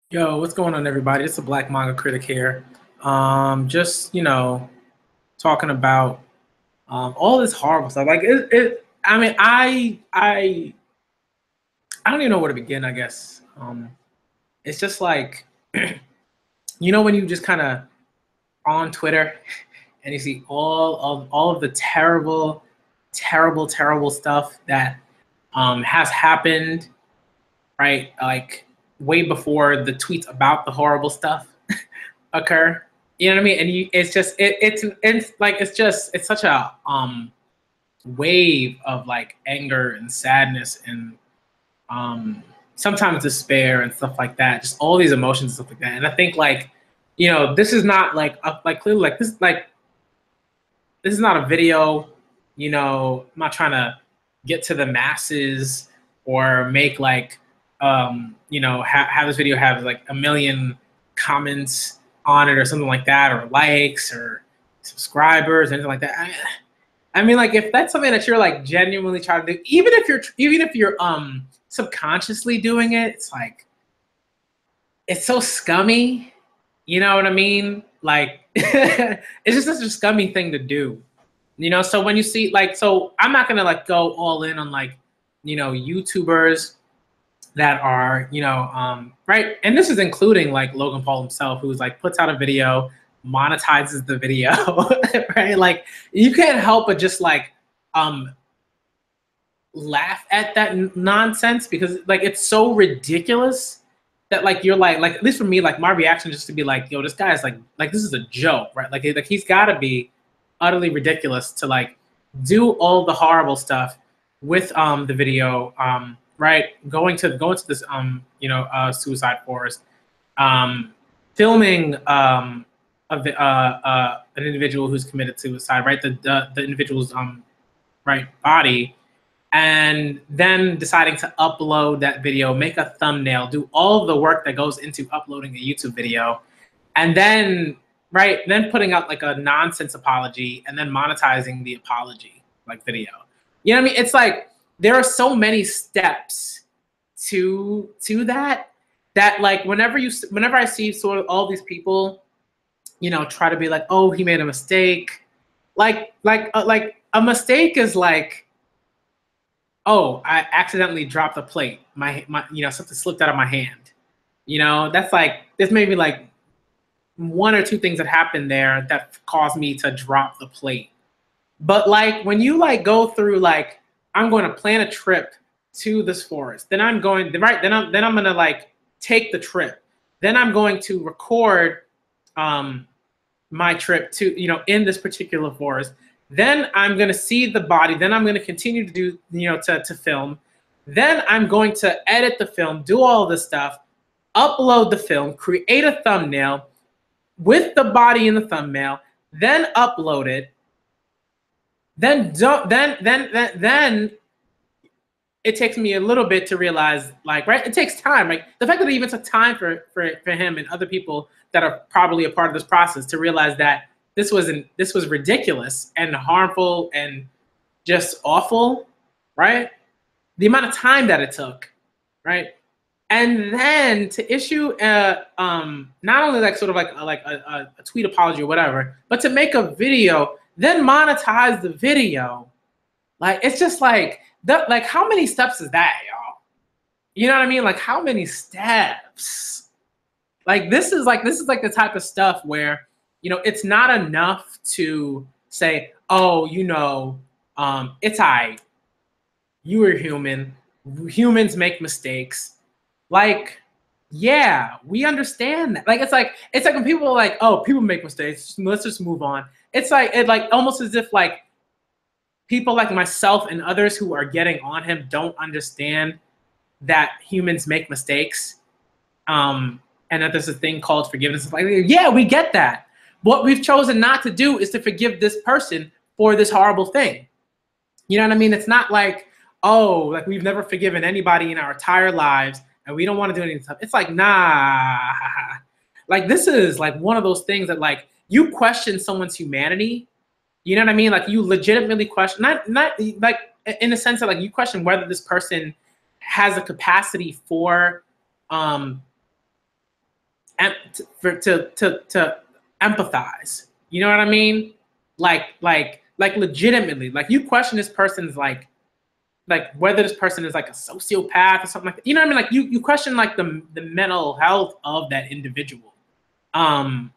Yo, what's going on, everybody? It's a Black Manga Critic here. Just talking about all this horrible stuff. Like I mean, I don't even know where to begin. I guess it's just like when you just kind of on Twitter and you see all of the terrible, terrible, terrible stuff that has happened, right? Like way before the tweets about the horrible stuff occur. You know what I mean? And it's just it's like it's such a wave of like anger and sadness and sometimes despair and stuff like that. Just all these emotions and stuff like that. And I think like this is not like clearly this is not a video. I'm not trying to get to the masses or make like have this video have like a million comments on it or something like that, or likes or subscribers, anything like that. I mean, like if that's something that you're like genuinely trying to do, even if you're subconsciously doing it, it's like it's so scummy. You know what I mean? Like it's just such a scummy thing to do. So when you see like, so I'm not gonna like go all in on like, YouTubers that are, right. And this is including like Logan Paul himself, who's like puts out a video, monetizes the video, right? Like you can't help but just like laugh at that nonsense because like it's so ridiculous that like you're like at least for me, like my reaction just to be like, yo, this guy is like this is a joke, right? Like he's gotta be utterly ridiculous to like do all the horrible stuff with the video, right? Going to this suicide forest, filming an individual who's committed suicide, right? The individual's right body, and then deciding to upload that video, make a thumbnail, do all of the work that goes into uploading a YouTube video, and then putting out like a nonsense apology and then monetizing the apology like video. You know what I mean? It's like there are so many steps to that like whenever I see sort of all these people, try to be like, oh, he made a mistake. Like a mistake is like, oh, I accidentally dropped a plate. My something slipped out of my hand. That's like there's maybe like one or two things that happened there that caused me to drop the plate. But like when you like go through like, I'm going to plan a trip to this forest, then I'm gonna like take the trip, then I'm going to record my trip to in this particular forest, then I'm going to see the body, then I'm going to continue to do to film, then I'm going to edit the film, do all this stuff, upload the film, create a thumbnail with the body in the thumbnail, then upload it, then it takes me a little bit to realize, like, right, it takes time. Like the fact that it even took time for him and other people that are probably a part of this process to realize that this was ridiculous and harmful and just awful, right? The amount of time that it took, right? And then to issue not only like sort of like a tweet apology or whatever, but to make a video, then monetize the video. Like it's just like that. Like how many steps is that, y'all? You know what I mean? Like how many steps? Like this is like the type of stuff where it's not enough to say, oh, it's I. You are human. Humans make mistakes. Like, yeah, we understand that. Like it's like when people are like, oh, people make mistakes, let's just move on. It's like almost as if like people like myself and others who are getting on him don't understand that humans make mistakes, and that there's a thing called forgiveness. Like, yeah, we get that. What we've chosen not to do is to forgive this person for this horrible thing. You know what I mean? It's not like, oh, like we've never forgiven anybody in our entire lives and we don't want to do anything. It's like, nah. Like this is like one of those things that like you question someone's humanity. You know what I mean? Like you legitimately question, not like in the sense that like you question whether this person has a capacity for to empathize. You know what I mean? Like legitimately, like you question this person's like whether this person is like a sociopath or something like that. You know what I mean? Like you question like the mental health of that individual, and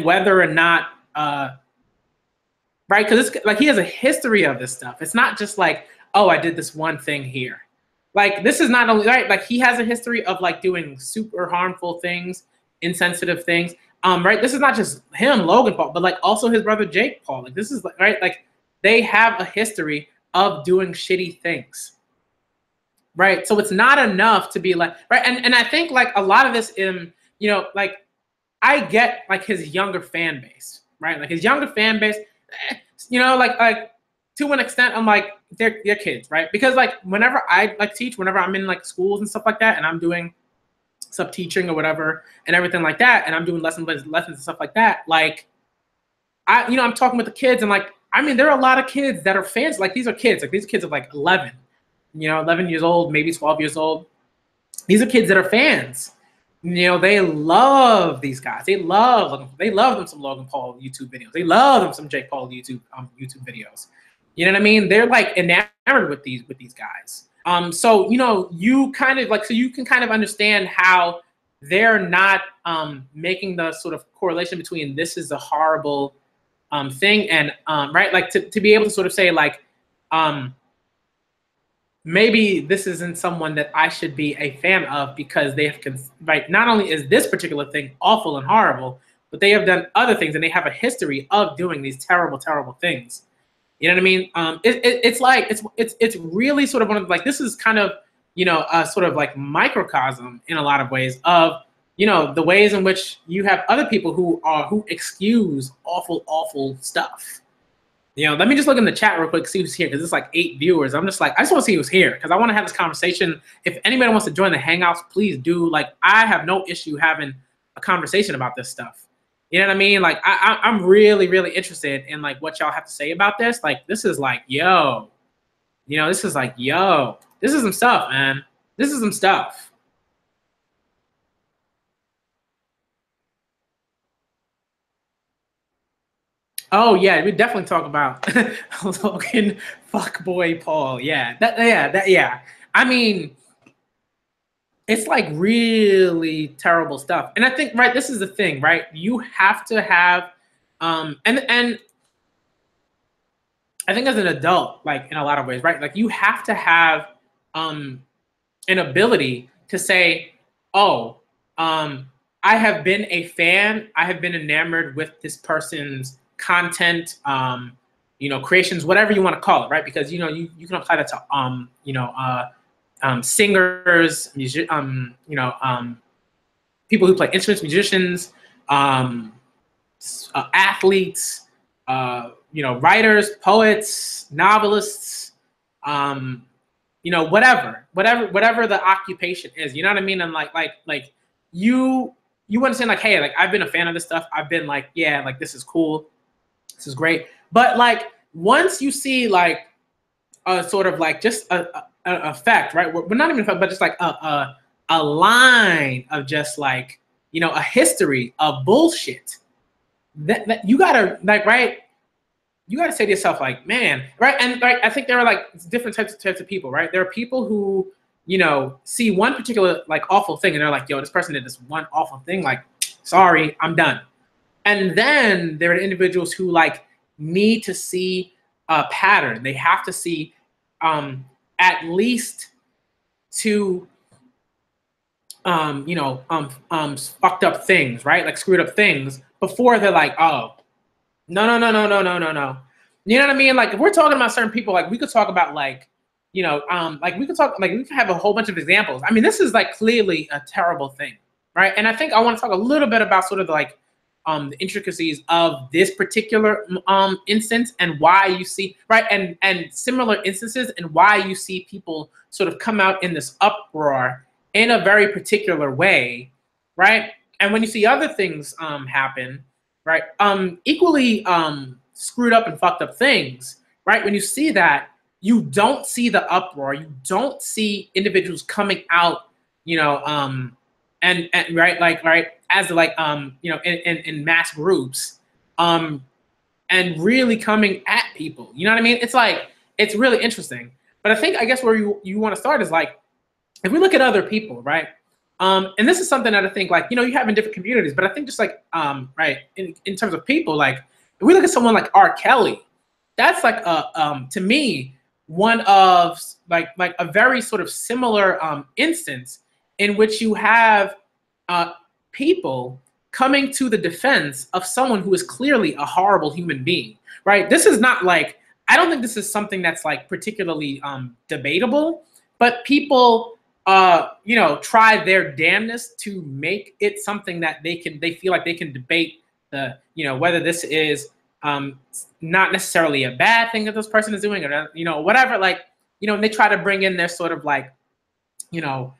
whether or not right, because it's like he has a history of this stuff. It's not just like, oh, I did this one thing here. Like this is not only right, like he has a history of like doing super harmful things, insensitive things. Right. This is not just him, Logan Paul, but like also his brother Jake Paul. Like this is like right, like they have a history of doing shitty things. Right. So it's not enough to be like right. And I think like a lot of this in, you know, like I get like his younger fan base, right? Like his younger fan base, you know, like to an extent, I'm like, they're kids, right? Because like whenever I like teach, whenever I'm in like schools and stuff like that, and I'm doing sub teaching or whatever and everything like that, and I'm doing lessons and stuff like that, like I'm talking with the kids and like, I mean, there are a lot of kids that are fans. Like these are kids, like these kids are like 11, 11 years old, maybe 12 years old. These are kids that are fans. They love these guys. They love them some Logan Paul YouTube videos. They love them some Jake Paul YouTube videos. You know what I mean? They're like enamored with these guys. So you kind of like, so you can kind of understand how they're not making the sort of correlation between this is a horrible thing and right, like to be able to sort of say like maybe this isn't someone that I should be a fan of because they have right. Not only is this particular thing awful and horrible, but they have done other things and they have a history of doing these terrible, terrible things. You know what I mean? It's like it's really sort of one of like this is kind of a sort of like microcosm in a lot of ways of the ways in which you have other people who excuse awful stuff. Let me just look in the chat real quick, see who's here, because it's like 8 viewers. I'm just like, I just want to see who's here because I want to have this conversation. If anybody wants to join the Hangouts, please do. Like, I have no issue having a conversation about this stuff. You know what I mean? Like, I'm really, really interested in like what y'all have to say about this. Like, this is like, yo, this is like, yo, this is some stuff, man. This is some stuff. Oh yeah, we definitely talk about Logan fuckboy Paul. Yeah, yeah. I mean, it's like really terrible stuff. And I think right, this is the thing, right? You have to have, and I think as an adult, like in a lot of ways, right? Like you have to have an ability to say, oh, I have been a fan. I have been enamored with this person's content, creations, whatever you want to call it, right? Because you can apply that to singers, people who play instruments, musicians, athletes, writers, poets, novelists, whatever the occupation is. You know what I mean? And like you understand, like, hey, like I've been a fan of this stuff. I've been like, yeah, like this is cool. This is great. But like once you see like a sort of like just a effect, right? We're not even effect, but just like a line of just like, a history of bullshit that you gotta like, right? You gotta say to yourself like, man, right? And like, I think there are like different types of people, right? There are people who, see one particular like awful thing and they're like, yo, this person did this one awful thing. Like, sorry, I'm done. And then there are individuals who like need to see a pattern. They have to see at least two fucked up things, right? Like screwed up things before they're like, oh, no. You know what I mean? Like if we're talking about certain people, like we could talk about like, like we could have a whole bunch of examples. I mean, this is like clearly a terrible thing, right? And I think I want to talk a little bit about sort of like the intricacies of this particular instance and why you see, right, and similar instances and why you see people sort of come out in this uproar in a very particular way, right? And when you see other things happen, right, equally screwed up and fucked up things, right? When you see that, you don't see the uproar, you don't see individuals coming out, and right, like, right, as like, you know, in mass groups, and really coming at people. You know what I mean? It's like, it's really interesting. But I think, I guess where you want to start is like, if we look at other people, right? And this is something that I think, like, you know, you have in different communities, but I think just like, right, in terms of people, like, if we look at someone like R. Kelly, that's like to me, one of like a very sort of similar instance in which you have people coming to the defense of someone who is clearly a horrible human being, right? This is not like, I don't think this is something that's like particularly debatable, but people you know, try their damnedest to make it something that they feel like they can debate the, you know, whether this is not necessarily a bad thing that this person is doing, or, you know, whatever, like, you know, and they try to bring in their sort of like, you know,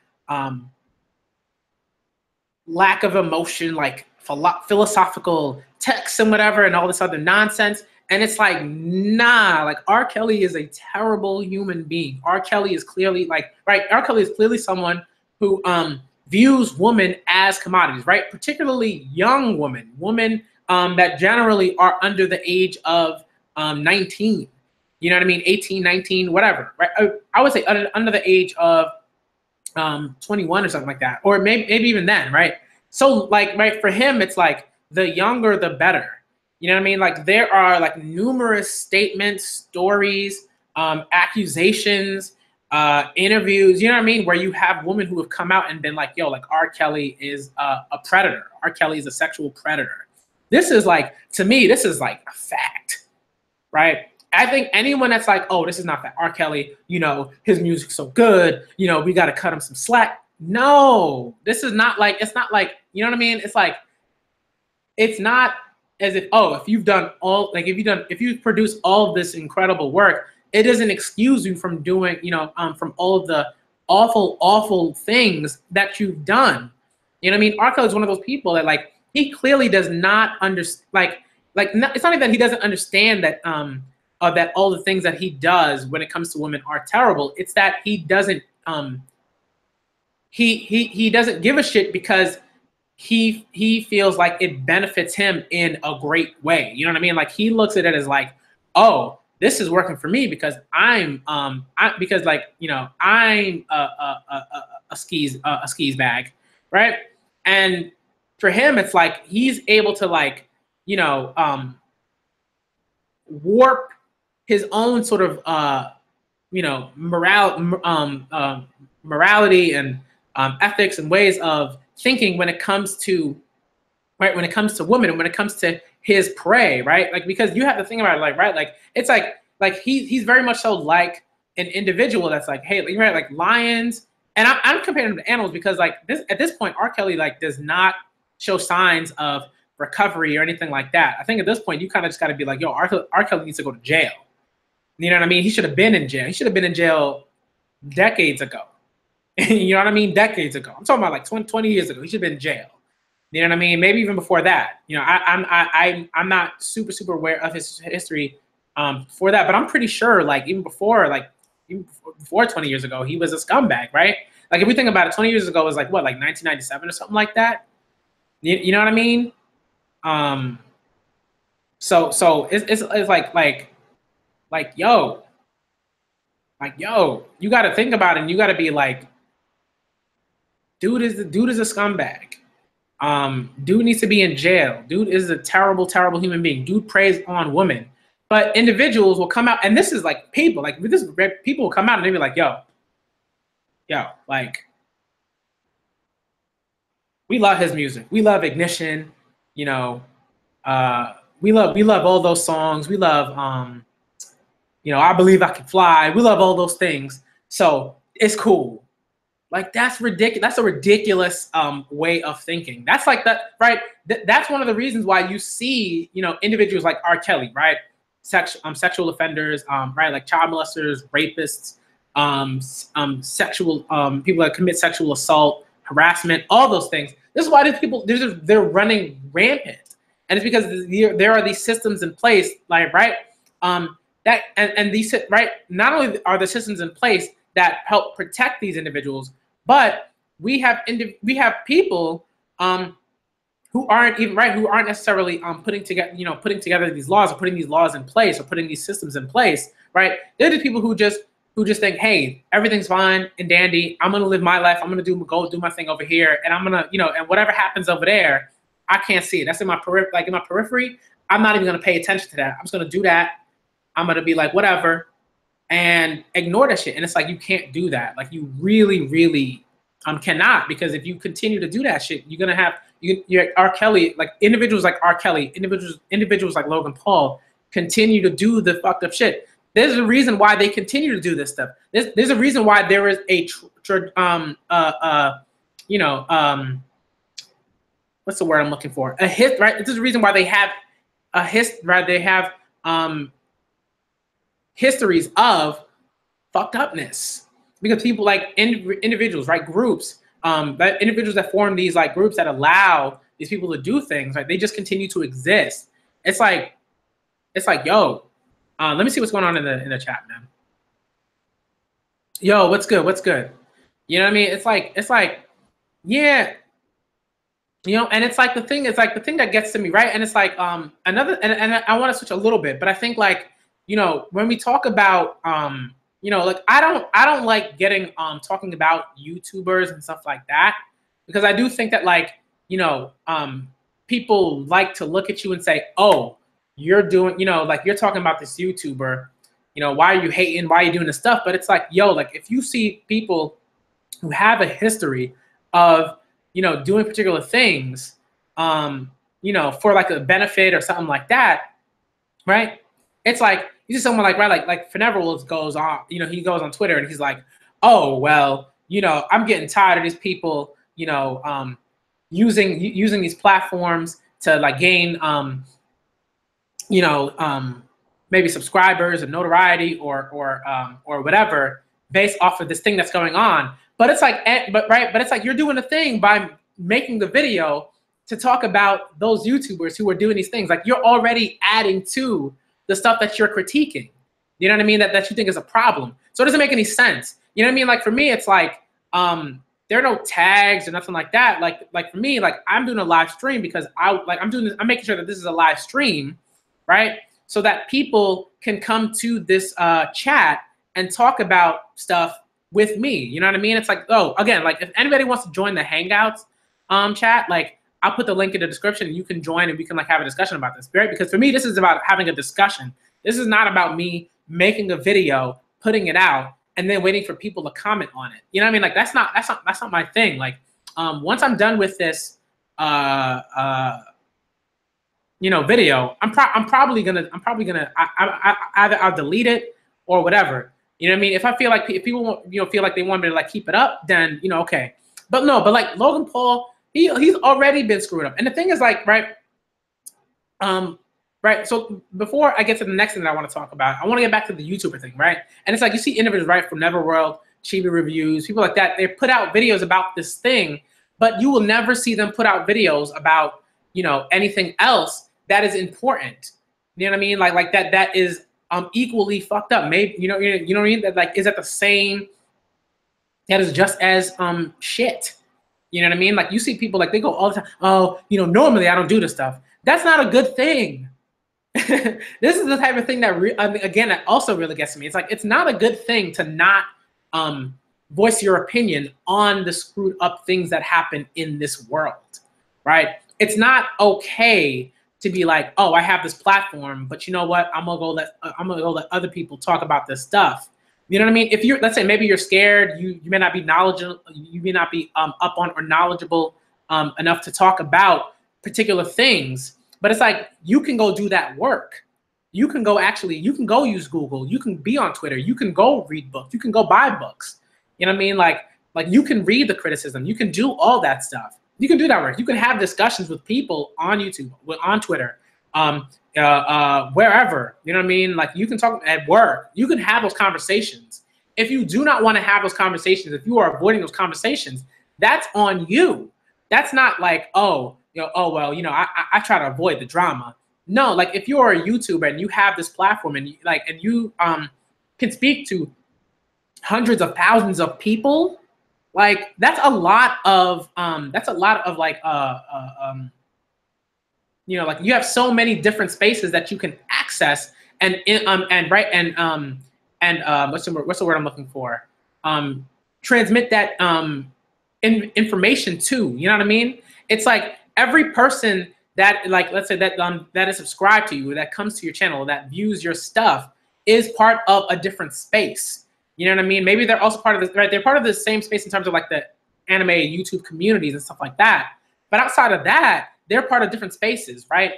lack of emotion, like philosophical texts and whatever, and all this other nonsense. And it's like, nah, like, R. Kelly is a terrible human being. R. Kelly is clearly like, right, R. Kelly is clearly someone who views women as commodities, right? Particularly young women that generally are under the age of 19. You know what I mean? 18, 19, whatever, right? I would say under the age of 21 or something like that, or maybe even then, right? So like, right, for him, it's like the younger the better. You know what I mean? Like, there are like numerous statements, stories, accusations, interviews, you know what I mean, where you have women who have come out and been like, yo, like, R. Kelly is a predator. R. Kelly is a sexual predator. This is like, to me, this is like a fact, right? I think anyone that's like, oh, this is not fact. R. Kelly, you know, his music's so good, you know, we got to cut him some slack. No, this is not like, it's not like, you know what I mean? It's like, it's not as if, oh, if you've done all, like, if you've produced all of this incredible work, it doesn't excuse you from doing, you know, from all of the awful things that you've done. You know what I mean? R. Kelly is one of those people that, like, he clearly does not understand, it's not even that he doesn't understand that, that all the things that he does when it comes to women are terrible. It's that he doesn't, he doesn't give a shit because he feels like it benefits him in a great way. You know what I mean? Like, he looks at it as like, oh, this is working for me because I'm because, like, you know, I'm a skis bag, right? And for him, it's like he's able to, like, you know, warp his own sort of you know, morality and ethics and ways of thinking when it comes to, right, when it comes to women and when it comes to his prey, right? Like, because you have to think about it, like, right, like, it's like he's very much so like an individual that's like, hey, right, like lions, and I'm comparing him to animals because, like, this at this point, R. Kelly, like, does not show signs of recovery or anything like that. I think at this point, you kind of just got to be like, yo, R. Kelly needs to go to jail. You know what I mean? He should have been in jail. He should have been in jail decades ago. You know what I mean? Decades ago. I'm talking about like 20 years ago. He should have been in jail. You know what I mean? Maybe even before that. You know, I'm not super aware of his history before that, but I'm pretty sure, like, even before 20 years ago, he was a scumbag, right? Like, if we think about it, 20 years ago was like what, like 1997 or something like that. You know what I mean? So it's like yo, you got to think about it, and you got to be like, dude is a scumbag. Dude needs to be in jail. Dude is a terrible human being. Dude preys on women. But individuals will come out, and this is like people, like this, people will come out and they be like, yo, like, we love his music. We love Ignition. You know, we love all those songs. We love, you know, I Believe I Can Fly. We love all those things. So it's cool. Like, that's ridiculous. That's a ridiculous way of thinking. That's like that, right? That's one of the reasons why you see, you know, individuals like R. Kelly, right? Sexual offenders, right? Like child molesters, rapists, sexual people that commit sexual assault, harassment, all those things. This is why these people, they're running rampant, and it's because there are these systems in place, like, right? That and these, right? Not only are the systems in place that help protect these individuals, but we have people who aren't even who aren't necessarily putting together these laws or putting these laws in place or putting these systems in place, right? They're the people who just think, hey, everything's fine and dandy. I'm gonna live my life. I'm gonna go do my thing over here, and I'm gonna, and whatever happens over there, I can't see it. That's in my periphery. I'm not even gonna pay attention to that. I'm just gonna do that. I'm gonna be like, whatever, and ignore that shit. And it's like, you can't do that. Like, you really, really cannot, because if you continue to do that shit, you're gonna have you're R. Kelly, like individuals like R. Kelly, individuals like Logan Paul continue to do the fucked up shit. There's a reason why they continue to do this stuff. There's a reason why there is a what's the word I'm looking for? A hit, right? There's a reason why they have a right? They have histories of fucked upness, because people like individuals, right? Groups, individuals that form these like groups that allow these people to do things, right? They just continue to exist. It's like, yo, let me see what's going on in the chat, man. Yo, what's good? What's good? You know what I mean? It's like, yeah, and it's like the thing that gets to me, right? And it's like another, and I want to switch a little bit, but I think like, when we talk about like I don't like getting talking about YouTubers and stuff like that, because I do think that like, people like to look at you and say, oh, you're doing, like you're talking about this YouTuber, why are you hating? Why are you doing this stuff? But it's like, yo, like if you see people who have a history of, doing particular things, for like a benefit or something like that, right? It's like, you see someone like, right, like Fneverals goes on, he goes on Twitter and he's like, oh, well, I'm getting tired of these people, using these platforms to like gain, maybe subscribers or notoriety or whatever based off of this thing that's going on. But it's like, but it's like you're doing a thing by making the video to talk about those YouTubers who are doing these things. Like, you're already adding to the stuff that you're critiquing. You know what I mean? That you think is a problem. So it doesn't make any sense. You know what I mean? Like, for me, it's like, there are no tags or nothing like that. Like for me, like I'm doing a live stream because I'm making sure that this is a live stream, right? So that people can come to this chat and talk about stuff with me. You know what I mean? It's like, oh, again, like if anybody wants to join the Hangouts chat, like I'll put the link in the description and you can join and we can like have a discussion about this, right? Because for me, this is about having a discussion. This is not about me making a video, putting it out, and then waiting for people to comment on it. You know what I mean? Like that's not my thing. Like once I'm done with this video, I'm probably gonna either I'll delete it or whatever. You know what I mean? If I feel like if people feel like they want me to like keep it up, then okay. But no, but like Logan Paul, he's already been screwed up. And the thing is like, right. So before I get to the next thing that I want to talk about, I want to get back to the YouTuber thing, right? And it's like you see individuals, right, from Neverworld, Chibi Reviews, people like that. They put out videos about this thing, but you will never see them put out videos about anything else that is important. You know what I mean? Like that is equally fucked up. Maybe you know what I mean? That like is at the same. That is just as shit. You know what I mean? Like you see people like they go all the time. Oh, normally I don't do this stuff. That's not a good thing. This is the type of thing that again that also really gets to me. It's like it's not a good thing to not voice your opinion on the screwed up things that happen in this world, right? It's not okay to be like, oh, I have this platform, but you know what? I'm gonna go let other people talk about this stuff. You know what I mean? If let's say maybe you're scared, you may not be knowledgeable, you may not be up on or knowledgeable enough to talk about particular things. But it's like you can go do that work. You can go use Google. You can be on Twitter. You can go read books. You can go buy books. You know what I mean? Like you can read the criticism. You can do all that stuff. You can do that work. You can have discussions with people on YouTube, on Twitter, wherever. You know what I mean? Like you can talk at work. You can have those conversations. If you do not want to have those conversations, if you are avoiding those conversations, that's on you. That's not like, oh, I try to avoid the drama. No, like if you're a YouTuber and you have this platform and you can speak to hundreds of thousands of people, Like that's a lot of like you know, like you have so many different spaces that you can access and right and what's the word I'm looking for? Transmit that information to. You know what I mean? It's like every person that, like, let's say that is subscribed to you, that comes to your channel, that views your stuff, is part of a different space. You know what I mean? Maybe they're also part of this, right? They're part of the same space in terms of like the anime YouTube communities and stuff like that. But outside of that, they're part of different spaces, right?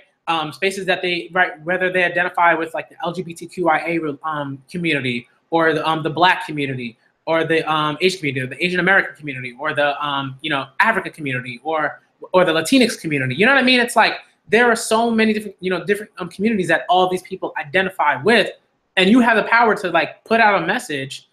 Spaces that they, right, whether they identify with like the LGBTQIA community, or the Black community, or the Asian community, or the Asian American community, or the you know, African community, or the Latinx community. You know what I mean? It's like there are so many different, you know, different communities that all these people identify with, and you have the power to like put out a message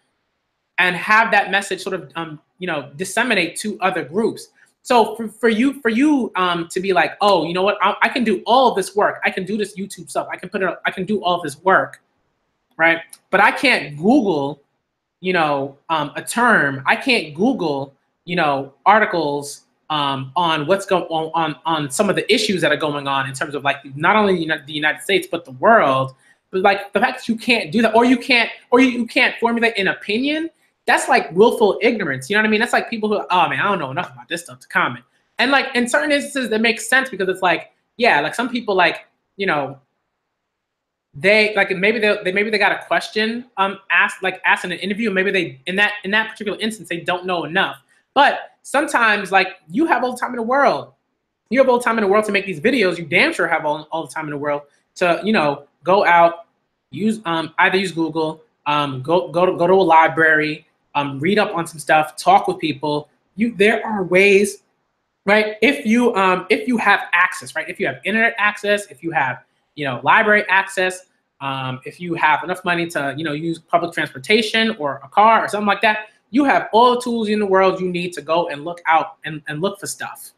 and have that message sort of you know, disseminate to other groups. So for you to be like, oh, you know what, I can do all of this work. I can do this YouTube stuff. I can do all of this work, right? But I can't Google, you know, a term. I can't Google, you know, articles on what's going on some of the issues that are going on in terms of like not only the United States but the world. But like the fact that you can't do that, or you can't formulate an opinion, that's like willful ignorance. You know what I mean? That's like people who, oh man, I don't know enough about this stuff to comment. And like in certain instances, that makes sense because it's like, yeah, like some people, like, you know, they like maybe they got a question asked in an interview, and maybe they in that particular instance they don't know enough. But sometimes, like, you have all the time in the world. You have all the time in the world to make these videos. You damn sure have all the time in the world to, you know, go out, use either use Google, go to a library, read up on some stuff, talk with people. There are ways, right? If you have access, right? If you have internet access, if you have, you know, library access, if you have enough money to, you know, use public transportation or a car or something like that, you have all the tools in the world you need to go and look out and look for stuff.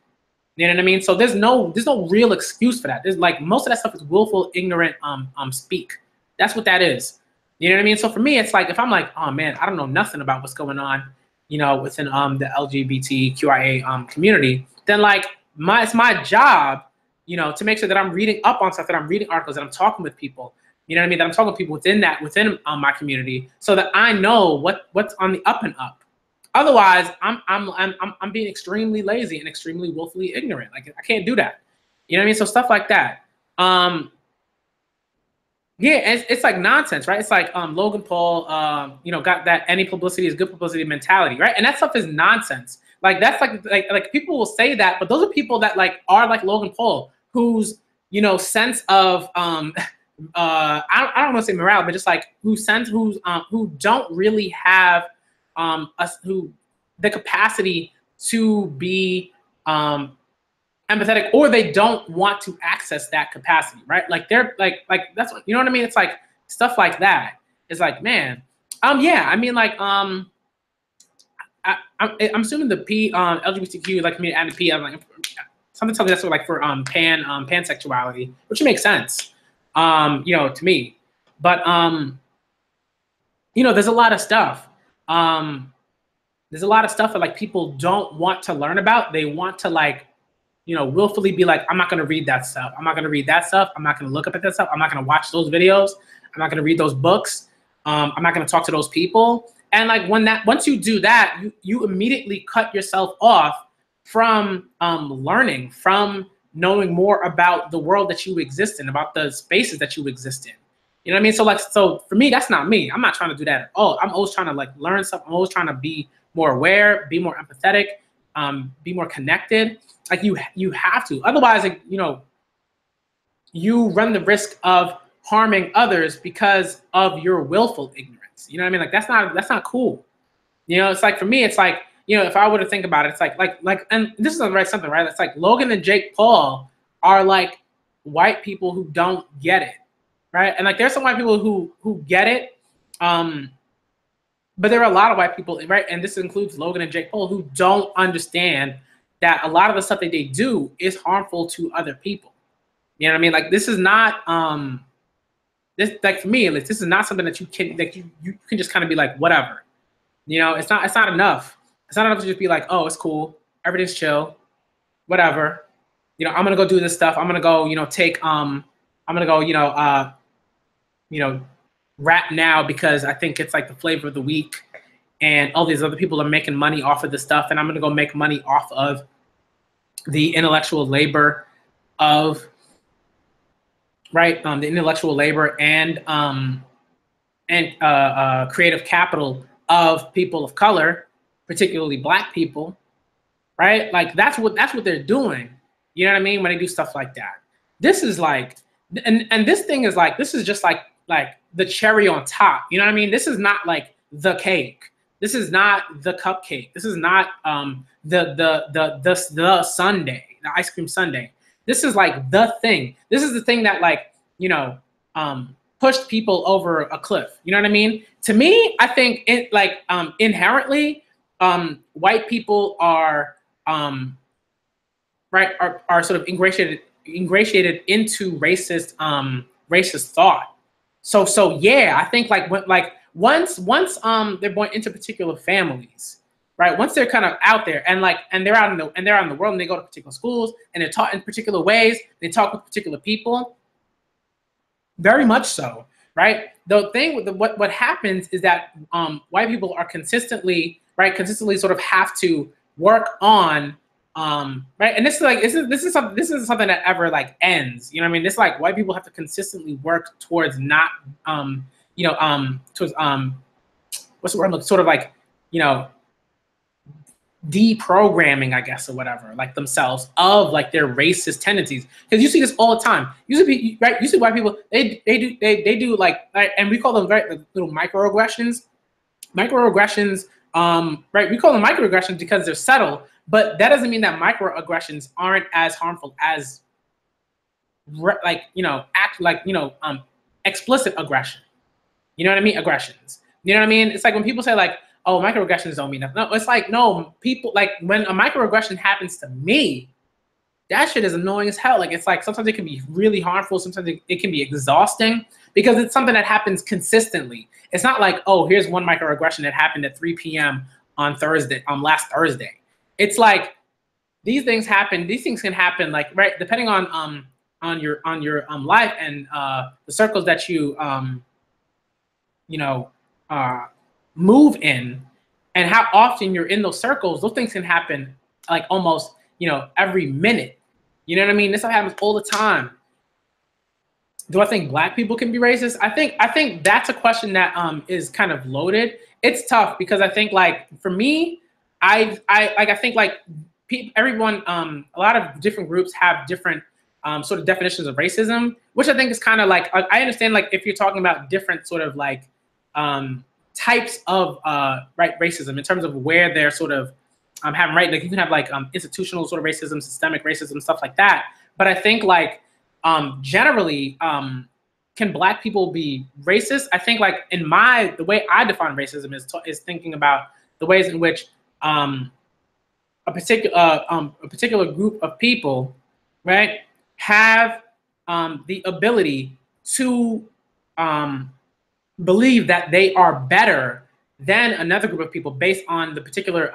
You know what I mean? So there's no real excuse for that. There's like most of that stuff is willful, ignorant speak. That's what that is. You know what I mean? So for me, it's like if I'm like, oh man, I don't know nothing about what's going on, you know, within the LGBTQIA community, then like it's my job, you know, to make sure that I'm reading up on stuff, that I'm reading articles, that I'm talking with people. You know what I mean? That I'm talking to people within my community, so that I know what's on the up and up. Otherwise, I'm being extremely lazy and extremely willfully ignorant. Like I can't do that. You know what I mean? So stuff like that. Yeah, it's like nonsense, right? It's like Logan Paul, you know, got that any publicity is good publicity mentality, right? And that stuff is nonsense. Like that's like people will say that, but those are people that like are like Logan Paul, whose, you know, sense of I don't want to say morale, but just like who don't really have the capacity to be empathetic, or they don't want to access that capacity, right? Like they're like that's what, you know what I mean? It's like stuff like that. It's like, man, yeah, I mean, like I'm assuming the LGBTQ like community and the P, I'm like something tells me that's like for pansexuality, which makes sense, you know, to me. But you know, there's a lot of stuff. There's a lot of stuff that like people don't want to learn about. They want to like, you know, willfully be like, I'm not gonna read that stuff. I'm not gonna read that stuff. I'm not gonna look up at that stuff. I'm not gonna watch those videos. I'm not gonna read those books. I'm not gonna talk to those people. And like once you do that, you immediately cut yourself off from learning, from knowing more about the world that you exist in, about the spaces that you exist in. You know what I mean? So for me, that's not me. I'm not trying to do that at all. I'm always trying to like learn stuff. I'm always trying to be more aware, be more empathetic, be more connected. Like you have to. Otherwise, like, you know, you run the risk of harming others because of your willful ignorance. You know what I mean? Like that's not cool. You know, it's like for me, it's like, you know, if I were to think about it, it's like, and this is right something, right? It's like Logan and Jake Paul are like white people who don't get it, right? And like there's some white people who get it, but there are a lot of white people, right? And this includes Logan and Jake Paul, who don't understand that a lot of the stuff that they do is harmful to other people. You know what I mean? Like this is not this, like for me, this is not something that you can just kind of be like whatever. You know, it's not enough. It's not enough to just be like, oh, it's cool, everything's chill, whatever. You know, I'm gonna go do this stuff. I'm gonna go, you know, I'm gonna go, you know, rap now because I think it's like the flavor of the week, and all these other people are making money off of this stuff, and I'm gonna go make money off of the intellectual labor of the intellectual labor and creative capital of people of color, particularly Black people, right? Like that's what they're doing. You know what I mean? When they do stuff like that, this is like, and this thing is like, this is just like the cherry on top. You know what I mean? This is not like the cake. This is not the cupcake. This is not the sundae, the ice cream sundae. This is like the thing. This is the thing that, like, you know, pushed people over a cliff. You know what I mean? To me, I think it like inherently, white people are are sort of ingratiated into racist thought. So yeah, I think like once they're born into particular families, right? Once they're kind of out there and they're out in the world and they go to particular schools and they're taught in particular ways, they talk with particular people. Very much so, right? The thing with what happens is that white people are consistently sort of have to work on right, and this is something that ever like ends. You know what I mean? This like white people have to consistently work towards not towards what's the word? Sort of like, you know, deprogramming, I guess, or whatever, like themselves of like their racist tendencies. Because you see this all the time. You see white people, they do like, and we call them like little microaggressions. Microaggressions, right? We call them microaggressions because they're subtle, but that doesn't mean that microaggressions aren't as harmful as explicit aggression. You know what I mean? Aggressions. You know what I mean? It's like when people say like, oh, microaggressions don't mean nothing. No, it's like, no, people, like when a microaggression happens to me, that shit is annoying as hell. Like, it's like sometimes it can be really harmful. Sometimes it can be exhausting because it's something that happens consistently. It's not like, oh, here's one microaggression that happened at 3 p.m. on last Thursday. It's like these things happen. These things can happen, like, right, depending on your life and the circles that you move in, and how often you're in those circles. Those things can happen like almost, you know, every minute. You know what I mean? This happens all the time. Do I think Black people can be racist? I think that's a question that is kind of loaded. It's tough because I think, like, for me, I think like everyone, a lot of different groups have different sort of definitions of racism, which I think is kind of like, I understand, like, if you're talking about different sort of like types of racism in terms of where they're sort of having, right, like you can have like institutional sort of racism, systemic racism, stuff like that. But I think like generally, can Black people be racist? I think like the way I define racism is thinking about the ways in which a particular group of people, right, have the ability to believe that they are better than another group of people based on the particular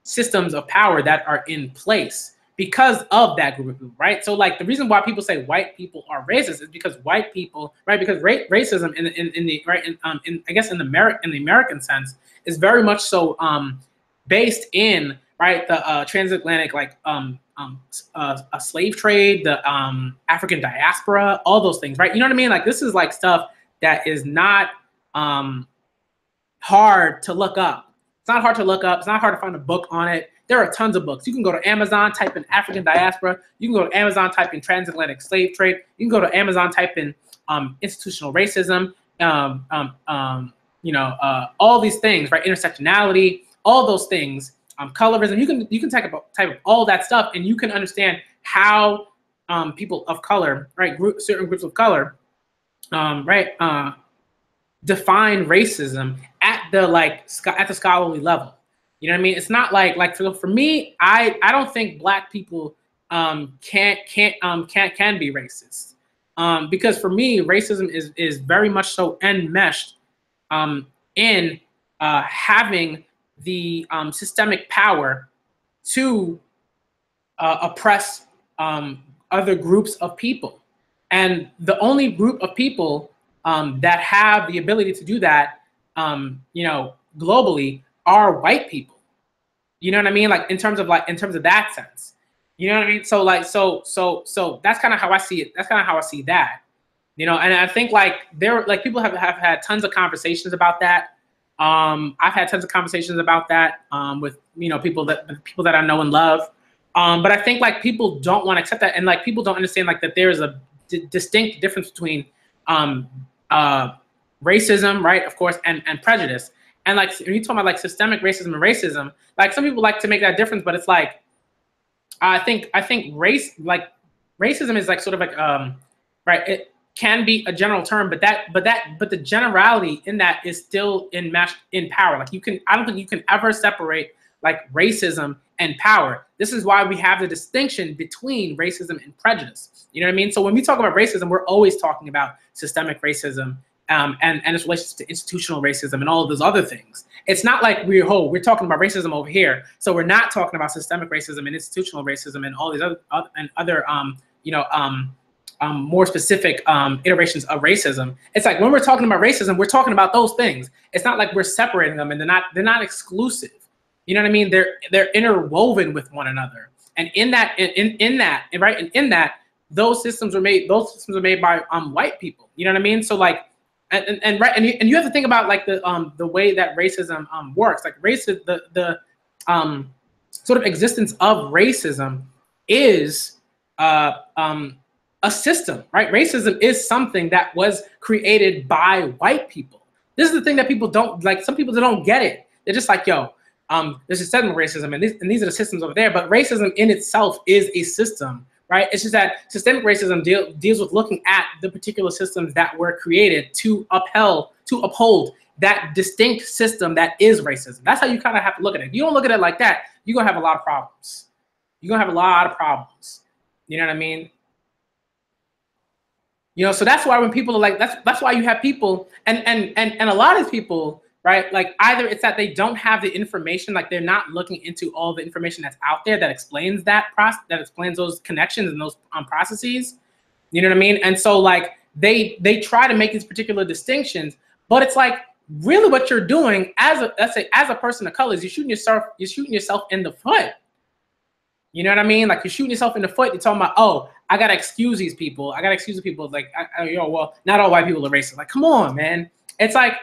systems of power that are in place because of that group of people, right? So like the reason why people say white people are racist is because white people, right? Because racism in the American sense is very much so based in, right, the transatlantic, like a slave trade, the African diaspora, all those things, right? You know what I mean? Like this is like stuff that is not hard to look up. It's not hard to look up. It's not hard to find a book on it. There are tons of books. You can go to Amazon, type in African diaspora. You can go to Amazon, type in transatlantic slave trade. You can go to Amazon, type in institutional racism, all these things, right? Intersectionality, all those things, colorism. You can type of all that stuff, and you can understand how people of color, right, certain groups of color, define racism at the scholarly level. You know what I mean? It's not like for me, I don't think Black people can be racist, because for me, racism is very much so enmeshed in having the systemic power to oppress other groups of people. And the only group of people that have the ability to do that, globally, are white people. You know what I mean? Like in terms of that sense. You know what I mean? So that's kind of how I see it. That's kind of how I see that. And I think people have had tons of conversations about that. I've had tons of conversations about that with people that I know and love. But I think people don't want to accept that, and people don't understand that there is a distinct difference between racism, right? Of course, and prejudice. And when you talk about systemic racism and racism, some people like to make that difference, but it's I think racism is right. It can be a general term, but the generality in that is still enmeshed in power. I don't think you can ever separate racism and power. This is why we have the distinction between racism and prejudice. You know what I mean? So when we talk about racism, we're always talking about systemic racism and its relationship to institutional racism and all of those other things. It's not like we're talking about racism over here, so we're not talking about systemic racism and institutional racism and all these other more specific iterations of racism. It's when we're talking about racism, we're talking about those things. It's not like we're separating them, and they're not exclusive. You know what I mean? They're interwoven with one another. And in that, those systems are made by white people. You know what I mean? So and you have to think about the way that racism works. The sort of existence of racism is a system, right? Racism is something that was created by white people. This is the thing that people don't some people don't get it. They're just yo, there's systemic racism, and these are the systems over there. But racism in itself is a system, right? It's just that systemic racism deals with looking at the particular systems that were created to uphold that distinct system that is racism. That's how you kind of have to look at it. If you don't look at it like that, you're gonna have a lot of problems. You're gonna have a lot of problems. You know what I mean? So that's why when people are that's why you have people and a lot of people, right? Either it's that they don't have the information, they're not looking into all the information that's out there that explains that process, that explains those connections and those processes. You know what I mean? And so they try to make these particular distinctions, but it's really what you're doing as a person of color is you're shooting yourself in the foot. You know what I mean? You're shooting yourself in the foot. You're talking about, oh, I gotta excuse these people. I gotta excuse the people. Well, not all white people are racist. Come on, man. It's I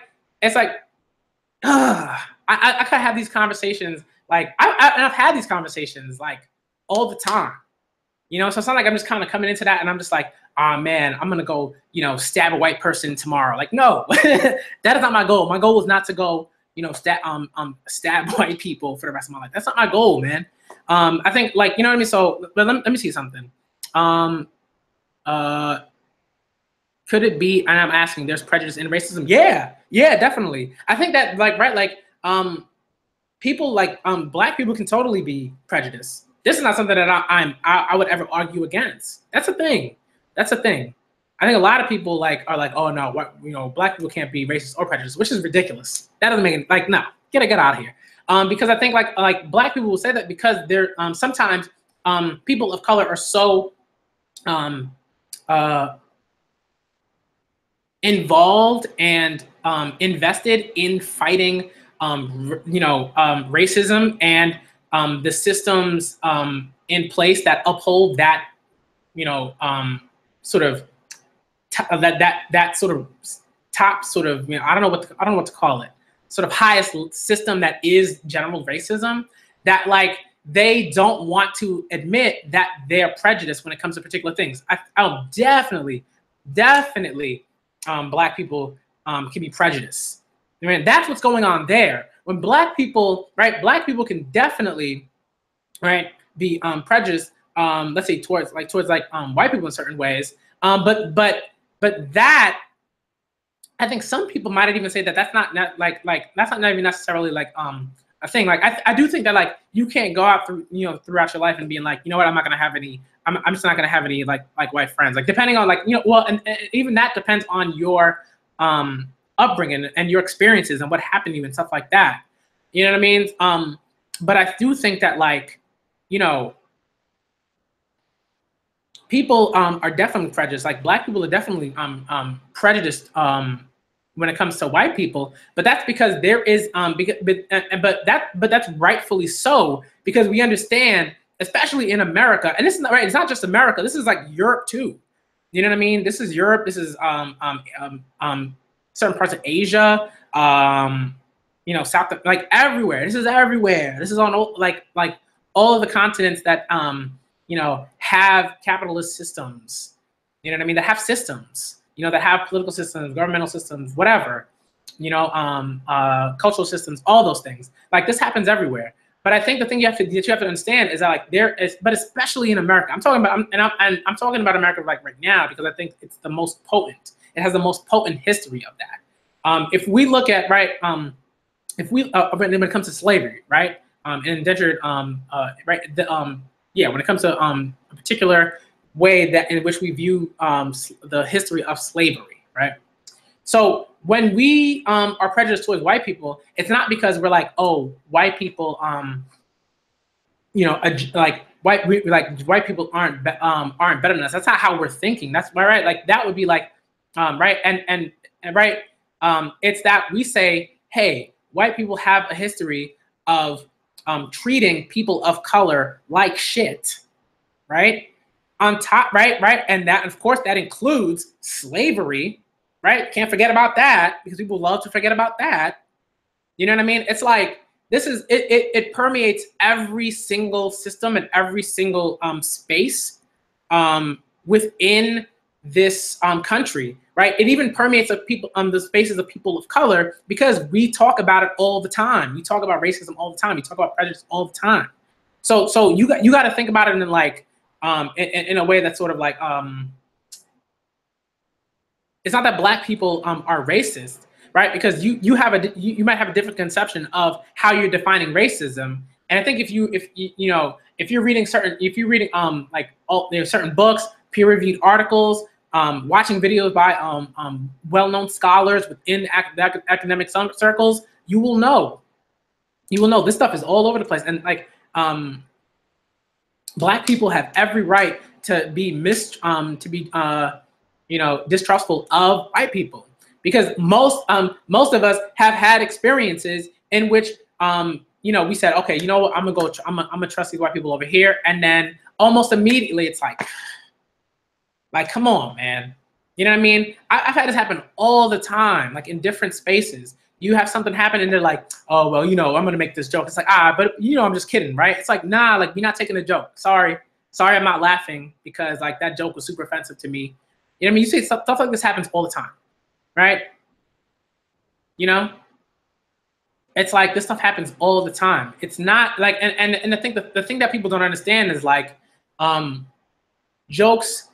could have these conversations. I've had these conversations all the time. So it's not I'm just kind of coming into that and I'm just oh man, I'm gonna go, stab a white person tomorrow. No, that is not my goal. My goal is not to go, stab white people for the rest of my life. That's not my goal, man. I think you know what I mean? So but let me see something. Could it be, and I'm asking, there's prejudice in racism? Yeah, definitely. I think that people black people can totally be prejudiced. This is not something that I would ever argue against. That's a thing. I think a lot of people are oh no, black people can't be racist or prejudiced, which is ridiculous. That doesn't make it no, get out of here. Because I think black people will say that because they're sometimes people of color are so involved and invested in fighting racism and the systems in place that uphold that sort of that sort of top sort of I don't know what to call it, sort of highest system that is general racism, that they don't want to admit that they're prejudiced when it comes to particular things. I'll definitely black people can be prejudiced. I mean, that's what's going on there. When black people can definitely, right, be prejudiced, let's say towards white people in certain ways. But that, I think some people might even say that that's not that's not even necessarily a thing. I do think that you can't go out throughout your life and being you know what, I'm not gonna have any. I'm just not gonna have any white friends. Depending on well, and even that depends on your upbringing and your experiences and what happened to you and stuff like that. You know what I mean? But I do think that, like, you know, people are definitely prejudiced. Like Black people are definitely prejudiced when it comes to white people. But that's because there is but that's rightfully so, because we understand, especially in America, and this is not right. It's not just America. This is like Europe too. You know what I mean? This is Europe. This is certain parts of Asia. You know, South, like everywhere. This is everywhere. This is on like all of the continents that you know, have capitalist systems. You know what I mean? That have systems. You know, that have political systems, governmental systems, whatever. You know, cultural systems, all those things. Like this happens everywhere. But I think the thing that you have to understand is that, like, there is, but especially in America, I'm talking about, I'm talking about America like right now, because I think it's the most potent. It has the most potent history of that. If we look at, right, if we when it comes to slavery, right, indentured, right, yeah, when it comes to a particular way that in which we view the history of slavery, right? So when we are prejudiced towards white people, it's not because we're like, oh, white people, you know, like white people aren't better than us. That's not how we're thinking. That's why, right? Like that would be like, right, and right, it's that we say, hey, white people have a history of treating people of color like shit, right? On top, right, and that, of course, that includes slavery, right? Can't forget about that, because people love to forget about that. You know what I mean? It's like this is it permeates every single system and every single space within this country, right? It even permeates of people the spaces of people of color, because we talk about it all the time. We talk about racism all the time. We talk about prejudice all the time. So you got to think about it in like in a way that's sort of like it's not that Black people are racist, right? Because you might have a different conception of how you're defining racism. And I think if you're reading like certain books, peer-reviewed articles, watching videos by well-known scholars within academic circles, you will know this stuff is all over the place. And like Black people have every right to be distrustful of white people, because most of us have had experiences in which we said, okay, you know what, I'm gonna trust these white people over here, and then almost immediately it's like come on, man. You know what I mean? I've had this happen all the time, like in different spaces. You have something happen and they're like, oh, well, I'm going to make this joke. It's like, but I'm just kidding, right? It's like, nah, like, you're not taking a joke. Sorry, I'm not laughing because like that joke was super offensive to me. You know what I mean? You see stuff like this happens all the time, right? It's like this stuff happens all the time. It's not like, and I think the thing that people don't understand is like, jokes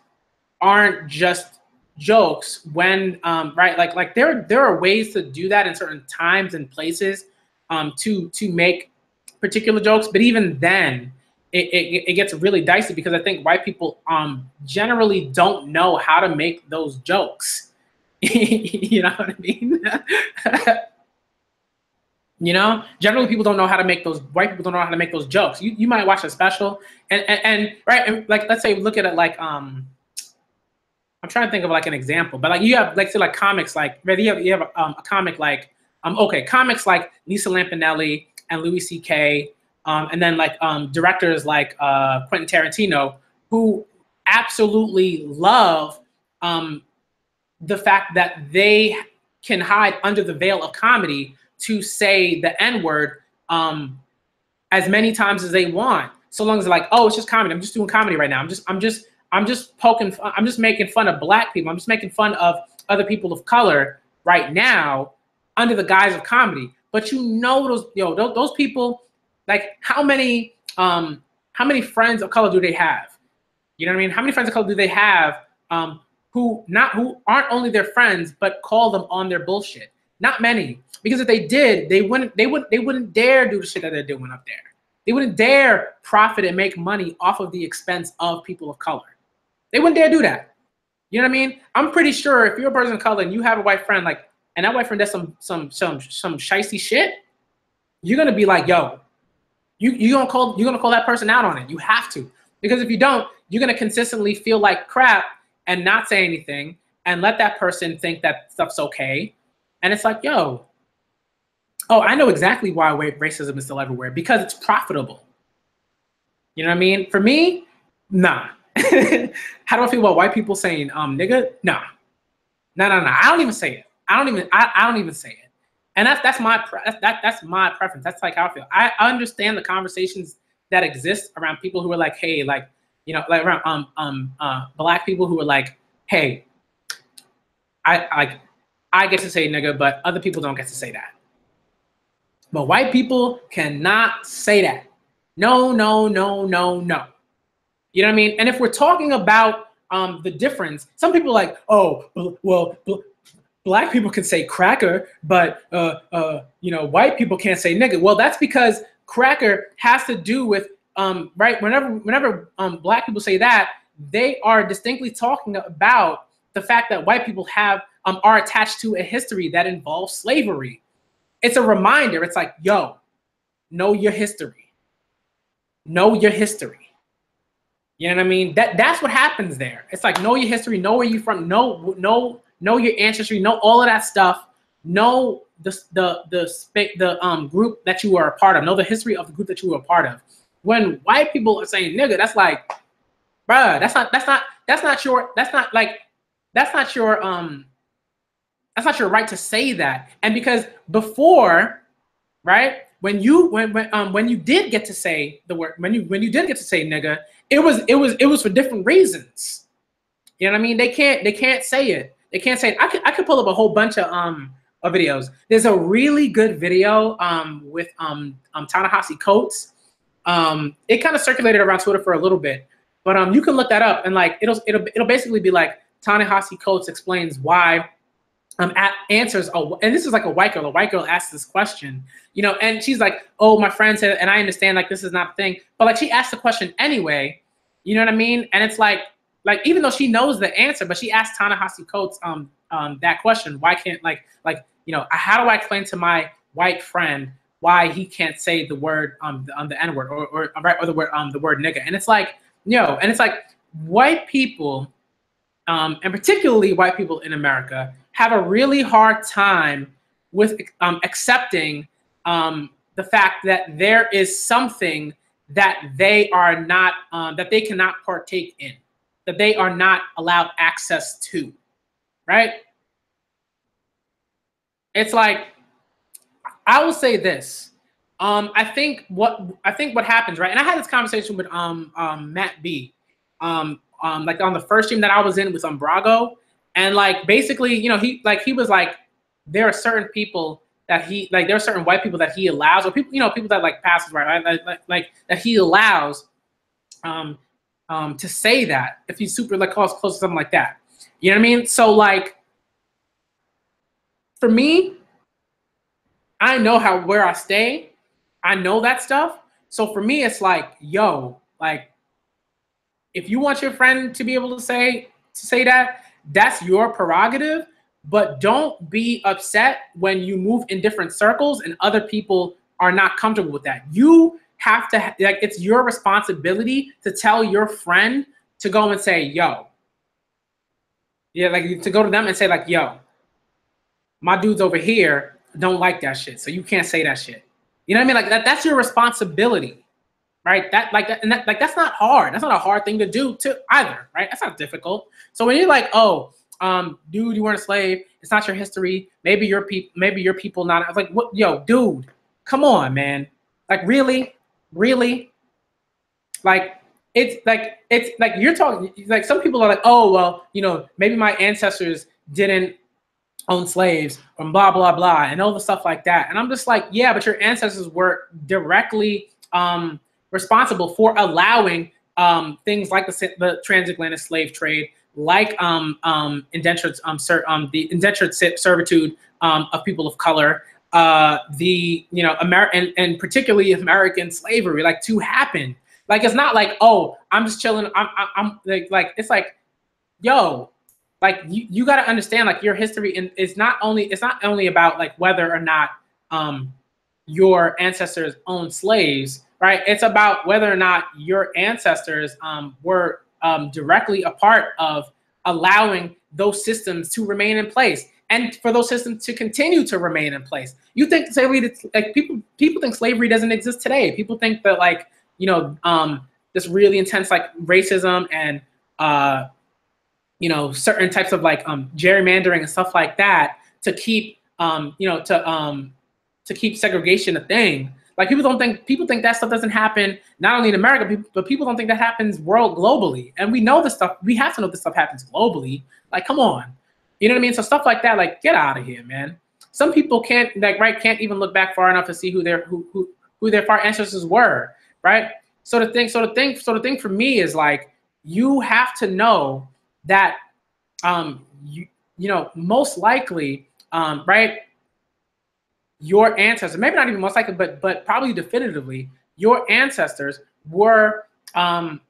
aren't just jokes when right, like there are ways to do that in certain times and places to make particular jokes, but even then it gets really dicey, because I think white people generally don't know how to make those jokes. You know what I mean? Generally people don't know how to make those, white people don't know how to make those jokes. You might watch a special and right, and like let's say look at it like I'm trying to think of like an example, but like you have like say like comics, like you have a comic like comics like Lisa Lampanelli and Louis C.K. And then like directors like Quentin Tarantino, who absolutely love the fact that they can hide under the veil of comedy to say the N-word as many times as they want, so long as they're like, oh, it's just comedy. I'm just doing comedy right now. I'm just making fun of Black people. I'm just making fun of other people of color right now under the guise of comedy. But those people, like how many friends of color do they have? You know what I mean? How many friends of color do they have who aren't only their friends but call them on their bullshit? Not many, because if they did, they wouldn't dare do the shit that they're doing up there. They wouldn't dare profit and make money off of the expense of people of color. They wouldn't dare do that. You know what I mean? I'm pretty sure if you're a person of color and you have a white friend, like, and that white friend does some shicey shit, you're gonna be like, yo, you're gonna call that person out on it. You have to, because if you don't, you're gonna consistently feel like crap and not say anything and let that person think that stuff's okay. And it's like, yo, oh, I know exactly why racism is still everywhere, because it's profitable. You know what I mean? For me, nah. How do I feel about white people saying nigga? Nah. No. I don't even say it. I don't even say it. And that's my preference. That's like how I feel. I understand the conversations that exist around people who are like, hey, like, you know, like around black people who are like, hey, I get to say nigga, but other people don't get to say that. But white people cannot say that. No. You know what I mean? And if we're talking about the difference, some people are like, oh, well, black people can say cracker, but you know, white people can't say nigga. Well, that's because cracker has to do with right. Whenever black people say that, they are distinctly talking about the fact that white people are attached to a history that involves slavery. It's a reminder. It's like, yo, know your history. Know your history. You know what I mean? That's what happens there. It's like, know your history, know where you're from, know your ancestry, know all of that stuff, know the group that you are a part of, know the history of the group that you were a part of. When white people are saying nigga, that's like, bruh, that's not your right to say that. And because before, right, when you did get to say the word, when you did get to say nigga, it was for different reasons. You know what I mean? They can't say it. They can't say it. I could pull up a whole bunch of videos. There's a really good video with Ta-Nehisi Coates. It kind of circulated around Twitter for a little bit, but you can look that up and like it'll basically be like Ta-Nehisi Coates explains why answers, and this is like a white girl. A white girl asks this question, you know, and she's like, "Oh, my friend said," and I understand like this is not a thing, but like she asked the question anyway. You know what I mean? And it's like even though she knows the answer, but she asked Ta-Nehisi Coates that question. Why can't like you know, how do I explain to my white friend why he can't say the word the N-word or the word nigga? And it's like, and it's like white people, and particularly white people in America, have a really hard time with accepting the fact that there is something that they are not, that they cannot partake in, that they are not allowed access to, right? It's like, I will say this. I think what happens, right? And I had this conversation with Matt B, like on the first stream that I was in with Brago. And like basically, you know, he was like, there are certain people that there are certain white people that he allows, or people, you know, people that like passes right, like that he allows to say that if he's super like close to something like that. You know what I mean? So like for me, I know where I stay. I know that stuff. So for me, it's like, yo, like if you want your friend to be able to say that, that's your prerogative, but don't be upset when you move in different circles and other people are not comfortable with that. You have to, like, it's your responsibility to tell your friend to go and say, yo, yeah, like to go to them and say like, yo, my dudes over here don't like that shit, so you can't say that shit. You know what I mean? Like that's your responsibility, right? That's not hard. That's not a hard thing to do either, right? That's not difficult. So when you're like, oh, dude, you weren't a slave. It's not your history. Maybe your people not. I was like, what? Yo, dude, come on, man. Like really. Like it's like you're talking. Like some people are like, oh, well, you know, maybe my ancestors didn't own slaves or blah blah blah and all the stuff like that. And I'm just like, yeah, but your ancestors were directly responsible for allowing things like the transatlantic slave trade, like the indentured servitude of people of color, the American and particularly American slavery, like to happen. Like it's not like, oh, I'm just chilling. I'm like it's like, yo, like you got to understand like your history, and it's not only about like whether or not your ancestors owned slaves, right? It's about whether or not your ancestors were directly a part of allowing those systems to remain in place and for those systems to continue to remain in place. You think slavery, like people think slavery doesn't exist today. People think that like, you know, this really intense like racism and you know, certain types of like gerrymandering and stuff like that to keep you know, to keep segregation a thing. Like people think that stuff doesn't happen not only in America, but people don't think that happens globally. And we know this stuff. We have to know this stuff happens globally. Like, come on, you know what I mean? So stuff like that, like, get out of here, man. Some people can't can't even look back far enough to see who their far ancestors were, right? So the thing for me is like, you have to know that you know, most likely, right, your ancestors, maybe not even most likely, but probably definitively, your ancestors were a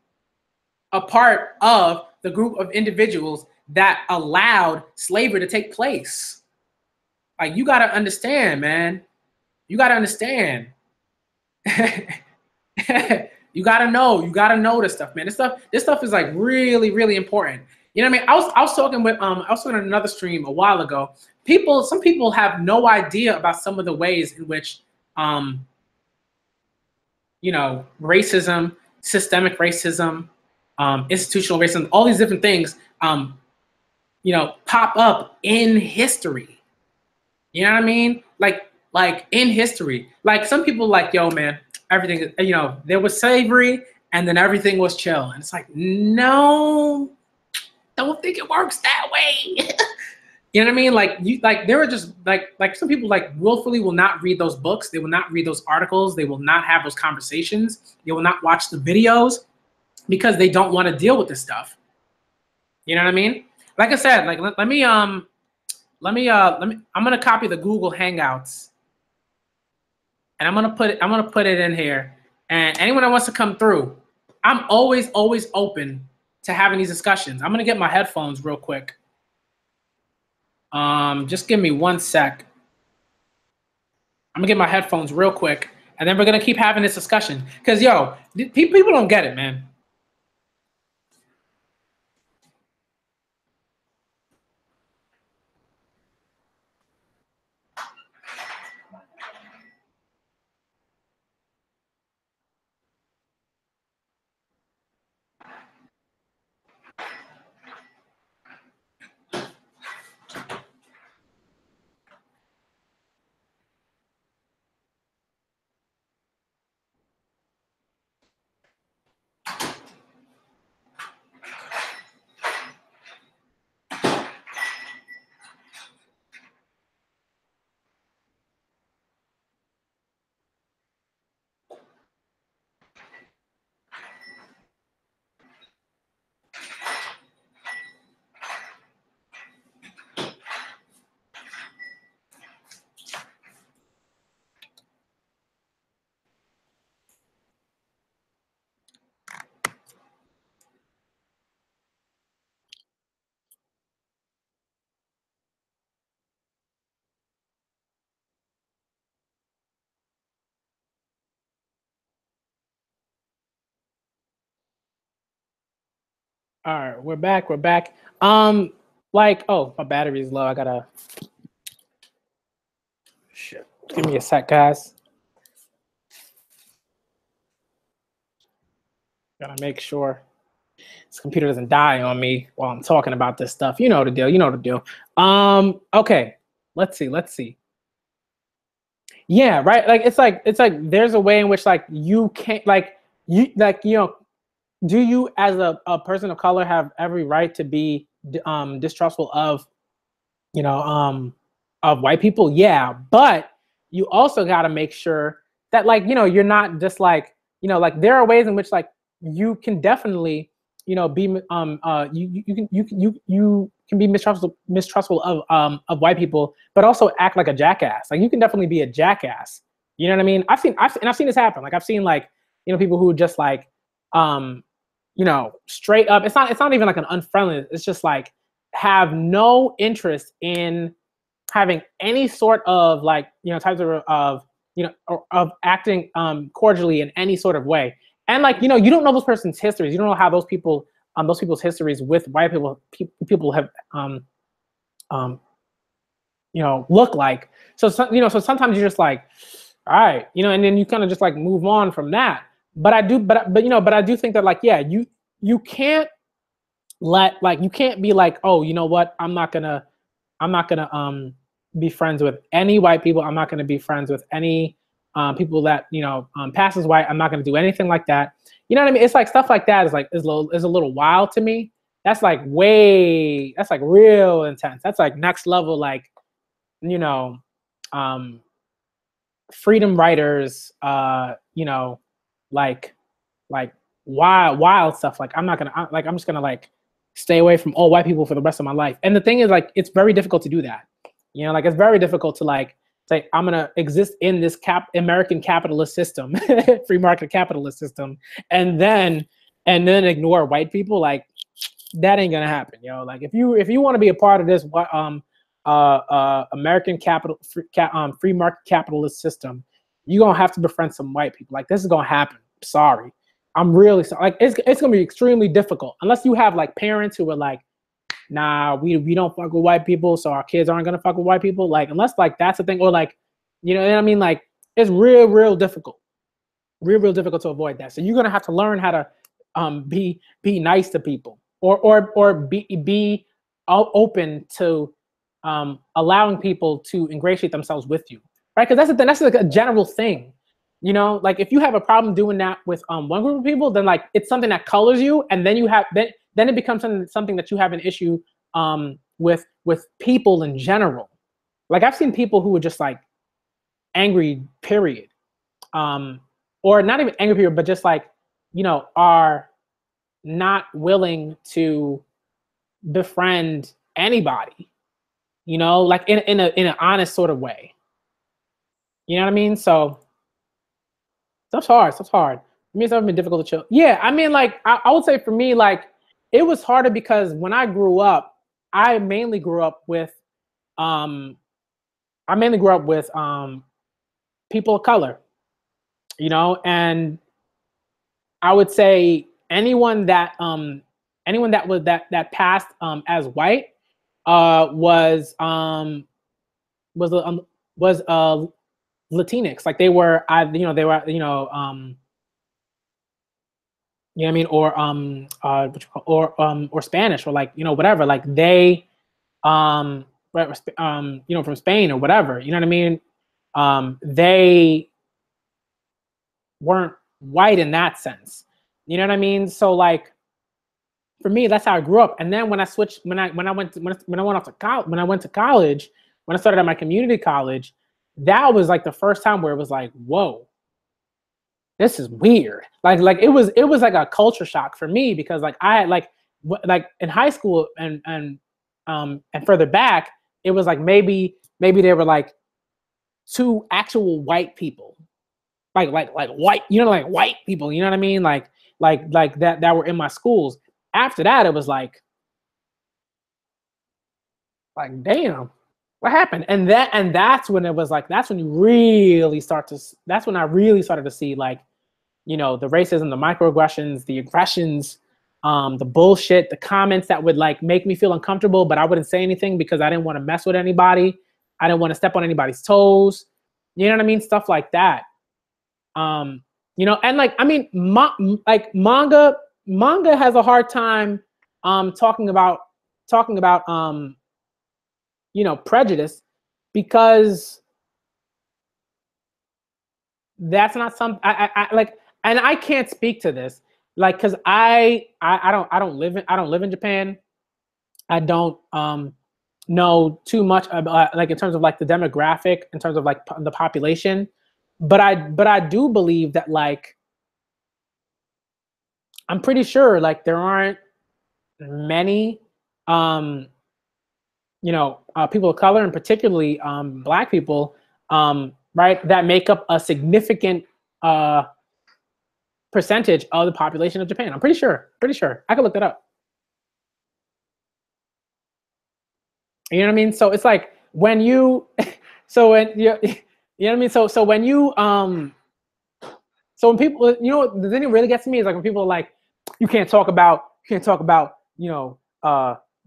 part of the group of individuals that allowed slavery to take place. Like, you got to understand, man. You got to understand. You got to know this stuff, man. This stuff is like really, really important. You know what I mean? I was talking on another stream a while ago. Some people have no idea about some of the ways in which you know, racism, systemic racism, institutional racism, all these different things you know, pop up in history. You know what I mean? Like in history. Like some people like, yo, man, everything, you know, there was slavery and then everything was chill. And it's like, no, don't think it works that way. You know what I mean? Like there are just like some people like willfully will not read those books. They will not read those articles. They will not have those conversations. They will not watch the videos because they don't want to deal with this stuff. You know what I mean? Like I said, like let me I'm gonna copy the Google Hangouts and I'm gonna put it in here. And anyone that wants to come through, I'm always open to having these discussions. I'm gonna get my headphones real quick. Just give me 1 sec. I'm gonna get my headphones real quick, and then we're gonna keep having this discussion. Cause yo, people don't get it, man. All right, we're back. We're back. Like, oh, my battery's low. I gotta. Shit. Give me a sec, guys. Gotta make sure this computer doesn't die on me while I'm talking about this stuff. You know the deal. You know the deal. Okay. Let's see. Yeah, right. Like it's like there's a way in which like you can't you know, do you as a person of color have every right to be distrustful of, you know, of white people? Yeah, but you also got to make sure that like, you know, you're not just like, you know, like there are ways in which like you can definitely, you know, be you can be mistrustful of white people, but also act like a jackass. Like you can definitely be a jackass. You know what I mean? I've seen this happen. Like I've seen like, you know, people who just like you know, straight up, it's not even like an unfriendly, it's just like have no interest in having any sort of like, you know, types of of acting cordially in any sort of way. And like, you don't know those person's histories. You don't know how those people's histories with white people have um, look like. So sometimes you're just like, all right, and then you kind of just like move on from that. But I do think that like, yeah, you can't you can't be like, oh, you know what, I'm not gonna be friends with any white people. I'm not gonna be friends with any people that pass as white. I'm not gonna do anything like that. You know what I mean? It's like stuff like that is a little wild to me. That's like that's like real intense. That's like next level, like, um, freedom writers, like wild stuff. Like I'm just gonna like stay away from all white people for the rest of my life. And the thing is, like, it's very difficult to do that. Like it's very difficult to like say I'm gonna exist in this American capitalist system, free market capitalist system, and then ignore white people. Like that ain't gonna happen. Like if you want to be a part of this American free market capitalist system, you're gonna have to befriend some white people. Like this is gonna happen. Sorry. I'm really sorry. Like it's gonna be extremely difficult unless you have like parents who are like, nah, we don't fuck with white people, so our kids aren't gonna fuck with white people. Like unless like that's the thing, or like, you know what I mean? Like it's real difficult, real difficult to avoid that. So you're gonna have to learn how to be nice to people, or be open to allowing people to ingratiate themselves with you, right? Because that's the thing. That's like a general thing. Like if you have a problem doing that with one group of people, then like it's something that colors you, and then then it becomes something that you have an issue with people in general. Like I've seen people who are just like angry, period, or not even angry, period, but just like are not willing to befriend anybody, like in an honest sort of way. You know what I mean? So stuff's hard. I mean, it's never been difficult to chill. Yeah, I mean, like I would say for me, like it was harder because when I grew up, I mainly grew up with people of color, and I would say anyone that was that passed as white was Latinx. Like they were, they were, you know what I mean, or Spanish, or like whatever. Like they right, from Spain or whatever. You know what I mean? They weren't white in that sense. You know what I mean? So like for me, that's how I grew up. And then when I switched, when I went off to college, when I went to college, when I started at my community college, that was like the first time where it was like, whoa, this is weird. Like it was like a culture shock for me, because like I had like in high school and further back, it was like maybe there were like two actual white people, like white, like white people, you know what I mean? Like that were in my schools. After that, it was like damn, what happened? And that's when it was like, that's when I really started to see like, the racism, the microaggressions, the aggressions, the bullshit, the comments that would like make me feel uncomfortable, but I wouldn't say anything because I didn't want to mess with anybody. I didn't want to step on anybody's toes. You know what I mean? Stuff like that. And like, I mean, like manga has a hard time talking about prejudice, because that's not something I like, and I can't speak to this, like, because I don't live in Japan. I don't know too much about like in terms of like the demographic, in terms of like the population, but I do believe that like I'm pretty sure like there aren't many people of color, and particularly Black people, right, that make up a significant percentage of the population of Japan. I'm pretty sure. I could look that up. You know what I mean? So it's like when you, so when you, You know what I mean? So when you so when people, you know, the thing that really gets to me is like when people are like, you can't talk about you know,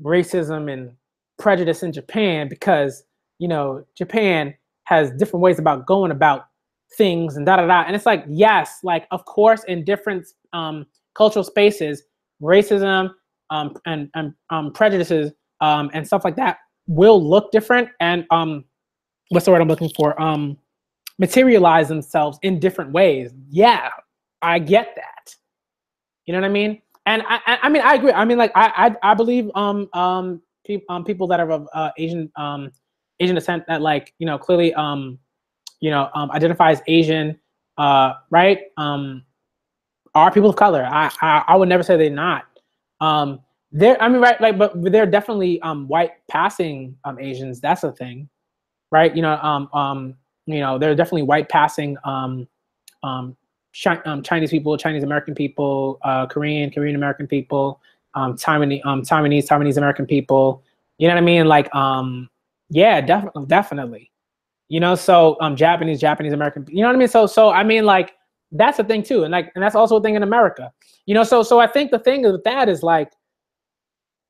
racism and prejudice in Japan because, you know, Japan has different ways about going about things and da da da. And it's like, yes, like of course in different cultural spaces, racism and prejudices and stuff like that will look different and what's the word I'm looking for? Materialize themselves in different ways. Yeah, I get that. You know what I mean? And I mean I agree. I mean like I believe people that are of Asian descent that like, you know, clearly identify as Asian right are people of color. I would never say they're not. They're I mean right like but they're definitely white passing Asians. That's the thing. Right? You know, there are definitely white passing Chinese people, Chinese American people, Korean American people, Taiwanese American people. You know what I mean? Like, yeah, definitely. You know, so Japanese American. You know what I mean? So I mean, like, that's a thing too, and like, and that's also a thing in America. You know, so I think the thing with that is like,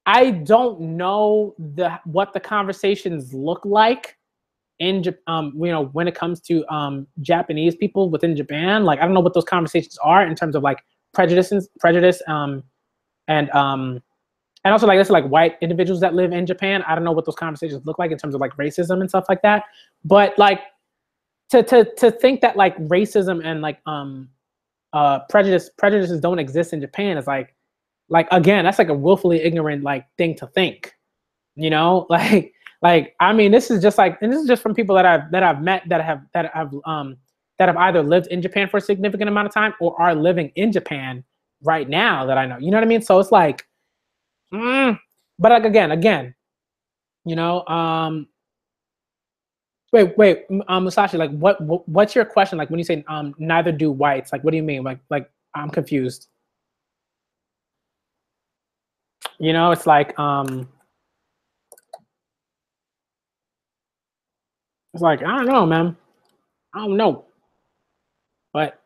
I don't know what the conversations look like in you know, when it comes to Japanese people within Japan. Like I don't know what those conversations are in terms of like prejudice and also like this like white individuals that live in Japan. I don't know what those conversations look like in terms of like racism and stuff like that. But like to think that like racism and like prejudices don't exist in Japan is like again, that's like a willfully ignorant like thing to think. You know, like I mean, this is just like, and this is just from people that I've met that have either lived in Japan for a significant amount of time or are living in Japan right now that I know. You know what I mean? So it's like, but like again, you know, wait, Musashi, like what's your question? Like when you say neither do whites, like what do you mean? Like I'm confused. You know, it's like I don't know, man. I don't know. But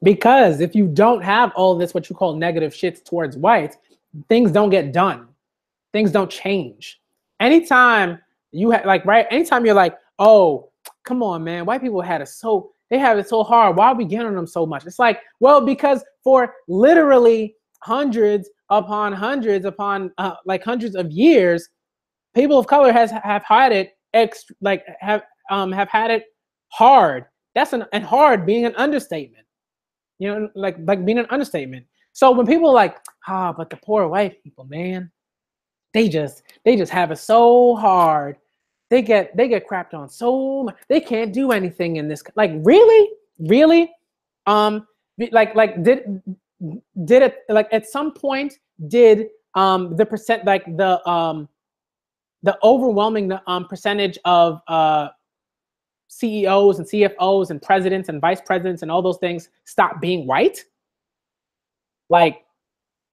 because if you don't have all this, what you call negative shits towards whites, things don't get done. Things don't change. Anytime you have like, right? Anytime you're like, oh, come on, man, white people they have it so hard. Why are we getting on them so much? It's like, well, because for literally hundreds upon hundreds upon like hundreds of years, people of color have had it have had it hard. And hard being an understatement. You know, like being an understatement. So when people are like, but the poor white people, man, they just have it so hard. They get crapped on so much. They can't do anything in this. Like really, did it like at some point did the percent like the overwhelming percentage of CEOs and CFOs and presidents and vice presidents and all those things stop being white? Like,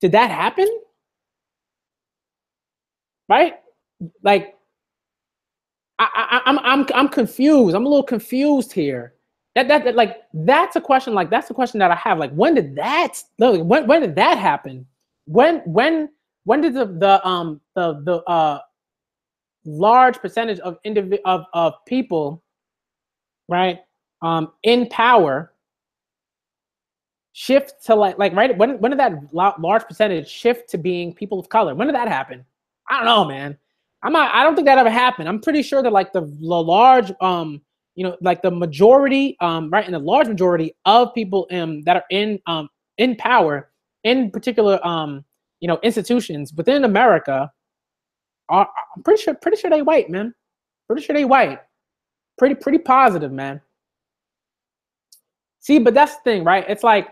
did that happen? Right? Like, I'm confused. I'm a little confused here. That's a question. Like, that's the question that I have. Like, when did that happen? When did the large percentage of people, right, in power shift to like right? When did that large percentage shift to being people of color? When did that happen? I don't know, man. I don't think that ever happened. I'm pretty sure that like the large like the majority right, and the large majority of people that are in power in particular institutions within America are, I'm pretty sure they white, man. Pretty sure they white. Pretty positive, man. See, but that's the thing, right? It's like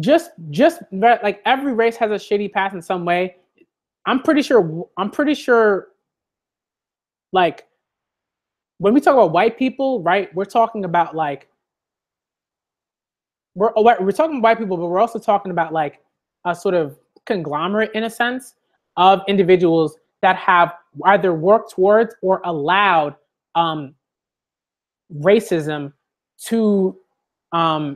just like every race has a shitty past in some way. I'm pretty sure like when we talk about white people, right, we're talking about like we're talking about white people, but we're also talking about like a sort of conglomerate in a sense of individuals that have either worked towards or allowed racism to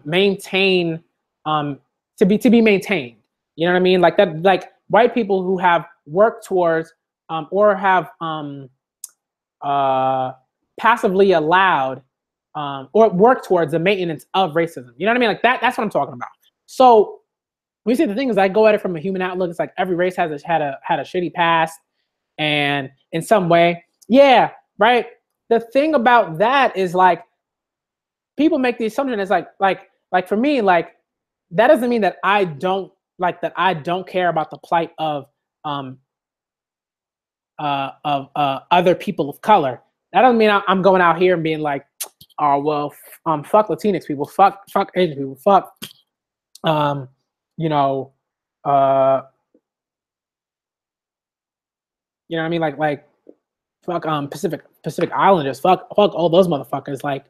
maintain, to be maintained. You know what I mean? Like that, like white people who have worked towards or have passively allowed or work towards the maintenance of racism. You know what I mean? Like that's what I'm talking about. So we see the thing is, I go at it from a human outlook. It's like every race has had a shitty past, and in some way, yeah, right. The thing about that is like people make the assumption is like for me, like that doesn't mean that I don't care about the plight of other people of color. That doesn't mean I'm going out here and being like, oh well, fuck Latinx people, fuck Asian people, fuck you know what I mean, like fuck Pacific Islanders, fuck all those motherfuckers. Like,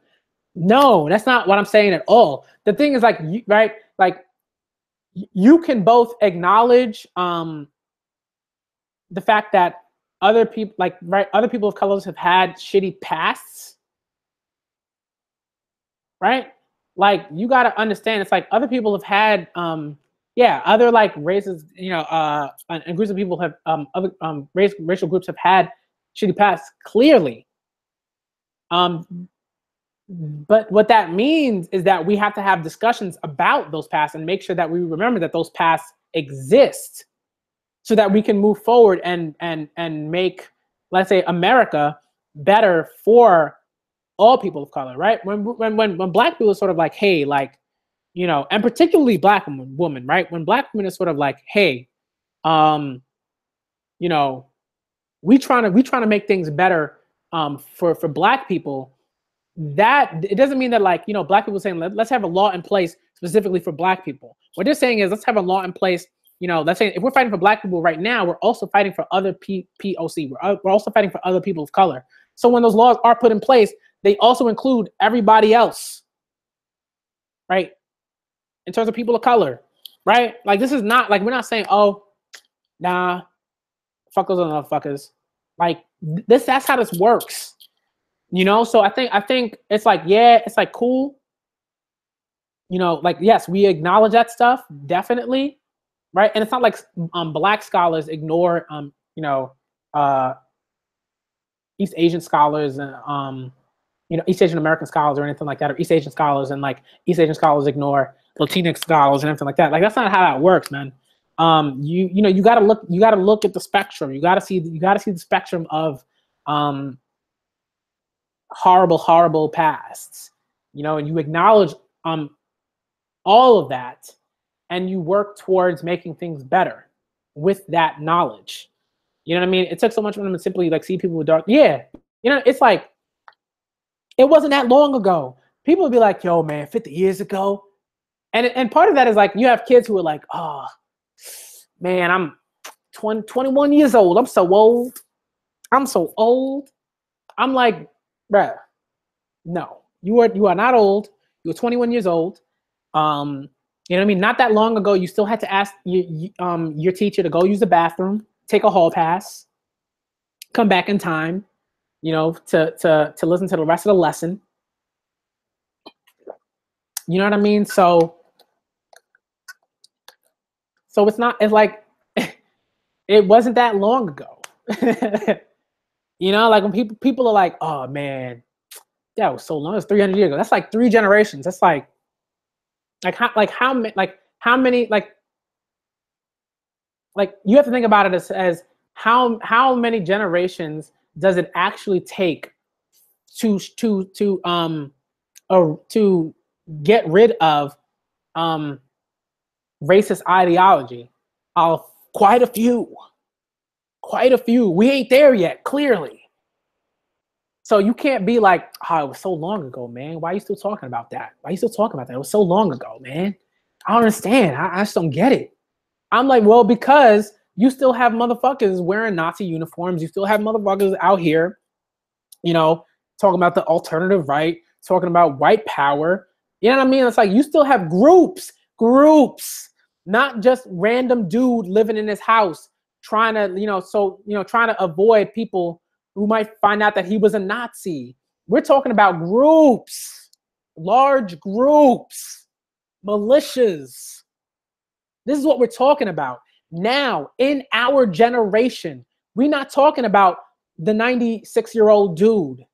no, that's not what I'm saying at all. The thing is like, right, like you can both acknowledge the fact that other people, like, right, other people of colors have had shitty pasts, right? Like you got to understand, it's like other people have had other like races, and groups of people have other racial groups have had shitty pasts, clearly. But what that means is that we have to have discussions about those pasts and make sure that we remember that those pasts exist, so that we can move forward and make, let's say, America better for all people of color, right? When Black people are sort of like, hey, like, and particularly Black woman, right? When Black women is sort of like, hey, we trying to make things better for Black people. That it doesn't mean that, like, Black people saying let's have a law in place specifically for Black people. What they're saying is let's have a law in place. Let's say if we're fighting for Black people right now, we're also fighting for other POC. We're also fighting for other people of color. So when those laws are put in place, they also include everybody else, right? In terms of people of color, right? Like, this is not like, we're not saying, oh, nah, fuck those other motherfuckers. Like that's how this works. So I think it's like, yeah, it's like cool. Like, yes, we acknowledge that stuff, definitely, right? And it's not like Black scholars ignore East Asian scholars and East Asian American scholars or anything like that, or East Asian scholars, and like East Asian scholars ignore Latinx scholars and everything like that. Like, that's not how that works, man. You gotta look at the spectrum. You gotta see the spectrum of horrible pasts, and you acknowledge all of that, and you work towards making things better with that knowledge. You know what I mean? It took so much for them to simply like see people with dark. Yeah, it's like, it wasn't that long ago. People would be like, yo, man, 50 years ago. And part of that is like, you have kids who are like, oh, man, I'm 21 years old. I'm so old. I'm like, bruh, no, you are not old. You were 21 years old. You know what I mean? Not that long ago, you still had to ask your teacher to go use the bathroom, take a hall pass, come back in time, to listen to the rest of the lesson. You know what I mean? So it's like, it wasn't that long ago. Like when people are like, oh man, that was so long. It's 300 years ago. That's like 3 generations. That's like how many you have to think about it as how many generations does it actually take to get rid of racist ideology? Quite a few. We ain't there yet, clearly. So you can't be like, oh, it was so long ago, man. Why are you still talking about that? It was so long ago, man. I don't understand. I just don't get it. I'm like, well, because you still have motherfuckers wearing Nazi uniforms. You still have motherfuckers out here, talking about the alternative right, talking about white power. You know what I mean? It's like, you still have groups, not just random dude living in his house trying to, trying to avoid people who might find out that he was a Nazi. We're talking about groups, large groups, militias. This is what we're talking about. Now, in our generation, we're not talking about the 96-year-old dude.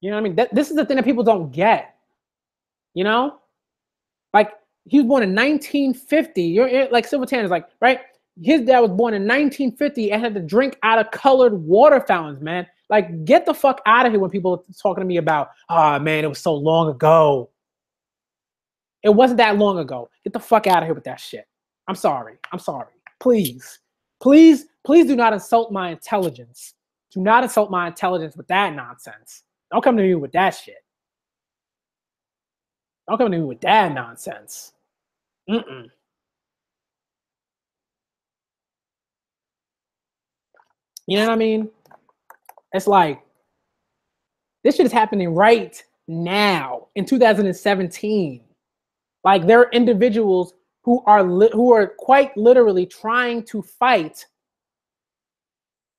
You know what I mean? This is the thing that people don't get. You know? Like, he was born in 1950. You're like Silver Tan is like, right? His dad was born in 1950 and had to drink out of colored water fountains, man. Like, get the fuck out of here when people are talking to me about, oh, man, it was so long ago. It wasn't that long ago. Get the fuck out of here with that shit. I'm sorry. I'm sorry. Please. Please, please do not insult my intelligence. Do not insult my intelligence with that nonsense. Don't come to me with that shit. Don't come to me with that nonsense. Mm-mm. You know what I mean? It's like, this shit is happening right now in 2017. Like, there are individuals who are quite literally trying to fight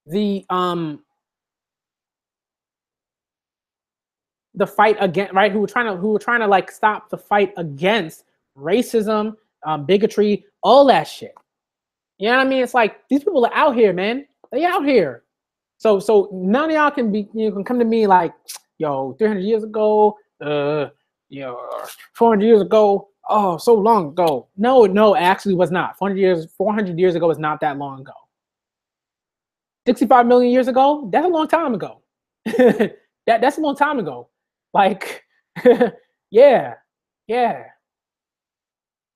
the fight against, right? Who were trying to like stop the fight against racism, bigotry, all that shit. You know what I mean? It's like, these people are out here, man. They out here. So none of y'all can can come to me like, yo, 300 years ago, 400 years ago, oh, so long ago. No, it actually was not. 400 years ago is not that long ago. 65 million years ago, that's a long time ago. That's a long time ago. Like, yeah.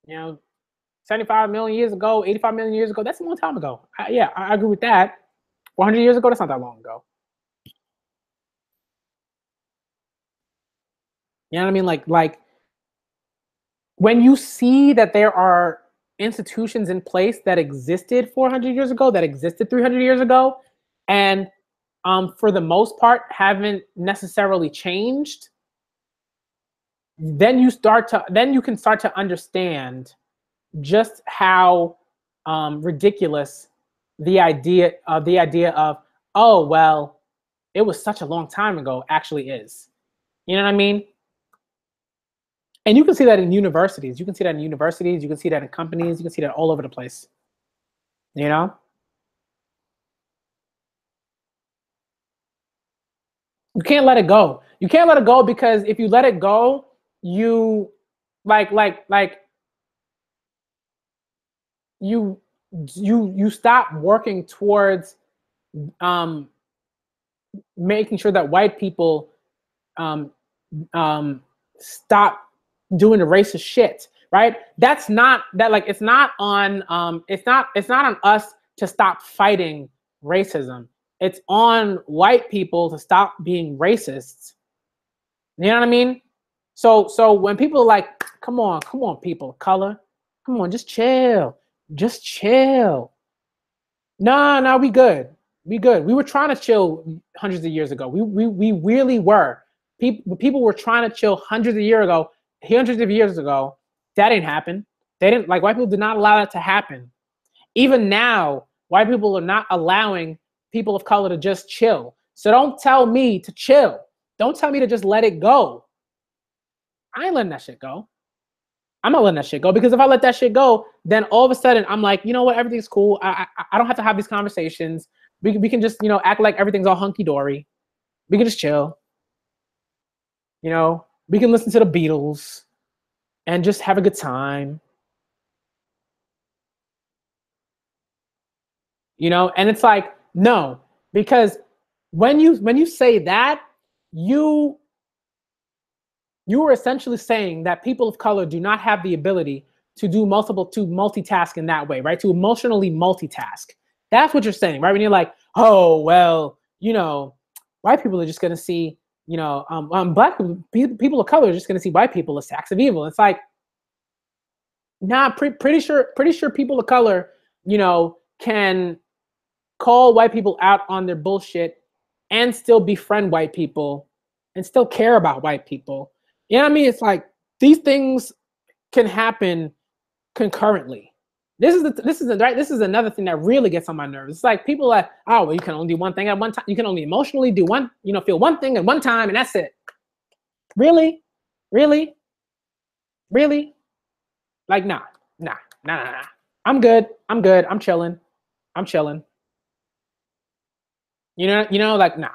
75 million years ago, 85 million years ago, that's a long time ago. I agree with that. 400 years ago, that's not that long ago. You know what I mean? Like when you see that there are institutions in place that existed 400 years ago, that existed 300 years ago, and for the most part haven't necessarily changed, then you can start to understand just how ridiculous the idea of, oh, well, it was such a long time ago actually is. You know what I mean? And you can see that in universities. You can see that in companies. You can see that all over the place. You know? You can't let it go. You can't let it go, because if you let it go, you you stop working towards making sure that white people stop doing the racist shit, right? It's not on us to stop fighting racism. It's on white people to stop being racists. You know what I mean? So when people are like, come on, people of color, come on, just chill. No, we good. We were trying to chill hundreds of years ago. We really were. People were trying to chill hundreds of years ago. That didn't happen. They didn't, like, white people did not allow that to happen. Even now, white people are not allowing people of color to just chill. So don't tell me to chill. Don't tell me to just let it go. I ain't letting that shit go. I'm not letting that shit go, because if I let that shit go, then all of a sudden I'm like, you know what, everything's cool. I don't have to have these conversations. We can just, act like everything's all hunky-dory. We can just chill. We can listen to the Beatles and just have a good time. And it's like, no, because when you say that, you are essentially saying that people of color do not have the ability to multitask in that way, right? To emotionally multitask. That's what you're saying, right? When you're like, oh, well, white people are just going to see, black people of color are just going to see white people as acts of evil. It's like, nah, pretty sure people of color, can call white people out on their bullshit and still befriend white people and still care about white people. You know what I mean? It's like, these things can happen concurrently. This is another thing that really gets on my nerves. It's like people are like, oh, well, you can only do one thing at one time. You can only emotionally do one, feel one thing at one time, and that's it. Really? Really? Really? Like, nah. I'm good. I'm chilling. Like, nah.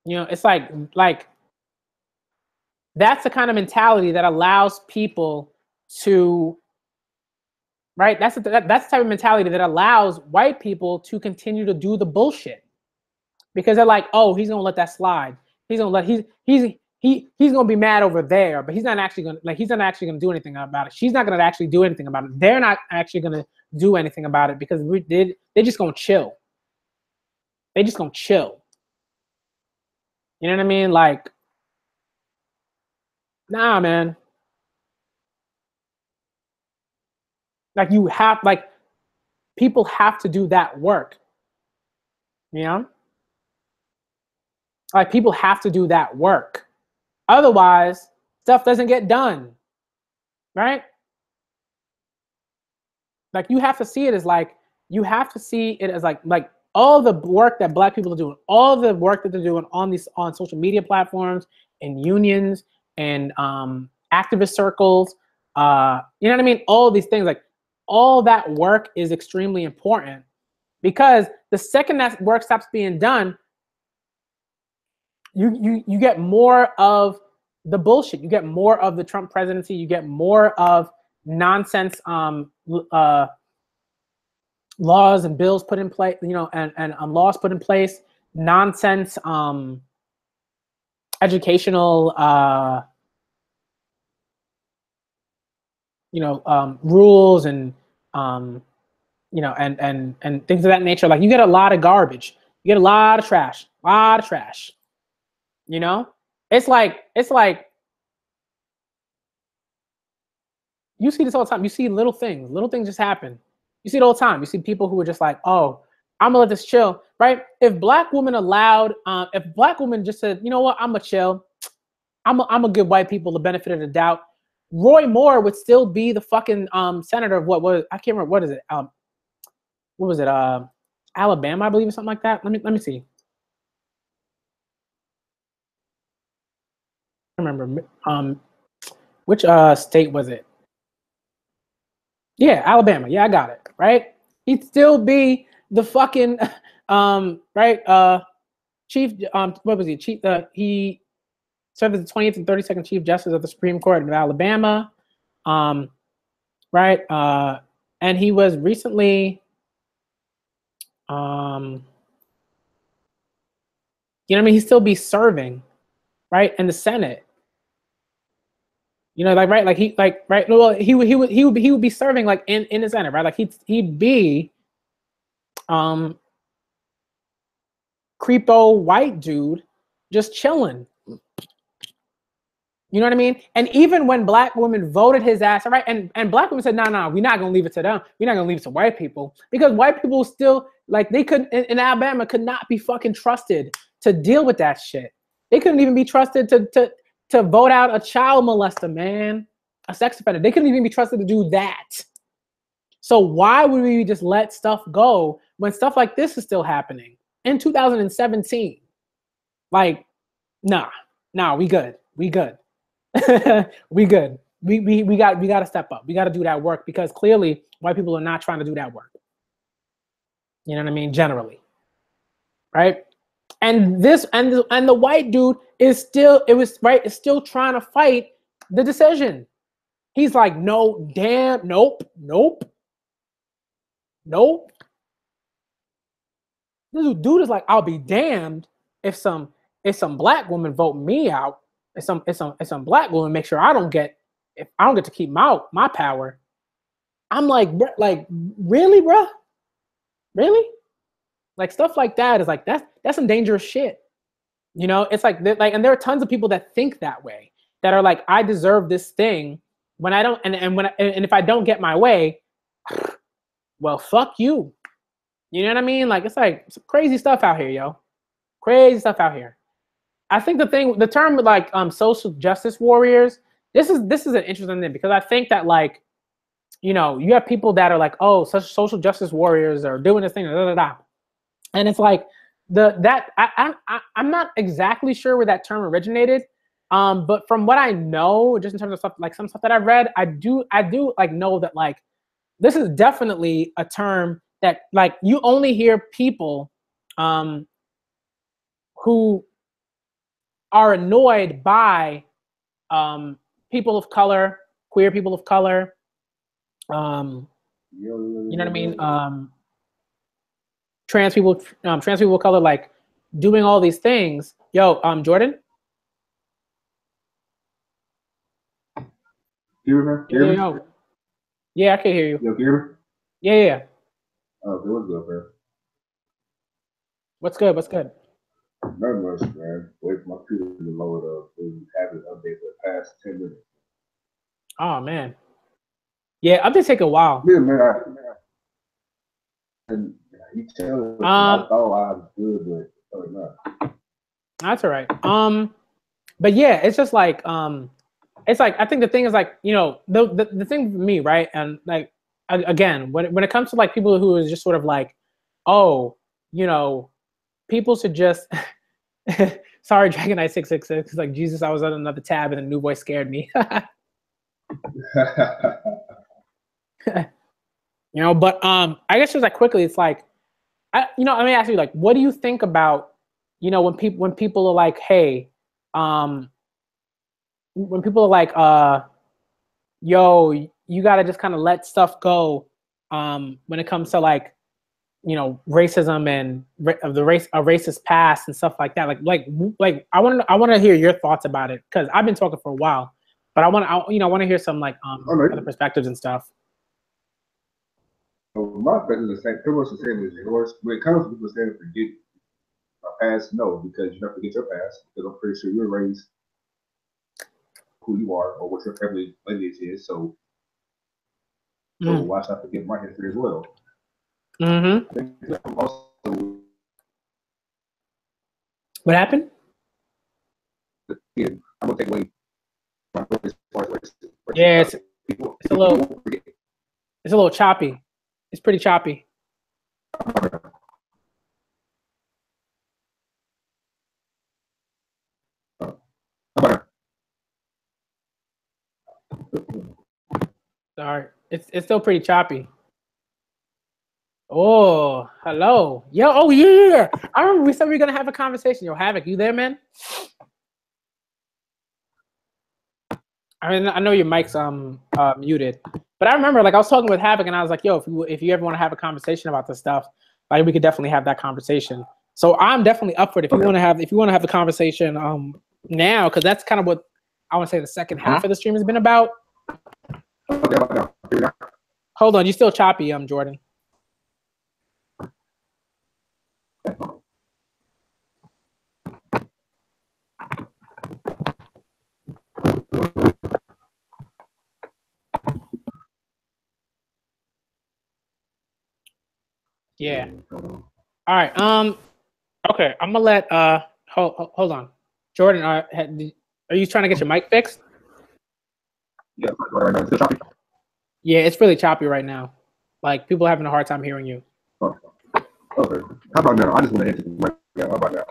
It's like that's the kind of mentality that allows people to, right? That's the type of mentality that allows white people to continue to do the bullshit, because they're like, oh, he's gonna let that slide. He's gonna be mad over there, but he's not actually gonna do anything about it. She's not gonna actually do anything about it. They're not actually gonna do anything about it because they're just gonna chill. They just gonna chill. You know what I mean? Like, nah, man. Like, people have to do that work. Like, people have to do that work. Otherwise, stuff doesn't get done. Right? Like, you have to see it as like all the work that Black people are doing, all the work that they're doing on social media platforms and unions and activist circles. You know what I mean? All these things, like, all that work is extremely important, because the second that work stops being done, you get more of the bullshit. You get more of the Trump presidency. You get more of nonsense laws and bills put in place, and laws put in place, nonsense educational rules and and things of that nature. Like, you get a lot of garbage. You get a lot of trash. It's like you see this all the time. You see little things just happen. You see it all the time. You see people who are just like, oh, I'm gonna let this chill, right? If Black women just said, you know what, I'm gonna chill, I'm gonna give white people the benefit of the doubt, Roy Moore would still be the fucking senator of I can't remember, what is it? What was it? Alabama, I believe, or something like that. Let me see. I remember which state was it? Yeah, Alabama. Yeah, I got it. Right? He'd still be the fucking right chief what was he? Chief he served as the 20th and 32nd Chief Justice of the Supreme Court of Alabama. Right? And he was recently you know what I mean? He'd still be serving, right, in the Senate. Like, right, like well, he would be serving like in the Senate, right? Like, he'd be creepo white dude just chilling. You know what I mean? And even when Black women voted his ass, right? And Black women said, no, we're not gonna leave it to them. We're not gonna leave it to white people, because white people still, like, they couldn't in Alabama could not be fucking trusted to deal with that shit. They couldn't even be trusted to vote out a child molester, man, a sex offender. They couldn't even be trusted to do that. So why would we just let stuff go when stuff like this is still happening in 2017? Like, nah, we good. We good. We good. We got to step up. We got to do that work, because clearly white people are not trying to do that work. You know what I mean? Generally, right? And the white dude is still trying to fight the decision. He's like, no, damn, nope. This dude is like, I'll be damned if some Black woman vote me out. If some Black woman make sure I don't get to keep my power. I'm like, really, bro? Really? Like, stuff like that is like, that's some dangerous shit. It's like, and there are tons of people that think that way, that are like, I deserve this thing when I don't, and if I don't get my way, well, fuck you. You know what I mean? Like, it's like some crazy stuff out here, yo. Crazy stuff out here. I think the term like social justice warriors this is an interesting thing because I think that like, you know, you have people that are like, oh, such social justice warriors are doing this thing, da, da, da. And it's like I'm not exactly sure where that term originated. But from what I know, just in terms of stuff like some stuff that I've read, I do like know that like this is definitely a term that like you only hear people who are annoyed by people of color, queer people of color, you know what I mean? Trans people of color, like doing all these things. Yo, Jordan. Hear me? Yo. Yeah, I can hear you. You hear me? Yeah. Oh, okay, what's good, man? What's good? What's good? Not much, man. Wait for my computer to load up and have it update for the past 10 minutes. Oh man. Yeah, updates take a while. Yeah, man. And you tell me, I thought I was good, but not. That's all right. But yeah, it's just like it's like I think the thing is like, you know, the thing for me, right? And like again, when it comes to like people who is just sort of like, oh, you know, people should just sorry, Dragon Knight 666, like Jesus, I was on another tab and a new voice scared me. You know, but I guess just like quickly, it's like you know, let me ask you, like, what do you think about, you know, when people are like, hey, when people are like, yo, you gotta just kind of let stuff go, when it comes to like, you know, racism and of the racist past and stuff like that. Like I want to hear your thoughts about it because I've been talking for a while, but I want to hear some like other perspectives and stuff. My perspective is the same, pretty much the same as yours. When it comes to people saying forget my past, no, because you don't forget your past. Because I'm pretty sure you're raised who you are or what your family lineage is. So why should I forget my history as well? Mm-hmm. What happened? Yeah, I'm gonna take away my as far as race. Yeah, it's a little choppy. It's pretty choppy. Sorry, it's still pretty choppy. Oh, hello, yo. Oh yeah. I remember we said we were gonna have a conversation. Yo, Havoc, you there, man? I mean, I know your mic's muted, but I remember like I was talking with Havoc and I was like, yo, if you ever want to have a conversation about this stuff, like we could definitely have that conversation. So I'm definitely up for it if you want to have the conversation now, because that's kind of what I want to say the second half of the stream has been about. Hold on, you still choppy, Jordan. Yeah. All right. Okay. I'm gonna let hold on, Jordan. Are you trying to get your mic fixed? Yeah. Yeah, it's really choppy right now. Like people are having a hard time hearing you. Okay. How about now? I just want to hit the yeah. How about now?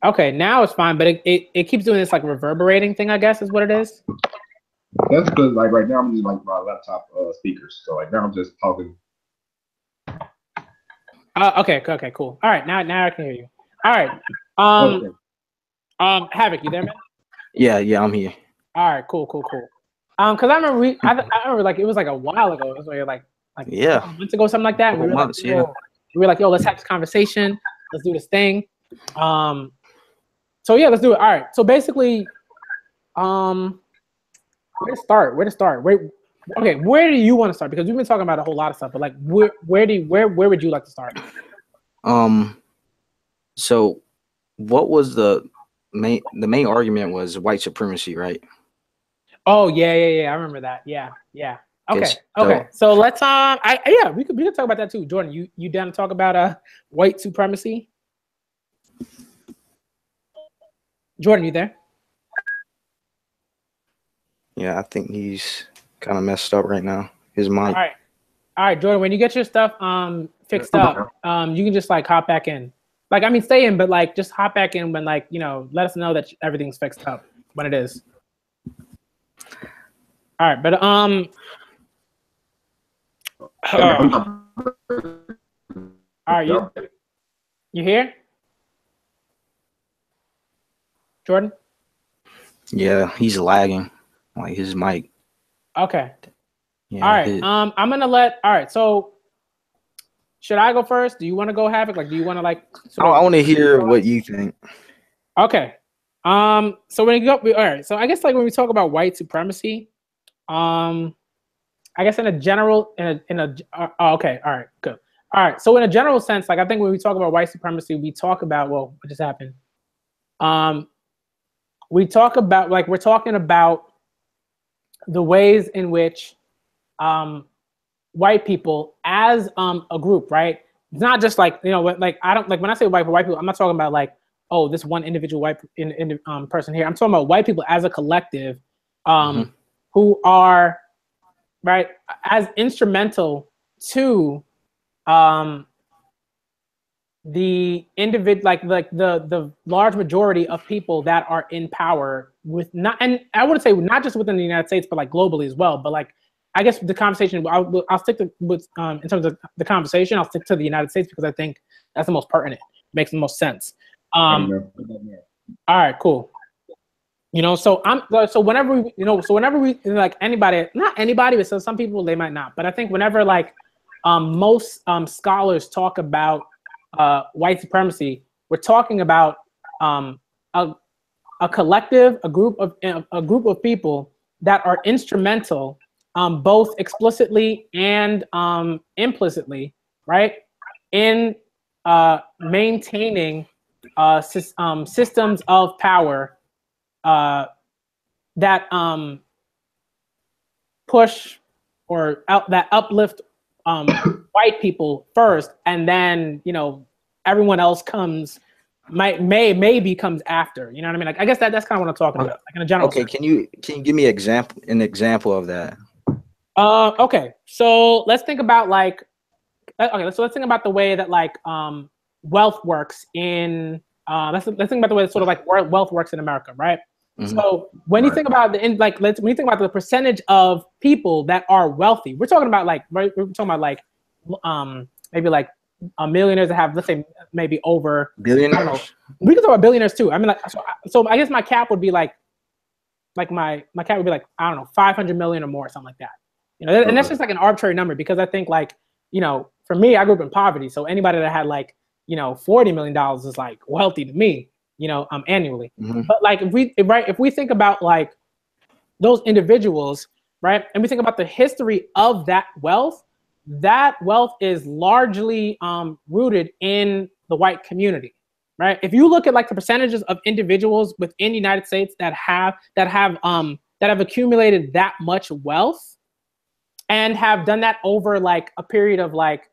Okay, now it's fine, but it keeps doing this like reverberating thing. I guess is what it is. That's because like right now I'm using like my laptop speakers, so like now I'm just talking. Okay, cool. All right, now I can hear you. All right. Havoc, you there, man? Yeah, I'm here. All right, cool. Because I remember I remember like it was like a while ago. It was like yeah, months ago, something like that. We were like, yo, let's have this conversation. Let's do this thing. So yeah, let's do it. All right. So basically, where to start? Okay, where do you want to start? Because we've been talking about a whole lot of stuff, but like, where would you like to start? So, what was the main argument was white supremacy, right? Oh yeah. I remember that. Yeah. Okay. So let's we could talk about that too. Jordan, you down to talk about white supremacy? Jordan, you there? Yeah, I think he's kind of messed up right now. His mic. All right, Jordan. When you get your stuff fixed up, you can just like hop back in. Like I mean, stay in, but like just hop back in when like let us know that everything's fixed up when it is. All right, but all right, you here, Jordan? Yeah, he's lagging, like his mic. Okay. Yeah, all right. I'm gonna let. All right. So, should I go first? Do you want to go, Havoc? Like, do you want to like? I want to hear what you think. Okay. So when you go, all right. So I guess like when we talk about white supremacy, I guess in a general, okay. All right. Good. All right. So in a general sense, like I think when we talk about white supremacy, we talk about what just happened. We talk about like we're talking about the ways in which white people as a group, right? It's not just like like I don't like when I say white people, I'm not talking about like oh this one individual white person here. I'm talking about white people as a collective, who are right as instrumental to the individual like the large majority of people that are in power with not, and I wouldn't say not just within the United States but like globally as well, but like I guess the conversation I'll stick to with in terms of the conversation I'll stick to the United States because I think that's the most pertinent, makes the most sense. All right, cool. So whenever we like anybody, not anybody, but so some people they might not, but I think whenever like most scholars talk about white supremacy, we're talking about a collective, a group of people that are instrumental, both explicitly and implicitly, right, in maintaining systems of power that push or that uplift white people first, and then everyone else comes maybe comes after. You know what I mean? Like I guess that's kind of what I'm talking about, like in a general sense. Can you give me an example of that? Okay, so let's think about like let's think about the way that like wealth works in let's think about the way that sort of like wealth works in America, right? So when you think about when you think about the percentage of people that are wealthy, we're talking about like we're talking about like maybe like millionaires that have, let's say, maybe over billionaires. I don't know. We can talk about billionaires too. I mean, like so I guess my cap would be like my cap would be like I don't know 500 million or more, something like that. And that's just like an arbitrary number because I think like for me, I grew up in poverty, so anybody that had like $40 million is like wealthy to me. Annually. But like if we think about like those individuals, right, and we think about the history of that wealth is largely rooted in the white community, right? If you look at like the percentages of individuals within the United States that have accumulated that much wealth and have done that over like a period of like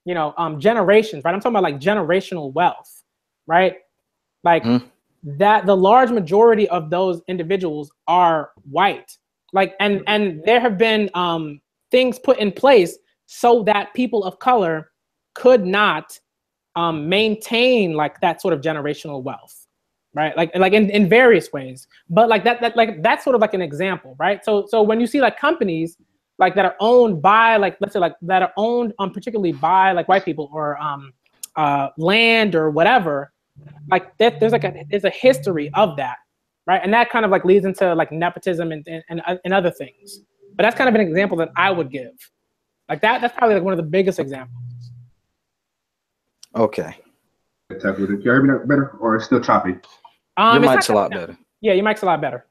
generations, right? I'm talking about like generational wealth, right? Like that the large majority of those individuals are white. Like and there have been things put in place so that people of color could not maintain like that sort of generational wealth, right? Like in various ways. But like that's sort of like an example, right? So when you see like companies like that are owned by like let's say like that are owned particularly by like white people or land or whatever, like that there's a history of that, right? And that kind of like leads into like nepotism and other things. But that's kind of an example that I would give. Like that's probably like one of the biggest examples. Okay. Can you hear me better or it's still choppy? Your mic's a lot better. Yeah, your mic's a lot better.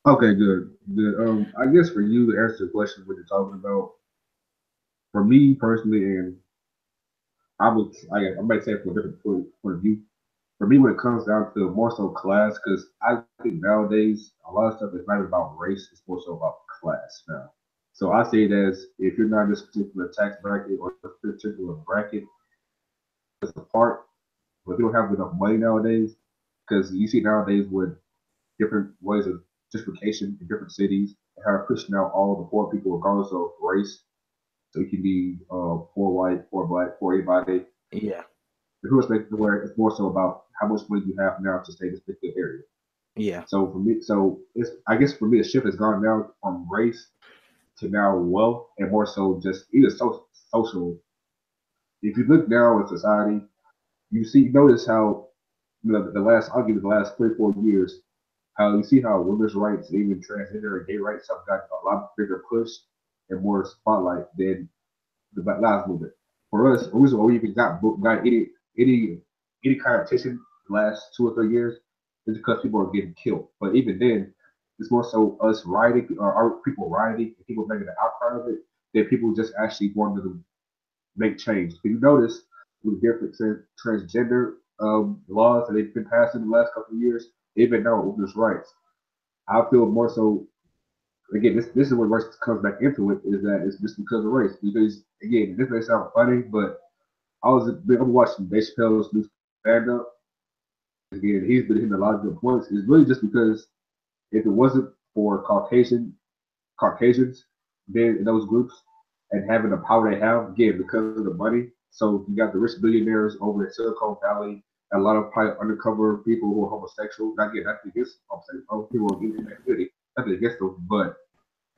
Okay, good. I guess for you to answer the question what you're talking about, for me personally, and I might say from a different point of view. For me, when it comes down to more so class, because I think nowadays a lot of stuff is not even about race; it's more so about class now. So I say it as if you're not in this particular tax bracket or this particular bracket, it's a part, but you don't have enough money nowadays, because you see nowadays with different ways of gentrification in different cities and how they're pushing out all the poor people regardless of race. So it can be poor white, poor black, poor anybody. Yeah. The who making where it's more so about how much money you have now to stay in this particular area. Yeah. So for me, it's I guess for me, the shift has gone now from race to now wealth, and more so just either social. If you look now in society, notice how the last I'll give you the last 3 4 years, how you see how women's rights, even transgender and gay rights have got a lot bigger push and more spotlight than the Black Lives Movement. For us, the reason why we even got any kind of attention the last 2 or 3 years is because people are getting killed. But even then, it's more so us rioting or our people rioting and people making an outcry of it than people just actually wanting to make change. If you notice with different transgender laws that they've been passing in the last couple of years, they've been now women's rights. I feel more so again, this is where race comes back into it, is that it's just because of race. Because again, this may sound funny, but I'm watching Dave Chappelle's new stand up. Again, he's been hitting a lot of good points. It's really just because if it wasn't for Caucasians being in those groups and having the power they have, again, because of the money. So you got the rich billionaires over in Silicon Valley, and a lot of probably undercover people who are homosexual. Not again, nothing against homosexual people who are in that community, nothing against them, but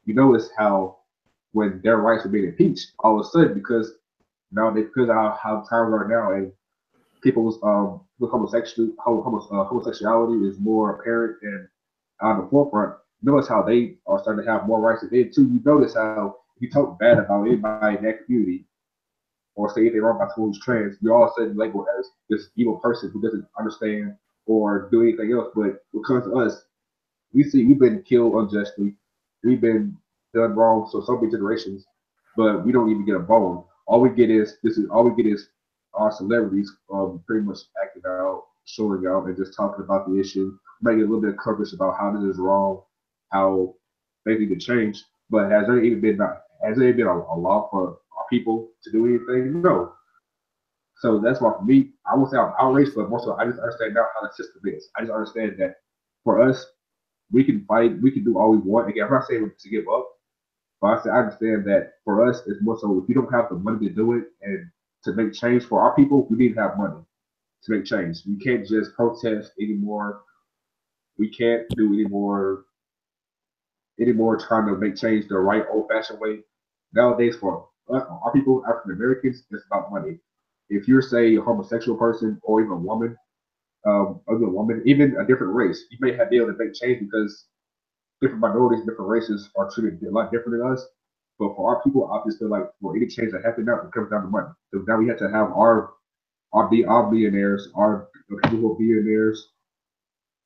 you notice how when their rights are being impeached, all of a sudden because of how times are now and people's with homosexuality is more apparent and on the forefront. Notice how they are starting to have more rights than they too. You notice how if you talk bad about anybody in that community or say anything wrong about someone who's trans, you're all of a sudden labeled as this evil person who doesn't understand or do anything else. But when it comes to us, we've been killed unjustly. We've been done wrong so many generations, but we don't even get a bone. All we get is our celebrities pretty much acting out, showing out, and just talking about the issue, making a little bit of coverage about how this is wrong, how they need to change. But has there even been a law for our people to do anything? No. So that's why for me, I won't say I'm outraged, but more so I just understand now how the system is. I just understand that for us, we can fight, we can do all we want. Again, I'm not saying to give up, but I understand that for us, it's more so if you don't have the money to do it and to make change for our people, we need to have money to make change. We can't just protest anymore. We can't do anymore trying to make change the right old-fashioned way. Nowadays, for our people, African Americans, it's about money. If you're, say, a homosexual person or even a woman, even a different race, you may be able to make change because different minorities, different races are treated a lot different than us. But for our people, I just feel like for any change that happens now, it comes down to money. So now we have to have our billionaires, our people who are billionaires,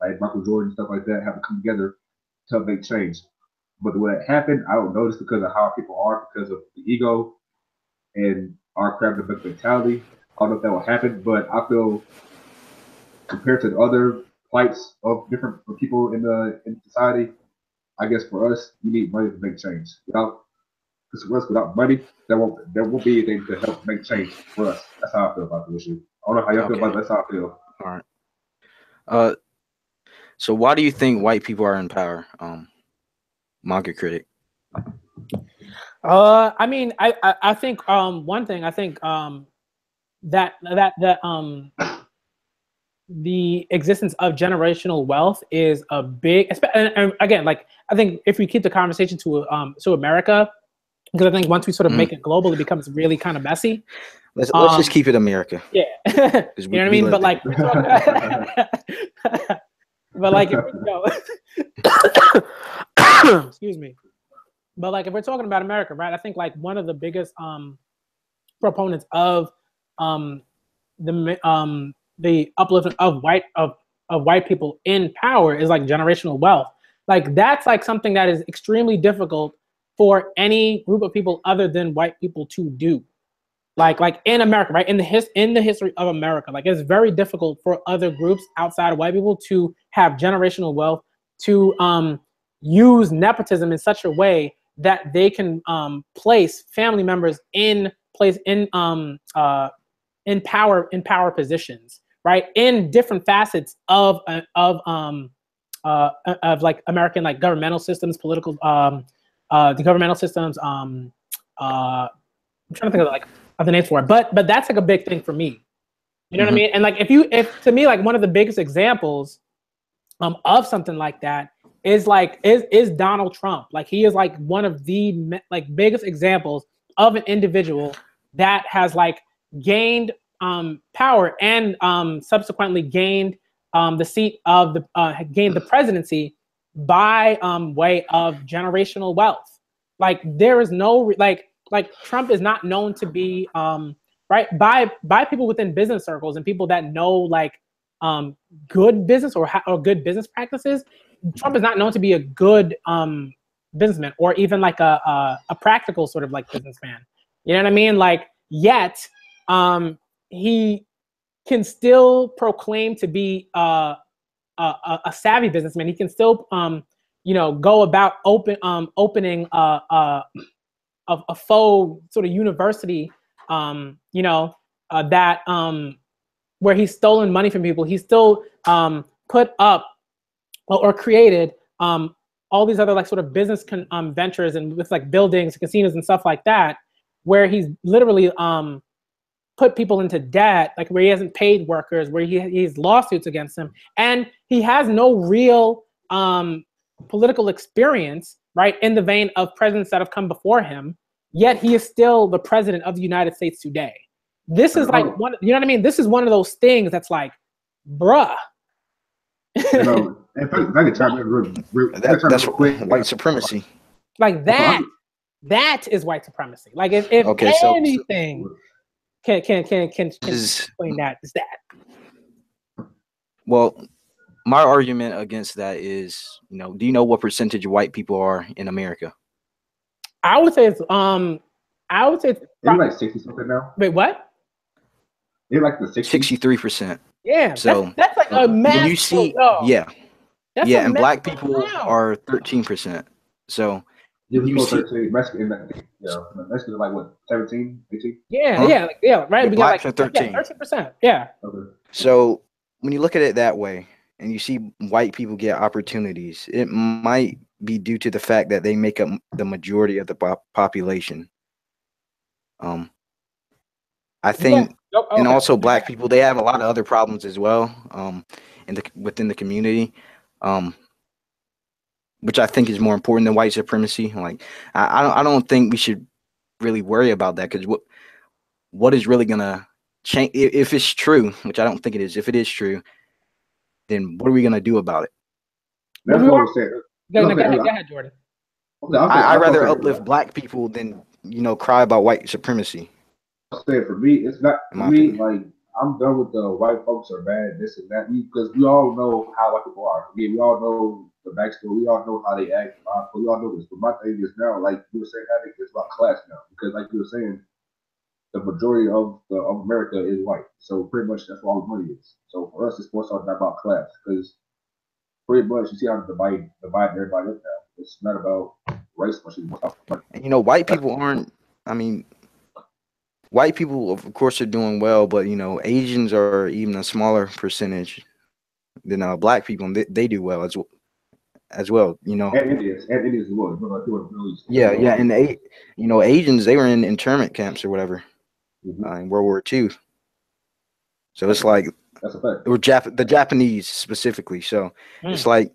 like Michael Jordan, stuff like that, have to come together to make change. But when it happened, I don't know, just because of how people are, because of the ego and our crab the mentality. I don't know if that will happen, but I feel compared to the other plights of different people in society, I guess for us, we need money to make change. Without money, there won't be anything to help make change for us. That's how I feel about the issue. I don't know how y'all feel about it. That's how I feel. All right. So why do you think white people are in power? Manga critic. I mean, I think one thing I think that the existence of generational wealth is a big, and again, like I think if we keep the conversation to America, because I think once we sort of make it global, it becomes really kind of messy. Let's just keep it America. Yeah, you know what I mean. But like, but like, excuse me. But like, if we're talking about America, right? I think like one of the biggest proponents of the upliftment of white people in power is like generational wealth. Like that's like something that is extremely difficult for any group of people other than white people to do. Like in America, right? In the history of America, like it's very difficult for other groups outside of white people to have generational wealth, to use nepotism in such a way that they can place family members in power positions, right? In different facets of like American like governmental systems, political the governmental systems. I'm trying to think of like other names for it, but that's like a big thing for me. You know what I mean? And like if to me like one of the biggest examples of something like that is like is Donald Trump. Like he is like one of the like biggest examples of an individual that has like gained power and subsequently gained the seat of the gained the presidency by way of generational wealth. Like there is no like Trump is not known to be right by people within business circles and people that know like good business or good business practices. Trump is not known to be a good businessman or even like a practical sort of like businessman. You know what I mean? Like yet he can still proclaim to be a savvy businessman. He can still you know go about opening a faux sort of university you know that where he's stolen money from people. He's still put up or created all these other like sort of business ventures and with like buildings, casinos and stuff like that, where he's literally put people into debt, like where he hasn't paid workers, where he has lawsuits against him, and he has no real political experience, right, in the vein of presidents that have come before him, yet he is still the president of the United States today. This is like one, you know what I mean? This is one of those things that's like, bruh. You know, if I could chime in that's quick, white supremacy. Like that is white supremacy. Like if Okay, anything can explain that, is that. Well, my argument against that is, you know, do you know what percentage of white people are in America? I would say it's like 60 something now. Wait, what? It's like the 63%. Yeah, so that's like a massive. You see, and black people are 13%. So you see, 13, Mexican, Mexican like what, 17, 18? Yeah, right. We got like 13. 13%. Yeah. Okay. So when you look at it that way, and you see white people get opportunities, it might be due to the fact that they make up the majority of the population. I think, and also black people, they have a lot of other problems as well, within the community, which I think is more important than white supremacy. Like, I don't think we should really worry about that, because what is really gonna change if it's true, which I don't think it is. If it is true, then what are we gonna do about it? That's what I'm saying. Go ahead, Jordan. I'd rather uplift black people than, you know, cry about white supremacy. I'm saying for me, it's not for me. Like, I'm done with the white folks are bad, this and that, because we all know how white people are. I mean, we all know the backstory. We all know how they act. We all know this. But my thing is now, like you were saying, I think it's about class now, because like you were saying, the majority of America is white. So pretty much that's where all the money is. So for us, it's more so not about class, because pretty much you see how divide everybody up now. It's not about race much. And you know, white people aren't. I mean, white people, of course, are doing well, but you know, Asians are even a smaller percentage than black people, and they do well as well. You know, and Indians as well. Yeah, and you know, Asians, they were in internment camps or whatever in World War II. So it's like that's a fact. Or the Japanese specifically. So it's like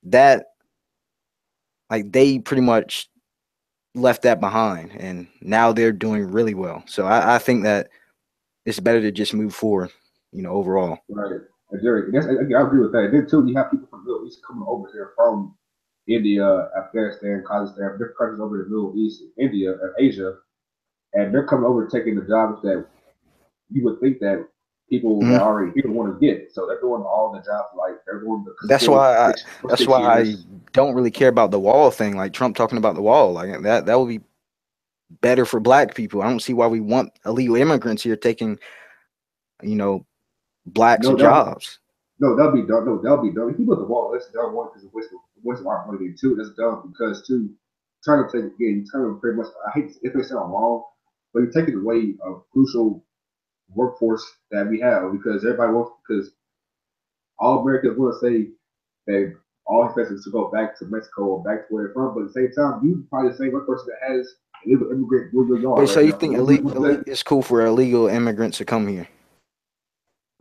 that. Like they pretty much left that behind, and now they're doing really well. So I think that it's better to just move forward, you know, overall. Right. Jerry, I agree with that. Then too, you have people from the Middle East coming over here from India, Afghanistan, Kazakhstan, different countries over the Middle East, India, and Asia, and they're coming over taking the jobs that you would think that people that are already here want to get. So they're doing all the jobs, like they're doing the. That's why I don't really care about the wall thing. Like Trump talking about the wall, like that would be better for black people. I don't see why we want illegal immigrants here taking, you know, blacks' jobs. No, that'll be dumb. No, that'll be dumb. If you put the wall, that's dumb. One, because it's waste of our money. Two, that's dumb because two, trying to take again, trying to pretty much. I hate if they sound wrong, but you're taking away a crucial workforce that we have, because everybody wants, because all Americans want to say that all expected to go back to Mexico or back to where they're from. But at the same time, you probably the same person that has illegal immigrant doing your yard Wait, so right you now. think What's that? it's cool for illegal immigrants to come here?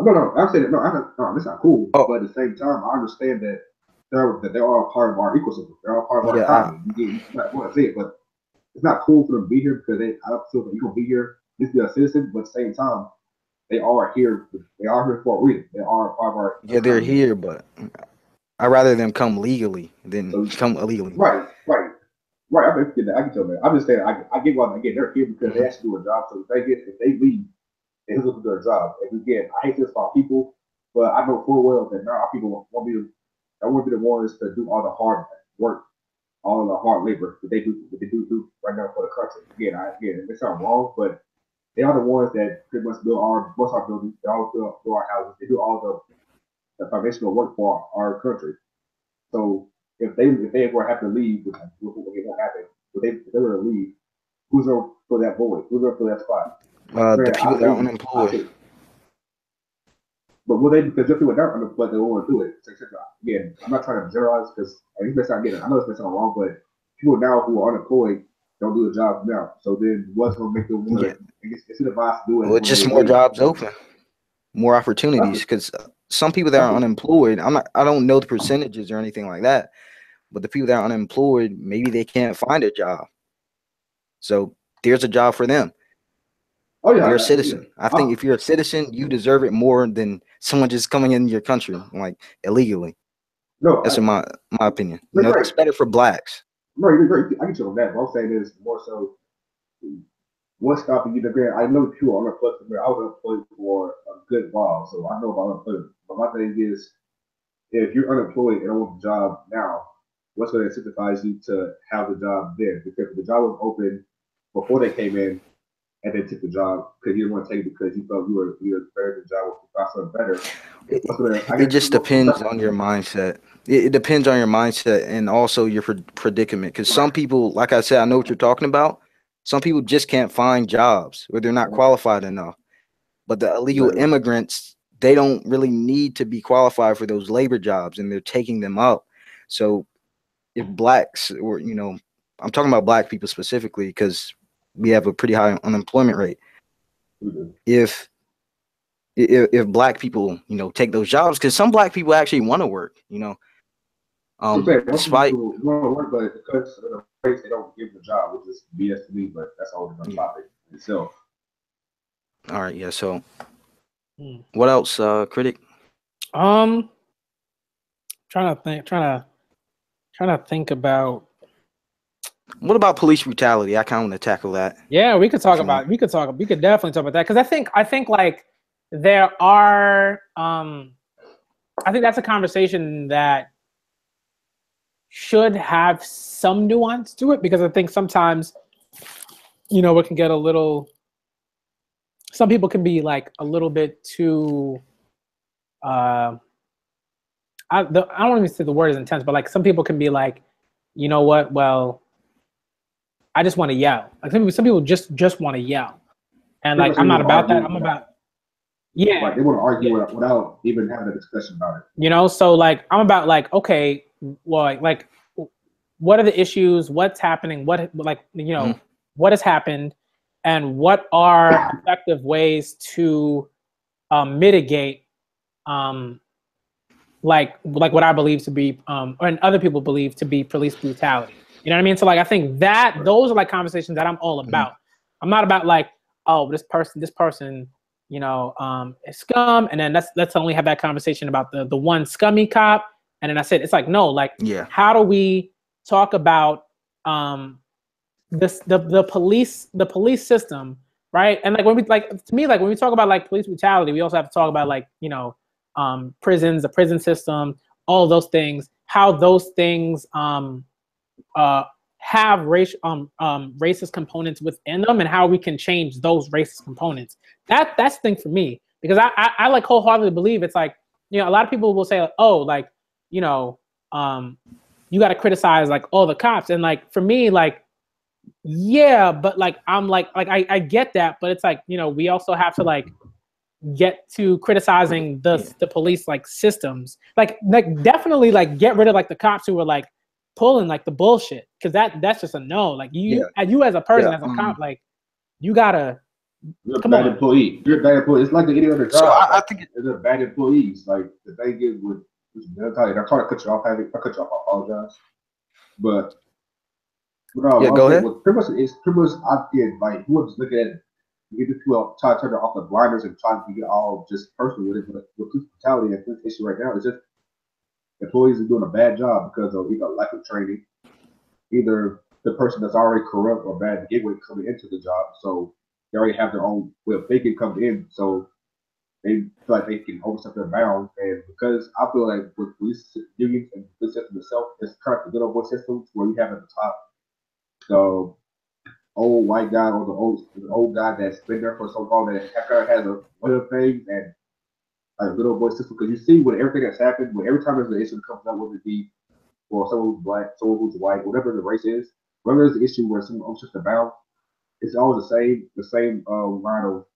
No, I'm saying no, that's not cool. Oh. But at the same time, I understand that they're all part of our ecosystem. They're all part of our economy. You want to say it, but it's not cool for them to be here because I don't feel that you're gonna be here just be a citizen. But at the same time, they are here. They are here for a reason. They are part of our. Yeah, they're here, but I'd rather them come legally than come illegally. Right. I can tell that. I'm just saying I get why they're here because they actually do a job. So if they leave, they look for their job. And again, I hate this about people, but I know full well that not all people won't be. I won't be the ones to do all the hard work, all of the hard labor that they do right now for the country. Again, it sounds wrong, but they are the ones that pretty much build most of our buildings. They all build our houses. They do all the foundational work for our country. So if they ever have to leave, which won't happen, if they were to leave, who's going to fill that void? Who's going to fill that spot? The people that are unemployed. But will they? Because if people that are unemployed, they won't do it. So, again, I'm not trying to generalize because I know this may sound wrong, but people now who are unemployed don't do the job now. So then, what's going to make them want to incentivize to do it? Well, just more jobs open, more opportunities. Because some people that are unemployed, I don't know the percentages or anything like that, but the people that are unemployed, maybe they can't find a job. So there's a job for them. Oh yeah, you're a citizen. I think if you're a citizen, you deserve it more than someone just coming in your country like illegally. No, that's my opinion. You know, it's better for blacks. No, you're great. I get you on that. What I'm saying is more so, what's stopping you? I know people are unemployed. I was unemployed for a good while, so I know about unemployment. But my thing is, if you're unemployed and don't want the job now, what's going to incentivize you to have the job then? Because if the job was open before they came in, and they took the job because you didn't want to take it because you felt you were better than the job, you got something better. It just depends on your mindset. It depends on your mindset and also your predicament. Because some people, like I said, I know what you're talking about. Some people just can't find jobs or they're not qualified enough. But the illegal immigrants, they don't really need to be qualified for those labor jobs, and they're taking them up. So if blacks, or I'm talking about black people specifically because we have a pretty high unemployment rate. If black people, take those jobs, because some black people actually want to work, despite want to work, but because of the race, they don't give the job, which is BS to me. But that's all the topic itself. All right, yeah. So, what else, critic? Trying to think about. What about police brutality? I kind of want to tackle that. Yeah, we could talk about. We could definitely talk about that because I think like there are. I think that's a conversation that should have some nuance to it because I think sometimes, it can get a little. Some people can be like a little bit too. I don't even say the word is intense, but like some people can be like, you know what? Well, I just want to yell. Like some people just want to yell, and like I'm not about that. I'm about Like they want to argue without even having a discussion about it. So like I'm about like okay, well like what are the issues? What's happening? What what has happened, and what are effective ways to mitigate like what I believe to be and other people believe to be police brutality. You know what I mean? So like I think that those are like conversations that I'm all about. I'm not about like, oh, this person, is scum, and then let's only have that conversation about the one scummy cop, and then I said it's like no, like how do we talk about the police system, right? And like when we when we talk about like police brutality, we also have to talk about like prisons, the prison system, all of those things, how those things have racist components within them, and how we can change those racist components. That's the thing for me, because I like wholeheartedly believe it's like a lot of people will say like, oh, like you got to criticize like all the cops, and like for me like yeah, but like I'm like I get that, but it's like we also have to like get to criticizing the police like systems, like definitely like get rid of like the cops who were like pulling like the bullshit, because that's just a no. Like you as a person, as a cop, like you gotta. You're a bad employee. You're a bad employee. It's like any other job. So I think they're bad employees. Like the thing is with I'm trying to cut you off. I cut you off. I apologize. But go ahead. Pretty much I did like whoever's looking at it, you get people try to turn off the blinders and try to get all just personal with it. But with police brutality and police issue right now, it's just employees are doing a bad job because of either lack of training, either the person that's already corrupt or bad to get with coming into the job, so they already have their own way of thinking coming in, so they feel like they can overstep their bounds. And because I feel like with police unions and the police system itself, it's kind of the good old boy system where you have at the top the old white guy or the old guy that's been there for so long that kind of has a way of things, and like a good old boy system. Because you see with everything that's happened, when every time there's an issue that comes up, whether it be for someone who's black, someone who's white, whatever the race is, whenever there's an issue where someone oversteps the bound, it's always the same line of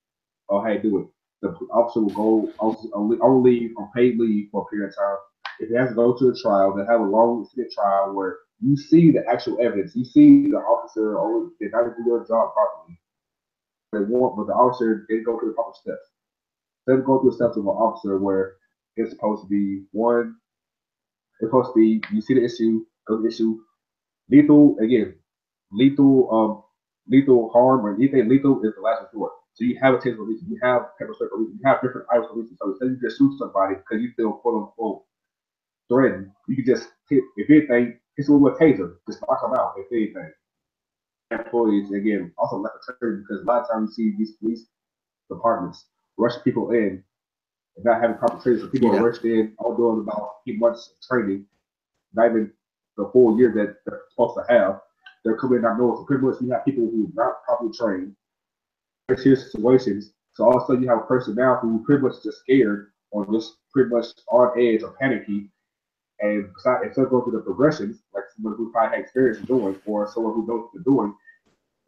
how you do it. The officer will go on leave, on paid leave for a period of time. If it has to go to a trial, they have a long trial where you see the actual evidence. You see the officer did not do their job properly. But the officer didn't go through the proper steps. They didn't go through the steps of an officer where it's supposed to be you see the issue, go to the issue, lethal harm or anything lethal is the last resort. So you have a taser release, you have pepper spray release, you have different items releases. So instead you just shoot somebody because you feel quote unquote threatened, you can just hit, if anything, hit someone with a taser, just knock them out, if anything. Employees, again, also lack of training because a lot of times you see these police departments rush people in and not having proper training. So people are rushed in, all doing about 8 months of training, not even the full year that they're supposed to have. They're coming in not knowing. So pretty much you have people who are not properly trained, serious situations. So all of a sudden you have a person now who pretty much just scared or just pretty much on edge or panicky. And instead of going through the progressions, like someone who probably had experience doing, or someone who knows what they're doing,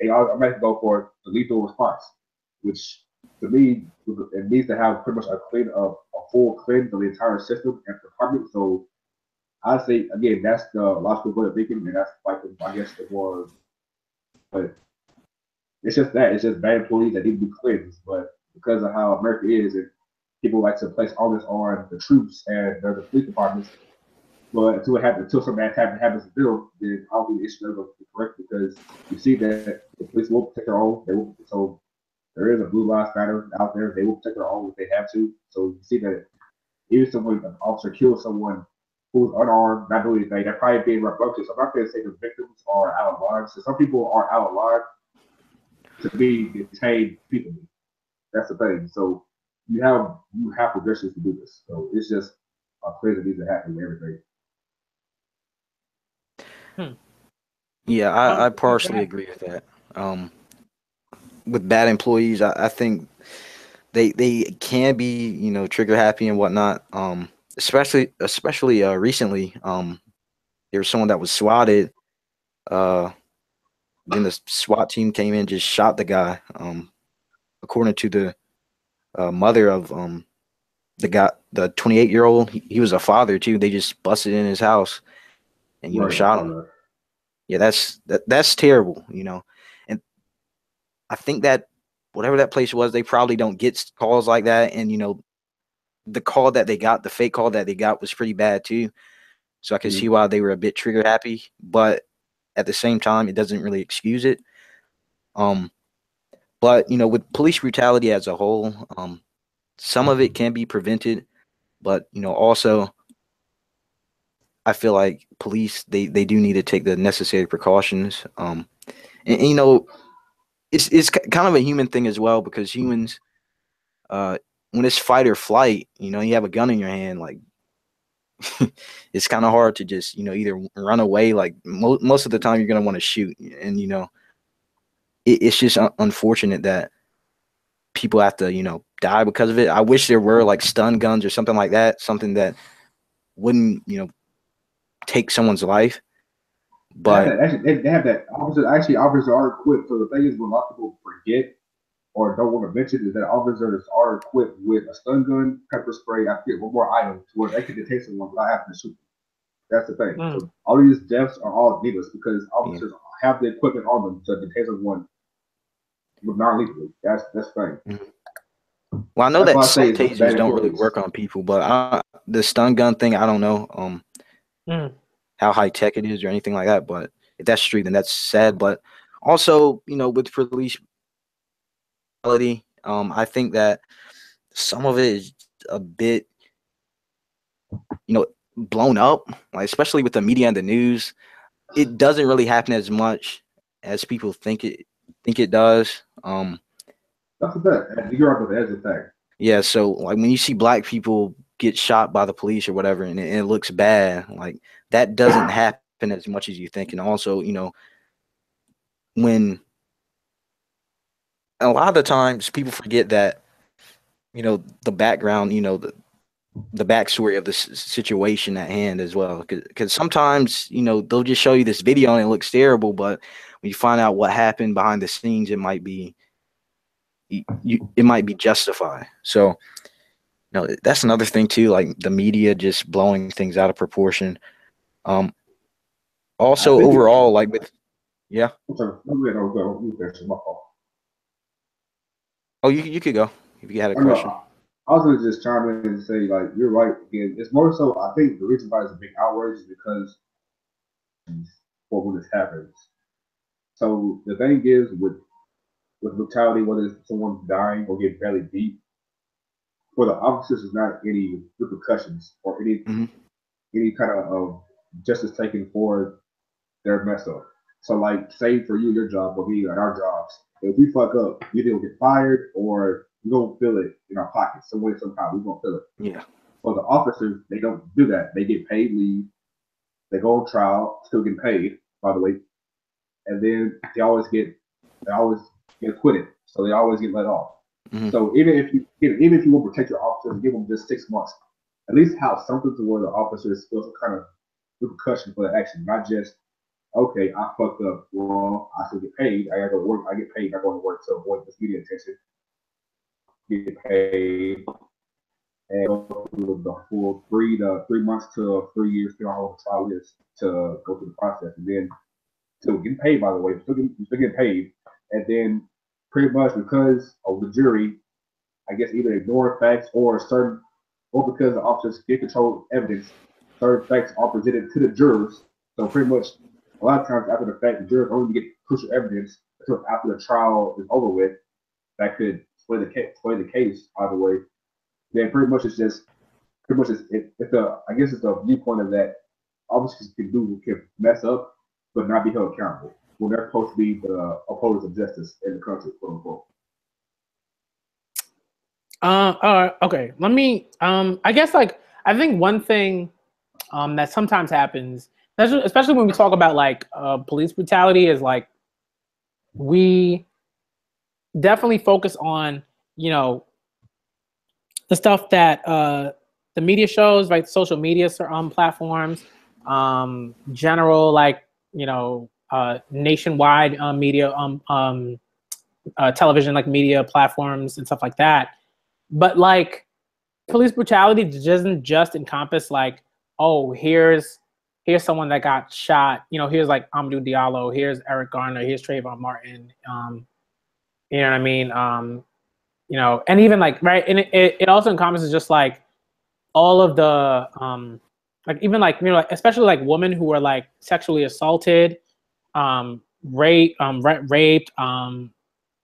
they automatically go for the lethal response, which to me, it needs to have pretty much a full cleanse of the entire system and department. So I say again, that's the logical way of thinking, and that's like I guess the more. But it's just bad employees that need to be cleansed. But because of how America is, and people like to place all this on the troops and the police departments. But until something happens to them, then I don't think the issue is going to be correct because you see that the police will protect their own. So there is a blue lives matter out there. They will protect their own if they have to. So you see that even an officer kills someone who's unarmed, not doing anything, they're probably being rambunctious. I'm not going to say the victims are out of line. So some people are out of line to be detained peaceably. That's the thing. So you have progressions to do this. So it's just a clear that needs to happen with everything. Yeah, I partially agree with that. With bad employees, I think they can be, trigger happy and whatnot. Especially recently, there was someone that was swatted. Then the SWAT team came in, just shot the guy. According to the mother of the guy, the 28-year-old, he was a father too. They just busted in his house and shot him. Yeah, that's terrible, And I think that whatever that place was, they probably don't get calls like that. And the call that they got, the fake call that they got, was pretty bad too. So I can see why they were a bit trigger happy, but at the same time, it doesn't really excuse it. But with police brutality as a whole, some of it can be prevented, but also I feel like police they do need to take the necessary precautions. And it's kind of a human thing as well, because humans, when it's fight or flight, you have a gun in your hand, like it's kind of hard to just either run away. Like most of the time, you're gonna want to shoot, and it's just unfortunate that people have to die because of it. I wish there were like stun guns or something like that, something that wouldn't take someone's life. But they have that. Officers are equipped. So the thing is, when a lot of people forget, or don't want to mention is that officers are equipped with a stun gun, pepper spray, I forget one more item to where they can detain someone without having to shoot them. That's the thing. So all these deaths are all needless because officers have the equipment on them to detain someone with non-lethally. That's the thing. Well, I know that some tasers don't really work on people, but the stun gun thing, I don't know how high tech it is or anything like that. But if that's true, then that's sad. But also, you know, with police brutality, I think that some of it is a bit, you know, blown up, like especially with the media and the news. It doesn't really happen as much as people think it does. That's the fact. You're right, that's the fact. Yeah, so like when you see black people get shot by the police or whatever, and it looks bad, like that doesn't happen as much as you think. And also, you know, when a lot of the times people forget that, you know, the background, you know, the backstory of the situation at hand as well, because sometimes, you know, they'll just show you this video and it looks terrible, but when you find out what happened behind the scenes, it might be justified. So, you know, that's another thing too, like the media just blowing things out of proportion. Also overall, like with oh, you could go if you had a question. I was gonna just chime in and say, like, you're right. Again, it's more so. I think the reason why it's a big outrage is because when this happens. So the thing is with brutality, whether someone's dying or getting badly beat, for the officers, is not any repercussions or any kind of justice taken for their mess up. So, like, say for you, your job, or me, at our jobs, if we fuck up, you either get fired or we gonna feel it in our pockets some way, sometime. We gonna feel it. Yeah. For the officers, they don't do that. They get paid leave. They go on trial, still getting paid, by the way, and then they always get acquitted. So they always get let off. So even if you will protect your officers, give them just 6 months, at least have something to where the officers feel some kind of repercussion for the action, not just okay, I fucked up. Well, I still get paid. I gotta go to work. I get paid. I go to work to avoid this media attention. Get paid and go through the full 3 months to 3 years, depending on how long the trial is, to go through the process, and then still getting paid. By the way, still getting paid, and then pretty much because of the jury, I guess either ignore facts or because the officers get control of evidence, certain facts are presented to the jurors. So pretty much a lot of times after the fact, the jurors only get crucial evidence until after the trial is over with. That could sway the case either way. Then pretty much it's a viewpoint of that officers can mess up but not be held accountable when they're supposed to be the upholders of justice in the country, quote unquote. Okay. Let me. I guess I think one thing that sometimes happens, especially when we talk about like police brutality, is like we definitely focus on, you know, the stuff that the media shows, like social media platforms, general, like, you know, nationwide media, television, like media platforms and stuff like that. But like police brutality doesn't just encompass like, oh, here's someone that got shot, you know, here's like Amadou Diallo, here's Eric Garner, here's Trayvon Martin, you know what I mean? You know, and even like, right, and it also encompasses just like all of the like even like, you know, like, especially like women who are like sexually assaulted, raped,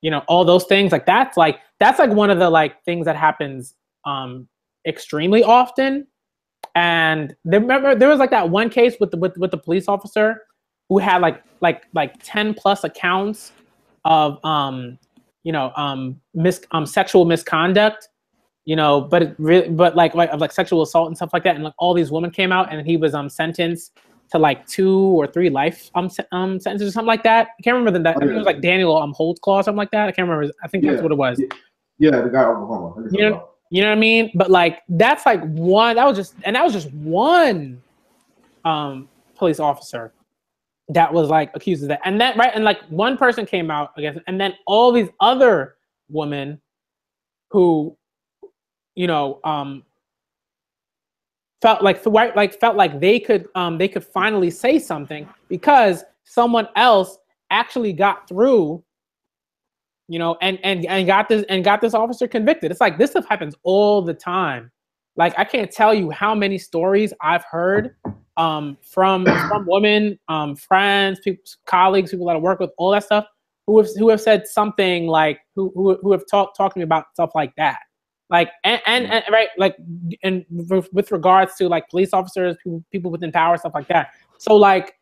you know, all those things. Like that's like one of the like things that happens extremely often. And remember there was like that one case with the police officer who had like 10 plus accounts of you know, sexual misconduct, you know, but like sexual assault and stuff like that, and like all these women came out, and he was sentenced to like 2 or 3 life sentences or something like that. I can't remember that. I think it was like Daniel Holtzclaw or something like that. I can't remember. I think that's what it was. Yeah, the guy in Oklahoma. You know what I mean? But like that's like one. That was just one police officer that was like accused of that, and that, right, and like one person came out against it, and then all these other woman who, you know, felt like they could finally say something because someone else actually got through, you know, and got this officer convicted. It's like this stuff happens all the time. Like I can't tell you how many stories I've heard from women, friends, people, colleagues, people that I work with, all that stuff, who have said something like who have talked to me about stuff like that. Like and right, like and with regards to like police officers, people within power, stuff like that. So like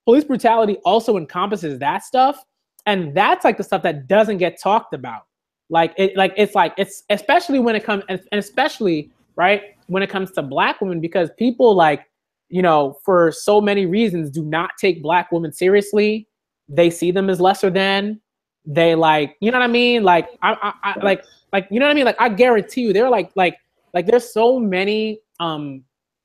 police brutality also encompasses that stuff, and that's like the stuff that doesn't get talked about. It's especially when it comes, and especially right when it comes to Black women, because people like, you know, for so many reasons do not take Black women seriously. They see them as lesser than. They like, you know what I mean? Like I like you know what I mean? Like I guarantee you, they're like there's so many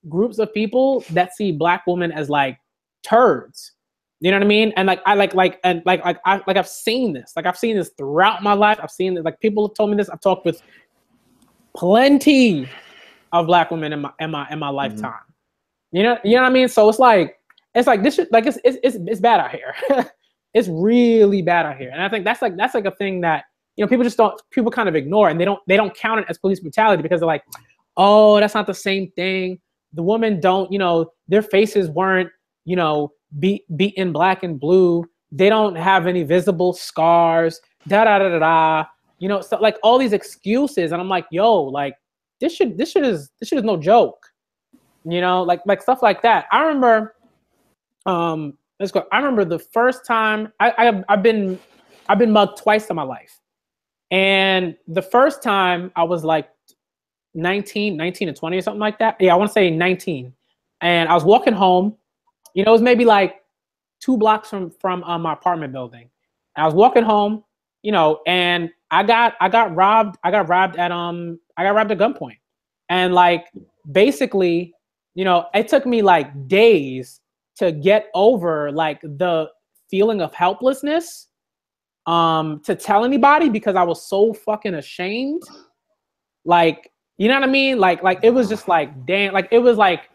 groups of people that see Black women as like turds. You know what I mean? And I've seen this. Like I've seen this throughout my life. I've seen it. Like people have told me this. I've talked with plenty of Black women in my lifetime. You know what I mean? So it's like this shit, like it's bad out here. It's really bad out here. And I think that's like a thing that, you know, people kind of ignore, and they don't count it as police brutality because they're like, oh, that's not the same thing. The women don't, you know, their faces weren't, you know, beaten black and blue. They don't have any visible scars, you know, so like all these excuses. And I'm like, yo, like this shit is no joke. You know, like stuff like that. I remember, I remember the first time I've been mugged twice in my life. And the first time I was like 19 and 20 or something like that. Yeah, I want to say 19. And I was walking home, you know, it was maybe like 2 blocks from my apartment building. And I was walking home, you know, and I got robbed at gunpoint. And like basically, you know, it took me like days to get over like the feeling of helplessness to tell anybody because I was so fucking ashamed. Like, you know what I mean? Like it was just like, damn, like it was like,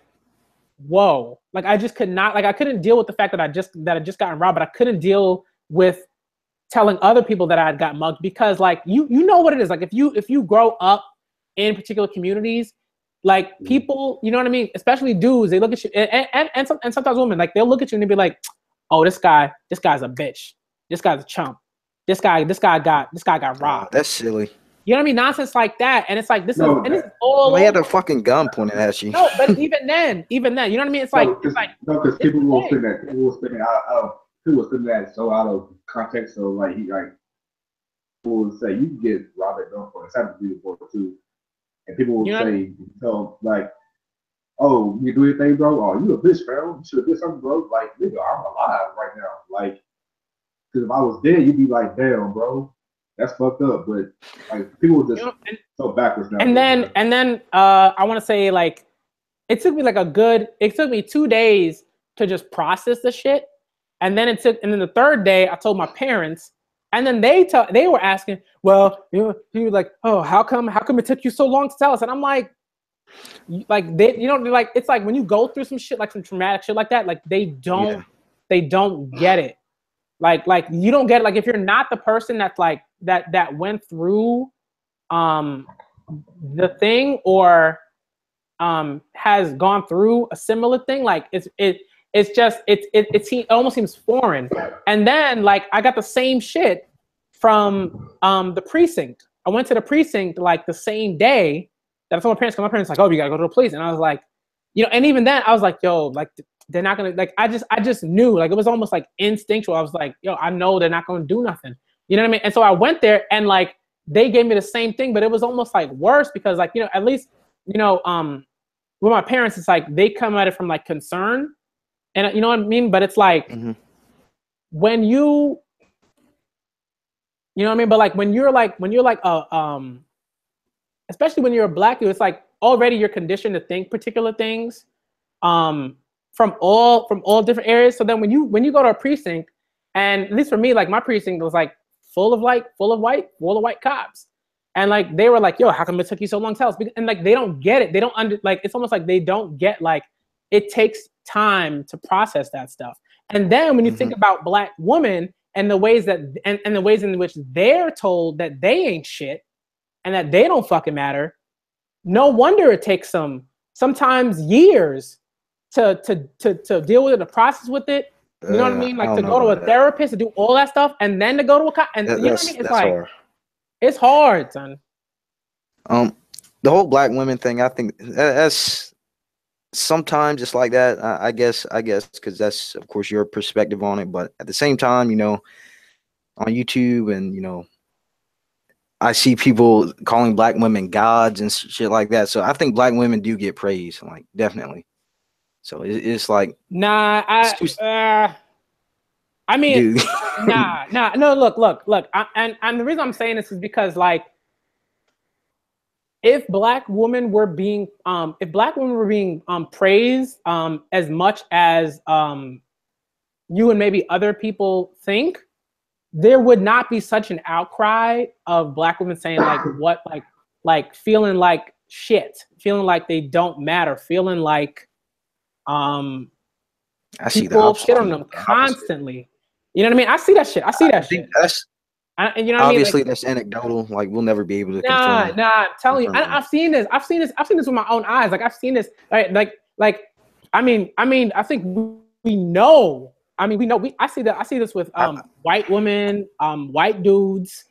whoa. Like I just could not, like I couldn't deal with the fact that I just gotten robbed, but I couldn't deal with telling other people that I had got mugged because like you know what it is. Like if you grow up in particular communities, like people, you know what I mean? Especially dudes, they look at you and sometimes women, like they'll look at you and they'll be like, oh, this guy's a bitch. This guy's a chump. This guy got robbed. That's silly. You know what I mean? Nonsense like that. And it's like, this is all. They had a fucking gun pointed at you. No, but even then, you know what I mean? It's like, because people will spin that. People will spin that so out of context. So like people will say you can get robbed at gunpoint. It's happened to me before too. And people will say, like, oh, you do your thing, bro? Oh, you a bitch, bro. You should have did something, bro. Like, nigga, I'm alive right now. Like, because if I was dead, you'd be like, damn, bro, that's fucked up. But like, people are just so backwards now. And then I want to say like, it took me 2 days to just process the shit. And then the third day I told my parents, and then they were asking, well, you know, he was like, oh, how come it took you so long to tell us? And I'm like it's like when you go through some shit, like some traumatic shit like that, like they don't get it. Like you don't get it. Like if you're not the person that's like that went through the thing or has gone through a similar thing, like it almost seems foreign. And then like I got the same shit from the precinct. I went to the precinct like the same day that I told my parents. My parents were like, oh, you gotta go to the police. And I was like, you know, and even then I was like, yo, like they're not gonna, like I just knew, like it was almost like instinctual. I was like, yo, I know they're not gonna do nothing. You know what I mean? And so I went there and like they gave me the same thing, but it was almost like worse because like, you know, at least, you know, with my parents, it's like they come at it from like concern. And you know what I mean? But it's like when you know what I mean? But like when you're like especially when you're a black dude, it's like already you're conditioned to think particular things from all different areas. So then when you go to a precinct, and at least for me, like my precinct was like full of white cops. And like they were like, yo, how come it took you so long to tell us? And like they don't get it. They don't it's almost like they don't get like it takes time to process that stuff. And then when you think about Black women and the ways that and the ways in which they're told that they ain't shit and that they don't fucking matter, no wonder it takes sometimes years to deal with it, to process with it. You know what I mean? Like to go to a therapist, to do all that stuff, and then to go to a cop. And you know what I mean? It's like hard. It's hard, son. The whole Black women thing, I think that's sometimes it's like that. I guess, because that's of course your perspective on it. But at the same time, you know, on YouTube and you know, I see people calling Black women gods and shit like that. So I think Black women do get praise, like definitely. So it's like nah. I mean, nah. No, look. And the reason I'm saying this is because like, if Black women were being praised as much as you and maybe other people think, there would not be such an outcry of Black women saying like feeling like shit, feeling like they don't matter, feeling like I see people shit on them constantly. You know what I mean? I see that shit. Think that's you know what obviously I mean? that's anecdotal. Like we'll never be able to confirm. I'm telling you, I've seen this with my own eyes. Like I've seen this. Right? Like I mean, I think we know. I mean, we know. I see this with white women, white dudes.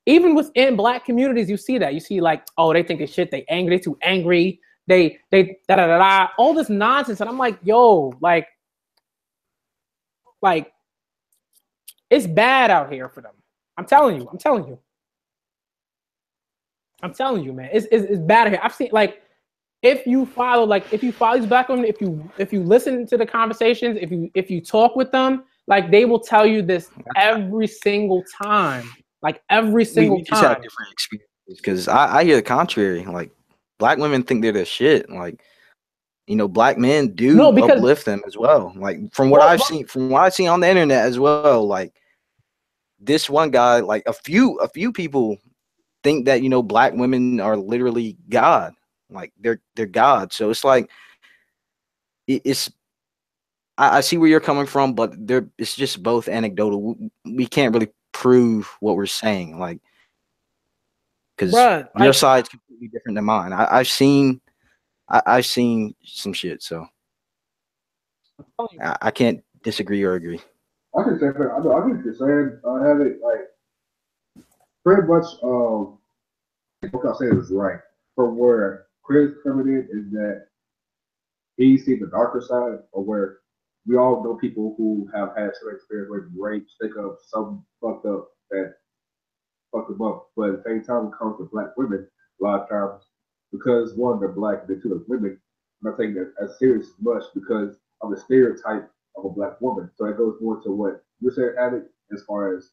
Even within Black communities, you see that. You see like, oh, they think it's shit. They angry. They too angry. They da da da da. All this nonsense, and I'm like, yo, like it's bad out here for them. I'm telling you, man. It's bad out here. I've seen like if you follow these Black women, if you listen to the conversations, if you talk with them, like they will tell you this every single time. Like every single time. Just have different experiences because I hear the contrary. Like Black women think they're the shit. Like, you know, Black men do uplift them as well. Like from what I've seen on the internet as well. Like this one guy, like a few people think that, you know, Black women are literally God. Like they're God. So it's like I see where you're coming from, but it's just both anecdotal. We can't really prove what we're saying, like because your side's completely different than mine. I've seen some shit, so I can't disagree or agree. I can say I get what you're saying. I have it like pretty much. What I'm saying is right. From where Chris coming in is that he sees the darker side, of where we all know people who have had some experience with rape, stick up, some fucked up that fucked them up. But at the same time, it comes to Black women a lot of times because one, they're Black, and they're two, they're women. I'm not taking it as serious as much because of the stereotype of a Black woman. So it goes more to what you're saying, Alec, as far as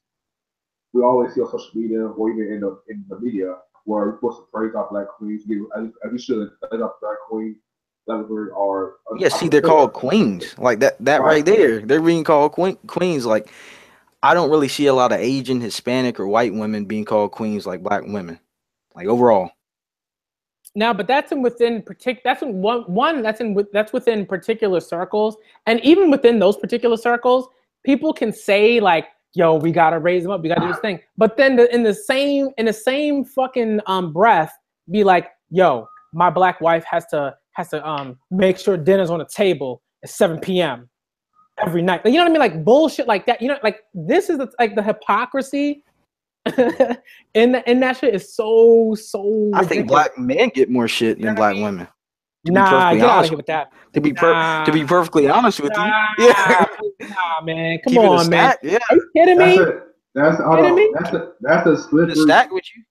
we always see on social media or even in the media where we're supposed to praise our Black queens. As we should praise our Black queen. Or see, they're called queens. Like that right there. They're being called queens. Like I don't really see a lot of Asian, Hispanic, or white women being called queens like Black women. Like overall. Now, but that's within particular circles, and even within those particular circles, people can say like, "Yo, we gotta raise them up. We gotta do this thing." But then in the same fucking breath, be like, "Yo, my Black wife has to make sure dinner's on the table at 7 p.m. every night." You know what I mean? Like bullshit like that. You know, like this is the hypocrisy in that shit is so. I think Black men get more shit than Black women. Nah, get out of here with that. To be perfectly honest with you, nah, man, come on, man. Yeah. Are you kidding me? That's a slippery stack with you.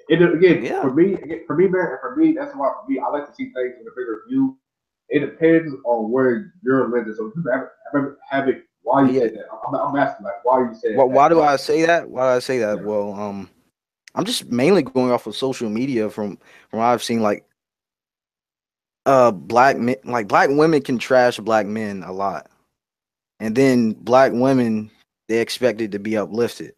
For me, that's why for me, I like to see things in a bigger view. It depends on where your lens is. So have it. Why you say that? I'm asking like why you say that. Why do I say that? Why do I say that? Yeah. Well, I'm just mainly going off of social media from what I've seen. Like, Black men, like Black women can trash Black men a lot, and then Black women they expect it to be uplifted.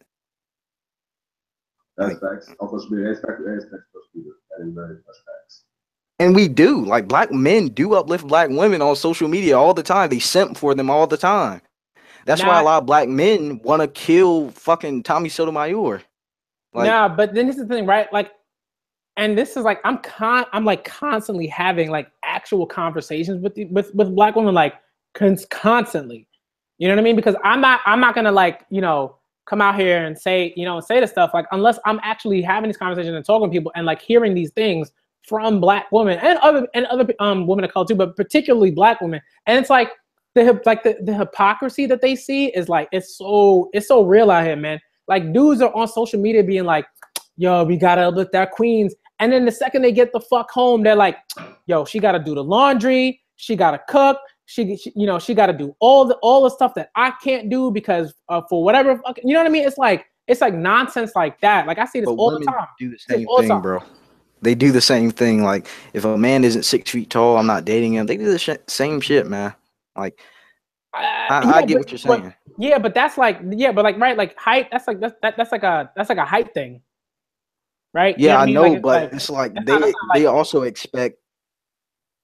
That's facts. On social media, that's facts. That's social media. That is very much facts. And we do. Like, black men do uplift black women on social media all the time. They simp for them all the time. That's why a lot of black men want to kill fucking Tommy Sotomayor. Like, but then this is the thing, right? Like, and this is like I'm like constantly having like actual conversations with black women, like constantly. You know what I mean? Because I'm not gonna like, you know, come out here and say, you know, say the stuff like unless I'm actually having these conversations and talking to people and like hearing these things from black women and other women of color too, but particularly black women. And it's like the hypocrisy that they see is like it's so real out here, man. Like dudes are on social media being like, yo, we gotta uplift our queens. And then the second they get the fuck home, they're like, yo, she gotta do the laundry, she gotta cook, she you know, she gotta do all the stuff that I can't do because for whatever fucking, you know what I mean? It's like nonsense like that. Like I see this all the time. Do the same thing, bro. They do the same thing. Like if a man isn't 6 feet tall, I'm not dating him. They do the same shit, man. Like I get what you're saying. But that's like right, like height. That's like that's like a height thing, right? Yeah, you know I know, but it's like they also expect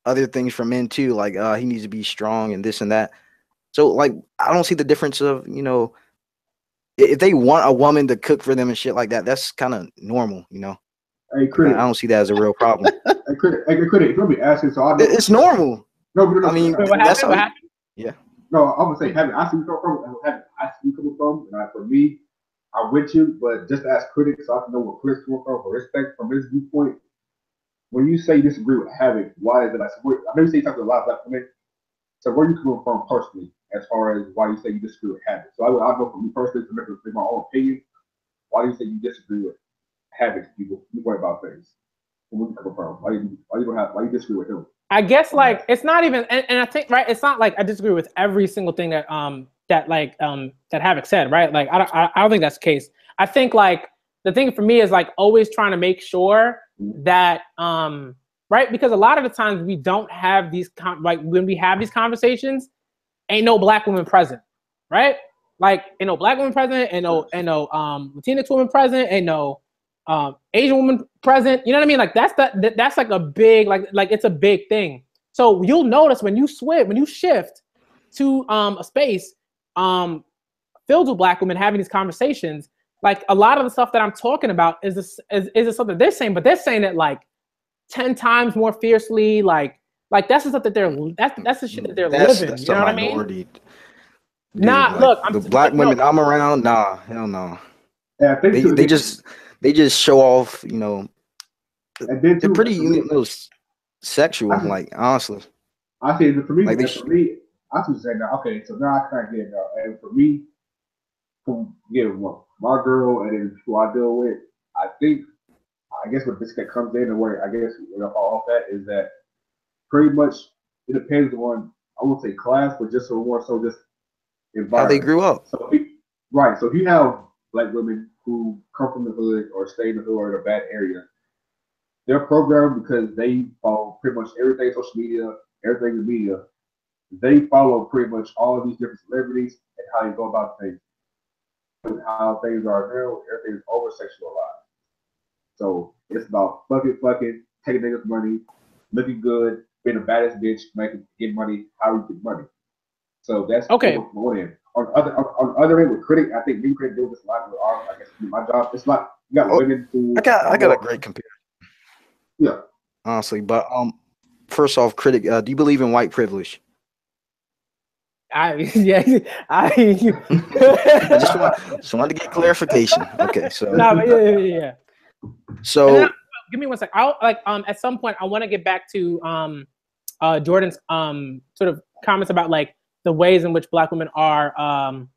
other things from men too. Like he needs to be strong and this and that. So like I don't see the difference of, you know, if they want a woman to cook for them and shit like that, that's kind of normal, you know. Hey, Critic. I don't see that as a real problem. Hey, Critic, let me ask you. So I know it's normal. No, I mean, what happened? Yeah. No, I'm gonna say, I see you coming from, and for me, I'm with you. But just to ask critics, so I can know where critics come from, for respect from his viewpoint. When you say you disagree with Havoc, why is it? I know you say you talk to a lot of black women. So where are you coming from personally, as far as why you say you disagree with Havoc? So I know for me personally, to make my own opinion, why do you say you disagree with Havoc's people? You worry about things. Where you coming from? Why you disagree with him? I guess like it's not even, and I think right, it's not like I disagree with every single thing that that Havoc said, right? Like I don't think that's the case. I think like the thing for me is like always trying to make sure that right, because a lot of the times we don't have these like when we have these conversations, ain't no black woman present, right? Like ain't no black woman present, ain't no Latinx woman present, ain't no Asian woman present, you know what I mean? Like that's like a big like it's a big thing. So you'll notice when you shift to a space filled with black women having these conversations, like a lot of the stuff that I'm talking about is this something they're saying, but they're saying it like 10 times more fiercely, like that's the stuff that that's the shit that they're living. That's you know what I mean? Dude, nah, like, look, the black women I'm around, nah, hell no. Yeah, I think they just show off, you know. They're pretty, you know, sexual, like honestly. I say for me, like for me, I was saying that okay, so now I kind of get it now. And for me, my girl and then who I deal with, I guess what this comes in and where I guess what I fall off at is that pretty much it depends on, I won't say class, but just more so just environment. How they grew up. So if you have black women who come from the hood or stay in the hood or in a bad area, they're programmed because they follow pretty much everything social media, everything in media. They follow pretty much all of these different celebrities and how you go about things. And how things are now, everything is over sexualized. So it's about fucking, taking niggas' money, looking good, being the baddest bitch, get money, how you get money. So that's okay. On the other end with critic, I think we could do this a lot with our, I guess my job. It's like you got women who I got a great comparison. Yeah. Honestly, but first off, critic, do you believe in white privilege? I just wanted to get clarification. Okay, so yeah. So give me one sec. I'll like at some point I want to get back to Jordan's sort of comments about like the ways in which black women are and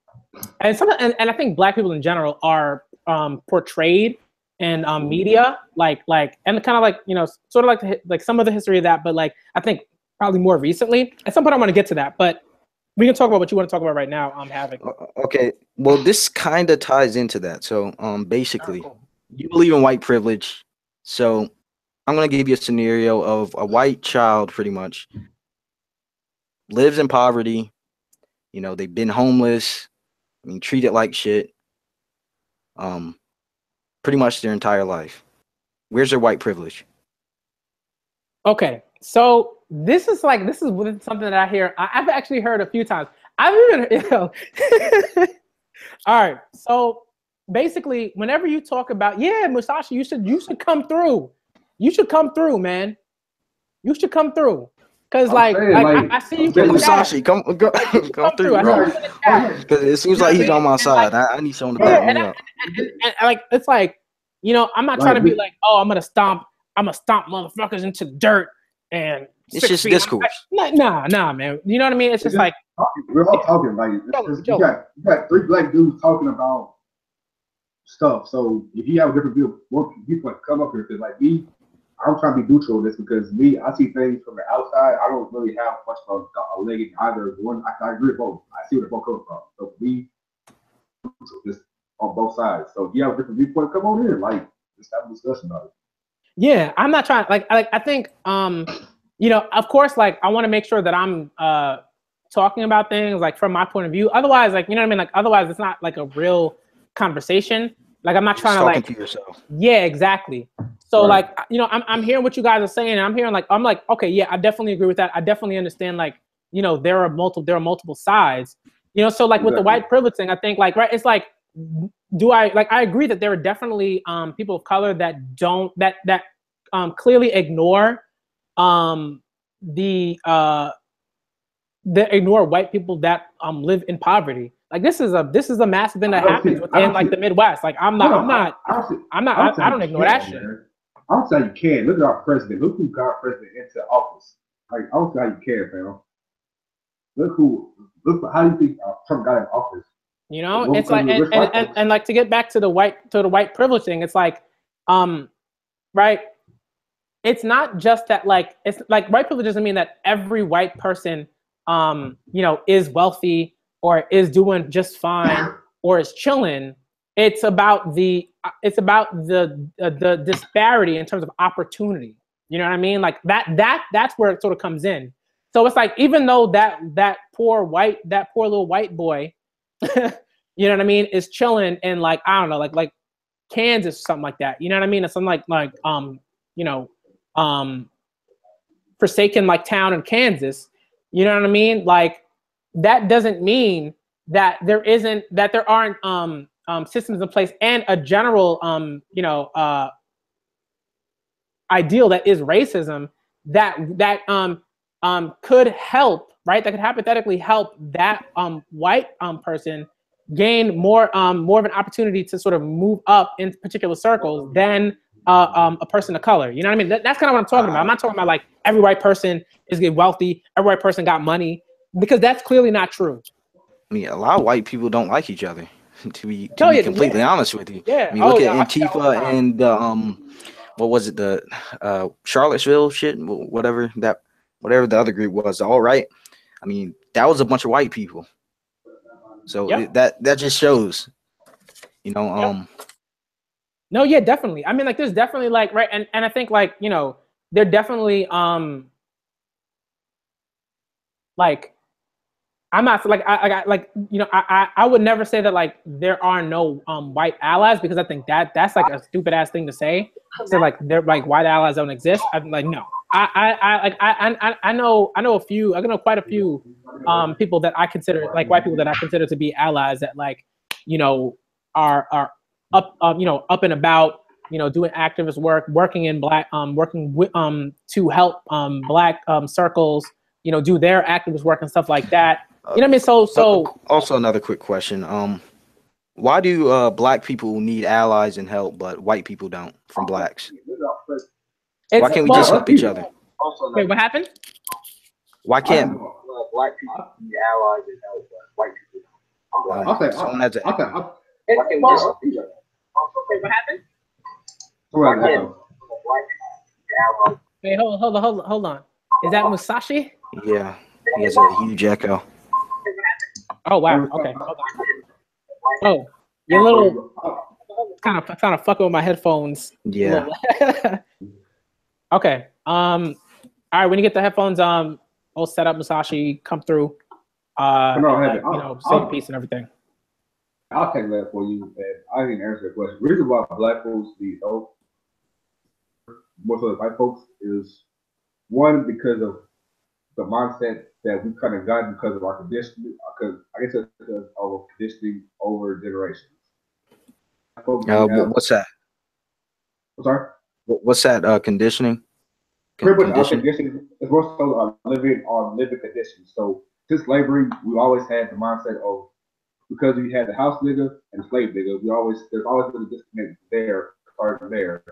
I think black people in general are portrayed in media like and kind of like, you know, sort of like some of the history of that, but like I think probably more recently. At some point I want to get to that, but we can talk about what you want to talk about right now. Havoc. Okay, well this kind of ties into that. So basically, you believe in white privilege. So I'm gonna give you a scenario of a white child, pretty much lives in poverty. You know, they've been homeless. I mean, treated like shit. Pretty much their entire life. Where's their white privilege? Okay, so this is something that I hear. I've actually heard a few times. I've even, all right. So basically, whenever you talk about, Musashi, you should come through. You should come through, man. You should come through. Cause I see you. Musashi, come through, bro. Because it seems like he's on my side. I need someone to back me up. And like it's like, I'm not trying to be like, oh, I'm gonna stomp motherfuckers into the dirt and it's just discourse. Nah, man. You know what I mean? It's just like we're all talking like you got 3 black dudes talking about stuff. So if you have a different view, you can come up here because like me, I'm trying to be neutral in this because I see things from the outside. I don't really have much of a leg in either one. I agree with both. I see where they're both coming from. So we just on both sides. So if you have a different viewpoint, come on in. Like, just have a discussion about it. Yeah, I'm not trying. Like I think, of course, like I want to make sure that I'm talking about things like from my point of view. Otherwise, like, you know what I mean? Like, otherwise, it's not like a real conversation. Like, I'm not trying to like. To yourself. Yeah, exactly. So right. Like, I'm hearing what you guys are saying, and I'm like, okay, yeah, I definitely agree with that. I definitely understand, like, there are multiple sides. So like with the white privilege thing, I think like, right, it's like, I agree that there are definitely people of color that don't that clearly ignore ignore white people that live in poverty. Like this is a massive thing that happens within like the Midwest. Like I don't ignore that shit. I don't say you can. Look at our president. Look who got president into office. Like I don't see how you can, fam. Look how do you think Trump got in office? It's like and like to get back to the white privilege thing, it's like right, it's not just that, like, it's like white privilege doesn't mean that every white person is wealthy or is doing just fine or is chilling. It's about the disparity in terms of opportunity. You know what I mean? Like that's where it sort of comes in. So it's like, even though that poor little white boy, you know what I mean, is chilling in like, I don't know, like Kansas or something like that. You know what I mean? It's something like forsaken like town in Kansas. You know what I mean? Like that doesn't mean that there aren't systems in place and a general ideal that is racism that could help, right? That could hypothetically help that white person gain more of an opportunity to sort of move up in particular circles than a person of color. You know what I mean? That's kind of what I'm talking about. I'm not talking about like every white person is getting wealthy, every white person got money, because that's clearly not true. I mean, a lot of white people don't like each other. To be completely honest with you. Yeah. I mean, look at Antifa and what was it, the Charlottesville shit, whatever the other group was. All right. I mean, that was a bunch of white people. So that just shows, No, yeah, definitely. I mean, like, there's definitely like, right, and I think like, they're definitely like, I'm not like I would never say that like there are no white allies, because I think that's like a stupid ass thing to say. So like they're like white allies don't exist. I'm like, no. I know quite a few people that I consider like white people that I consider to be allies that like are up up and about, doing activist work, working in black working with to help black circles, do their activist work and stuff like that. You know what I mean? So also another quick question. Why do black people need allies and help, but white people don't from blacks? Why can't we just help each other? Wait, what happened? Why can't black people need allies and help, but white people don't? Why can't we just help each other? Wait, what happened? Wait, hold on. Is that Musashi? Yeah, he has a huge echo. Oh wow. Okay. Hold on. Oh, your little kind of fucking with my headphones. Yeah. Okay. All right. When you get the headphones, all set up, Musashi, come through. Say peace and everything. I'll take that for you, and I didn't answer the question. The reason why black folks need help more so than white folks is one because of the mindset that we kind of got because of our conditioning. Because I guess it's because of our conditioning over generations. Folks don't have. What's that? I'm sorry. What's that? Conditioning. Pretty much our Conditioning. conditioning is more so our living conditions. So since slavery, we always had the mindset of because we had the house nigga and the slave nigga, there's always been a disconnect there, starting there,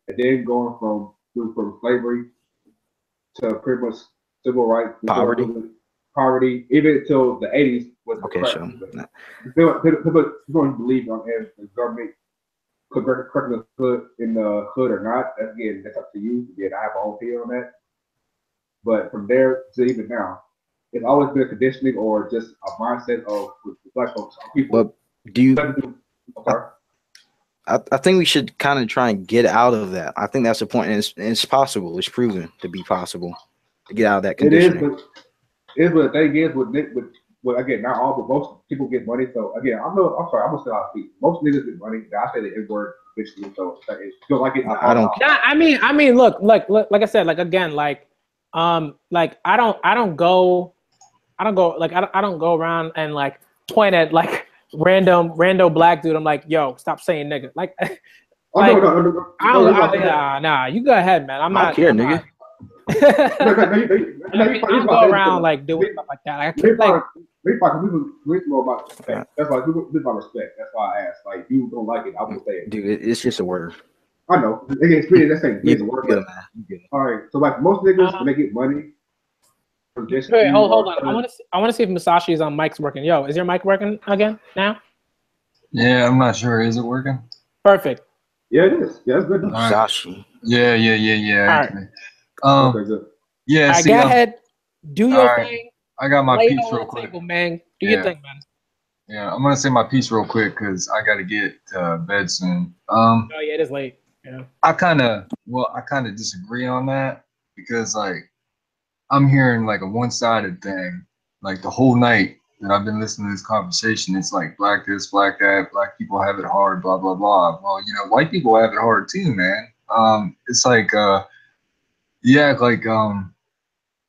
and then going from slavery to pretty much civil rights, poverty, even until the 80s was the Okay, crack. sure. People don't believe on if the government could correct the hood in the hood or not. That's up to you. Again, I have my own opinion on that. But from there to even now, it's always been a conditioning or just a mindset of black folks, people. But do you? I think we should kind of try and get out of that. I think that's the point, and it's possible. It's proven to be possible to get out of that conditioning. It is, but the thing is, with again, not all, but most people get money. So again, I'm sorry, I'm gonna say out speak. Most niggas get money. I say the N word eventually, so it feel like it. I don't. Yeah, I mean, look, like I said, like again, like I don't go around and like point at like random black dude. I'm like, yo, stop saying nigga. Like, nah, you go ahead, man. I'm not here, nigga. I go around like doing stuff like that. Like, we more about respect. That's why we about respect. That's why I asked. Like, you don't like it, I will say it. Dude, it's just a word. I know. It's pretty. That's it's a word. Good, man. All right. So like most niggas, when they get money. Wait, hold on. I want to see if Masashi's mic's working. Yo, is your mic working again now? Yeah, I'm not sure. Is it working? Perfect. Yeah, it is. Yeah, it's good. Masashi. Yeah. All Okay. right. Okay, good. Yeah. Right, go ahead. Do your thing. I got my piece real quick. Table, man. Do your thing, man. Yeah, I'm gonna say my piece real quick because I gotta get to bed soon. Oh yeah, it is late. Yeah. I kind of disagree on that because like I'm hearing like a one-sided thing. Like the whole night that I've been listening to this conversation, it's like black this, black that, black people have it hard, blah blah blah. Well, you know, white people have it hard too, man. It's like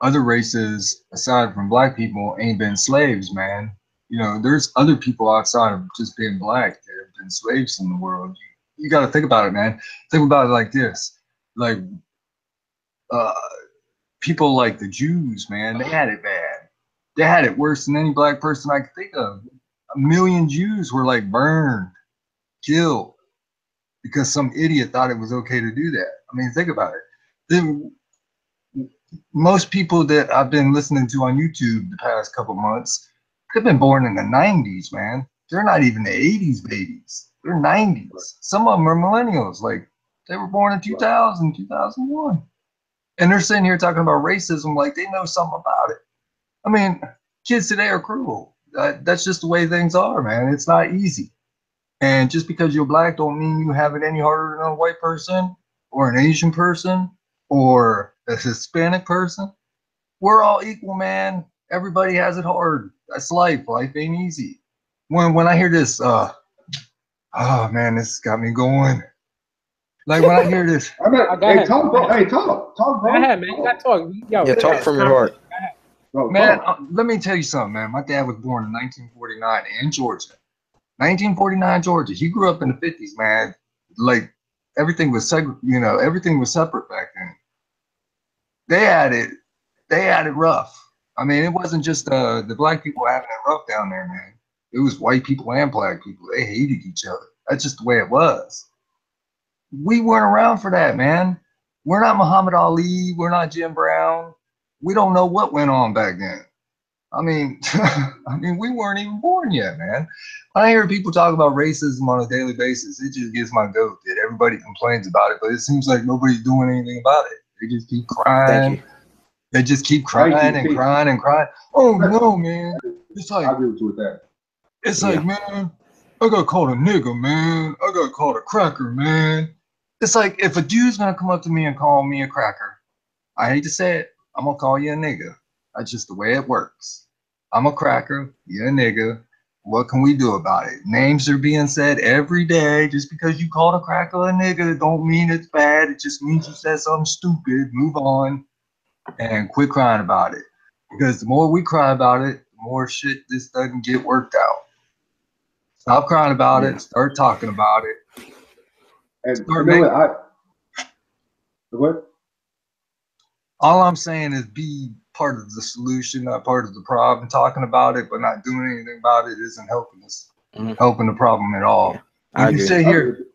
other races aside from black people ain't been slaves, man. You know, there's other people outside of just being black that have been slaves in the world. You got to think about it, man. Think about it like this: like people like the Jews, man, they had it bad. They had it worse than any black person I could think of. 1 million Jews were like burned, killed, because some idiot thought it was okay to do that. I mean, think about it. Most people that I've been listening to on YouTube the past couple months, they've been born in the 90s, man. They're not even the 80s babies. They're 90s. Some of them are millennials. Like, they were born in 2000, 2001. And they're sitting here talking about racism like they know something about it. I mean, kids today are cruel. That's just the way things are, man. It's not easy. And just because you're black don't mean you have it any harder than a white person or an Asian person or a Hispanic person. We're all equal, man. Everybody has it hard. That's life. Life ain't easy. When I hear this, oh man, this got me going. Like when I hear this, talk, bro. Go ahead, man. You got to talk. Yo, yeah, talk from your heart. Man, let me tell you something, man. My dad was born in 1949 in Georgia. 1949 Georgia. He grew up in the 50s, man. Like everything was everything was separate back then. They had it rough. I mean, it wasn't just the black people having it rough down there, man. It was white people and black people. They hated each other. That's just the way it was. We weren't around for that, man. We're not Muhammad Ali. We're not Jim Brown. We don't know what went on back then. I mean, we weren't even born yet, man. When I hear people talk about racism on a daily basis, it just gets my goat that everybody complains about it, but it seems like nobody's doing anything about it. They just keep crying. They just keep crying and crying and crying. Oh no, man. It's like I agree with you with that. It's like, man, I got called a nigga, man. I got called a cracker, man. It's like if a dude's gonna come up to me and call me a cracker, I hate to say it, I'm gonna call you a nigga. That's just the way it works. I'm a cracker, you're a nigga. What can we do about it? Names are being said every day. Just because you called a cracker a nigga don't mean it's bad. It just means you said something stupid. Move on and quit crying about it. Because the more we cry about it, the more shit this doesn't get worked out. Stop crying about it. Start talking about it. And Start you know making, what? all I'm saying is be part of the solution, not part of the problem. Talking about it but not doing anything about it isn't helping us, helping the problem at all. Yeah, I When you agree. sit here,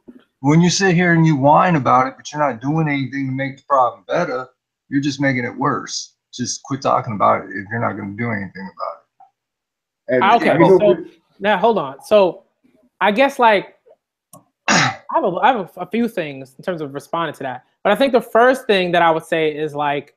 when you sit here and you whine about it, but you're not doing anything to make the problem better, you're just making it worse. Just quit talking about it if you're not going to do anything about it. And Okay, so now hold on. So I guess like I have a few things in terms of responding to that. But I think the first thing that I would say is like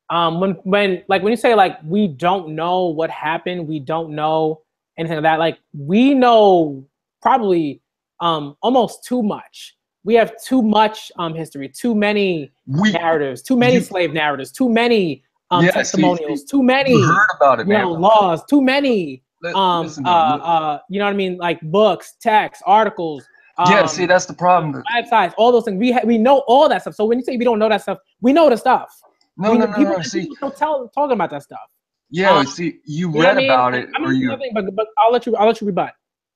when you say like we don't know what happened, we don't know anything like that. Like we know probably almost too much. We have too much history, too many narratives, too many slave narratives, too many testimonials, too many you heard about it, man. laws, too many listen, you know what I mean, like books, texts, articles. Yeah, see, that's the problem. Websites, all those things. We know all that stuff. So when you say we don't know that stuff, we know the stuff. No. See, people don't talking about that stuff. Yeah, see, you read about it, or you. But I'll let you rebut.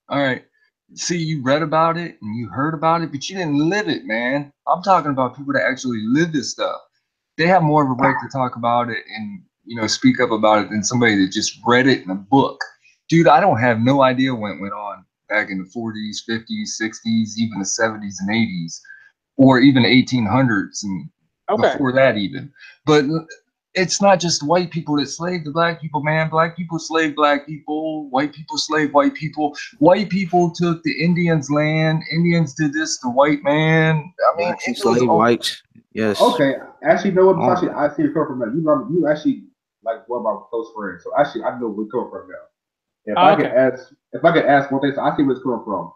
All right. See, you read about it and you heard about it, but you didn't live it, man. I'm talking about people that actually live this stuff. They have more of a right to talk about it and speak up about it than somebody that just read it in a book. Dude, I don't have no idea what went on back in the 40s, 50s, 60s, even the 70s and 80s, or even 1800s and before that even. But it's not just white people that slaved the black people, man. Black people slaved black people. White people slaved white people. White people took the Indians' land. Indians did this to white man. I mean, it was whites. Yes. Okay. Actually, no one. Actually, I see you come from that. You actually like one of my close friends. So actually, I know where you're coming from now. If I could ask one thing, so I see where it's coming from.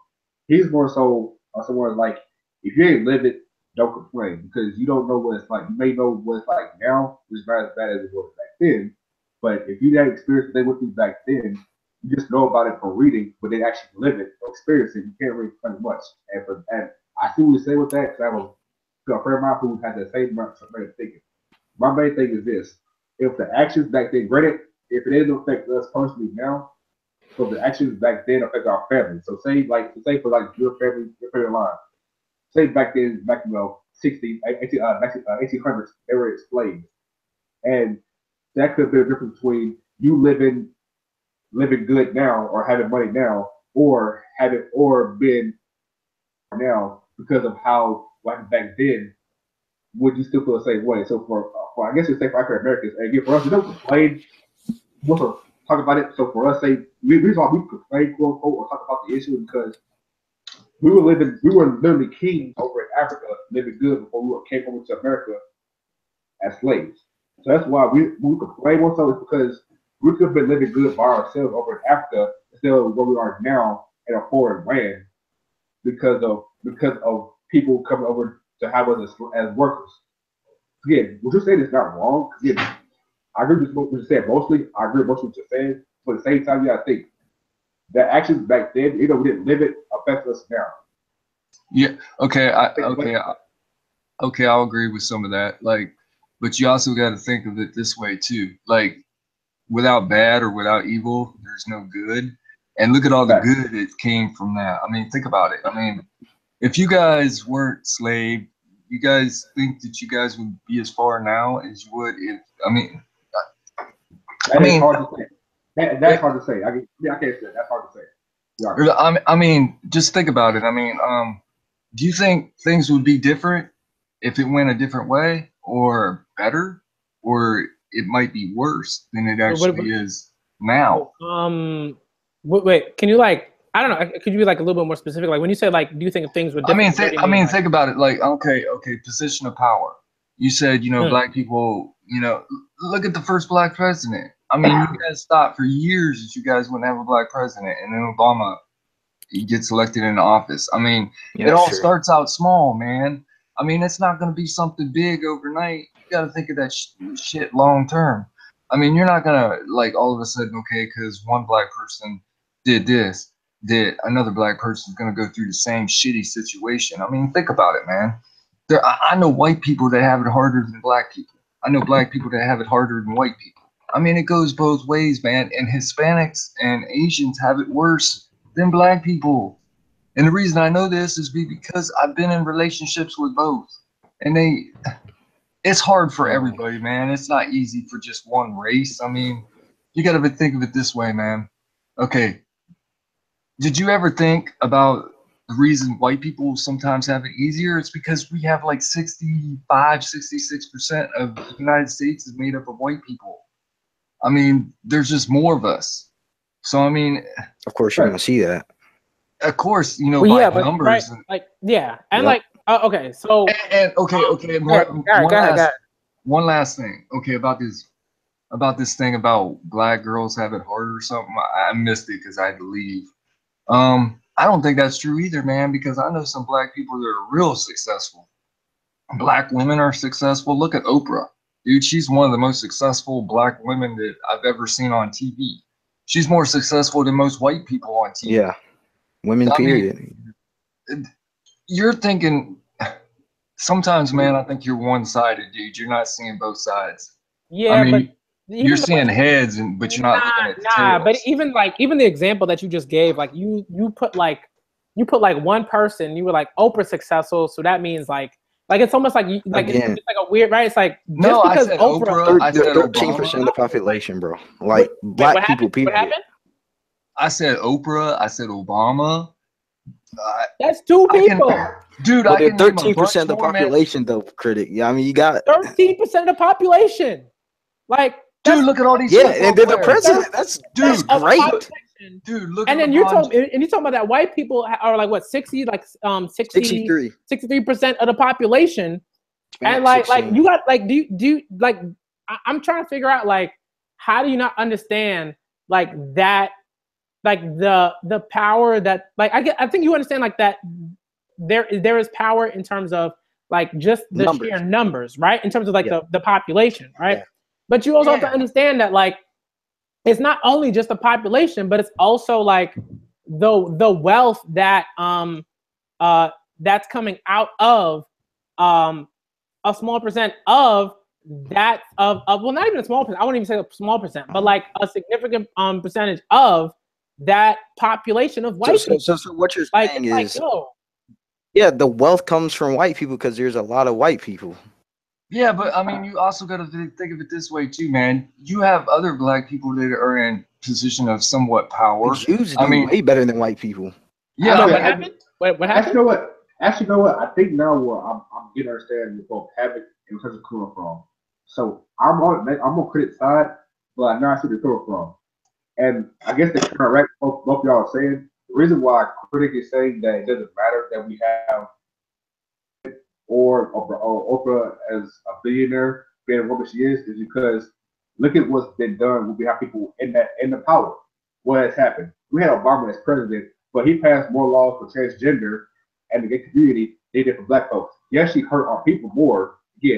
He's more so someone like, if you ain't live it, don't complain, because you don't know what it's like. You may know what it's like now, which is not as bad as it was back then. But if you had experience they went through back then, you just know about it from reading, but then actually live it or experience it, you can't really complain much. And I see what you say with that, because I have a friend of mine who has the same way of thinking. My main thing is this: if the actions back then, granted, if it didn't affect us personally now, so the actions back then affect our family. So say for your family line. Say back then, 1800s, they were enslaved, and that could be a difference between you living good now or having money now, or being now because of how like back then. Would you still feel the same way? So for I guess you say for African Americans, and again for us, we don't complain. We talk about it. So for us, say we complain, quote unquote, or talk about the issue because we were literally kings over in Africa, living good before we came over to America as slaves. So that's why we complain more so, is because we could have been living good by ourselves over in Africa instead of where we are now in a foreign land because of people coming over to have us as workers. Again, what you're saying is not wrong. Again, I agree with what you're saying mostly. I agree with most of what you're saying. But at the same time, you gotta think that actions back then, we didn't live it, affect us now. Yeah. Okay. Okay. I'll agree with some of that. Like, but you also got to think of it this way too. Like, without bad or without evil, there's no good. And look at all the good that came from that. I mean, think about it. I mean, if you guys weren't slave, you guys think that you guys would be as far now as you would if, That's hard to say. That's hard to say. I can't say that. That's hard to say. Yeah. I mean, just think about it. I mean, do you think things would be different if it went a different way, or better, or it might be worse than it actually is now? Wait, can you I don't know. Could you be a little bit more specific? Like when you say do you think things would different? Think about it. Like, okay, position of power. You said, black people, look at the first black president. I mean, you guys thought for years that you guys wouldn't have a black president, and then Obama, he gets elected into office. I mean, it all starts out small, man. I mean, it's not going to be something big overnight. You got to think of that shit long term. I mean, you're not going to all of a sudden, okay, because one black person did this, that another black person is going to go through the same shitty situation. I mean, think about it, man. I know white people that have it harder than black people. I know black people that have it harder than white people. I mean, it goes both ways, man. And Hispanics and Asians have it worse than black people. And the reason I know this is because I've been in relationships with both. And it's hard for everybody, man. It's not easy for just one race. I mean, you got to think of it this way, man. Okay. Did you ever think about the reason white people sometimes have it easier? It's because we have like 65, 66% of the United States is made up of white people. I mean, there's just more of us. So, I mean, of course, you're going to see that. Of course, you know, well, by yeah, but, numbers. right, And, like, yeah. And Yep. like, okay, so. and okay. Go ahead. One last thing. Okay, about this thing about black girls have it harder or something. I missed it because I had to leave. I don't think that's true either, man, because I know some black people that are real successful. Black women are successful. Look at Oprah. Dude, she's one of the most successful black women that I've ever seen on TV. She's more successful than most white people on TV. Yeah. Women, period. You're thinking, sometimes, man, I think you're one-sided, dude. You're not seeing both sides. Yeah, I mean, but you're seeing heads, but you're not looking at the tails. But even the example that you just gave, like you put like one person, you were like Oprah successful, so that means like it's almost like it's like a weird, right? It's like no, just because I said Oprah, I said 13% of the population, bro. Like black people, period. What happened? I said Oprah. I said Obama. That's two people. Dude, Well, I they're can name a 13% of the bunch more, population, though, critic. Yeah, I mean, you got 13% of the population. Like, dude, look at all these. and they're the players. president. That's great. Dude, look. And at then you're talking about that white people are like what 63% of the population, and like you got like do you like I'm trying to figure out like how do you not understand like that like the power that like I think you understand like that there is power in terms of like just the sheer numbers, right? In terms of like the population, right? Yeah. But you also have to understand that like it's not only just the population, but it's also like the wealth that that's coming out of a small percent of that of well, not even a small percent. I wouldn't even say a small percent, but like a significant percentage of that population of white people. So what you're saying is, yeah, the wealth comes from white people because there's a lot of white people. Yeah, but I mean, you also got to think of it this way too, man. You have other black people that are in position of somewhat power. Jews do way better than white people. Yeah, what happened? What happened? Actually, you know what? I think now where I'm getting understanding both Havoc and where's it coming from. So I'm on critic side, but I know I see where they're coming from. And I guess the correct both y'all are saying the reason why critic is saying that it doesn't matter that we have or Oprah as a billionaire being what she is because look at what's been done when we have people in the power. What has happened? We had Obama as president, but he passed more laws for transgender and the gay community than he did for black folks. He actually hurt our people more. To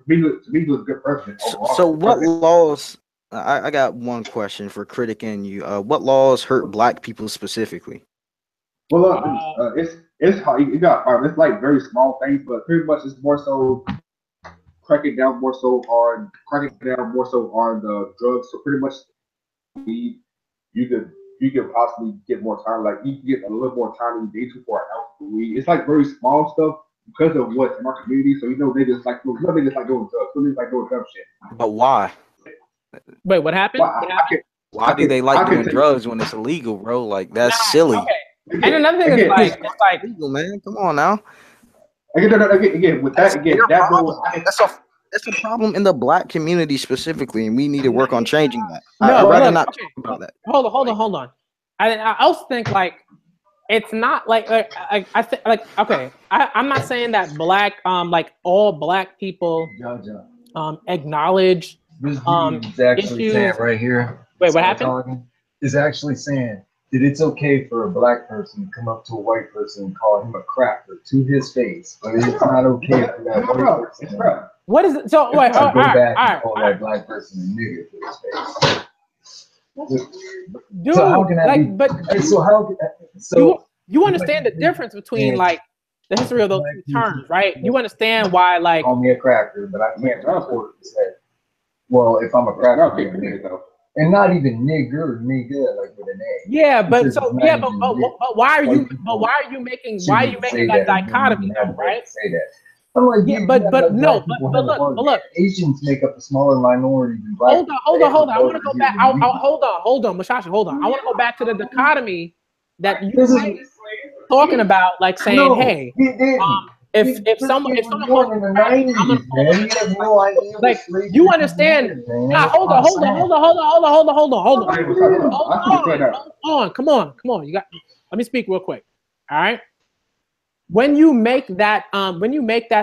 me, he was a good president. So what laws? I got one question for critic and you. What laws hurt black people specifically? Well, it's how you got. It's like very small things, but pretty much it's more so cracking down more so on the drugs. So pretty much, you could possibly get more time. Like you can get a little more time in the day for an ounce of weed. It's like very small stuff because of what's in our community. So niggas like doing drugs. Niggas like doing dumb shit. But why? Wait, what happened? Why do they like doing drugs when it's illegal, bro? Like that's silly. Okay. And another thing is like it's like illegal, man. Come on now. Again, with that again, that's a problem in the black community specifically, and we need to work on changing that. No, I'd rather not talk about that. Hold on. I also think like it's not like I think like okay. I'm not saying that black like all black people acknowledge is actually issues. saying right here. Wait, what happened? Is actually saying that it's okay for a black person to come up to a white person and call him a cracker to his face, but it's not okay for that white person. What is it? So wait, all right. Call that black person a nigga to his face. Dude, So how can that be? but So how? So you understand the difference between like the history of those two terms, right? You understand why, like, call me a cracker, but I can't afford to say, well, if I'm a cracker, I'm a nigga. And not even nigga, like with an A. yeah, but Because so it's not yeah, even but why are you white people making shouldn't say that and don't dichotomy even have though, the right right? to say that. I'm like, Yeah, dude, but yeah, like no, black people but have a look, hard. but look. Asians make up a smaller minority than black Hold on. I want to go back. people. Hold on, Mushasha, hold on. I want to go back to the dichotomy that you This is talking about, like saying, no, hey, he didn't. if someone calls born me in the cracker, I'm gonna 90s, call man. them You have no idea what like slavery you understand. is, man. Nah, That's hold what on. I'm saying. Hold on. Come on. You got. Let me speak real quick. All right. When you make that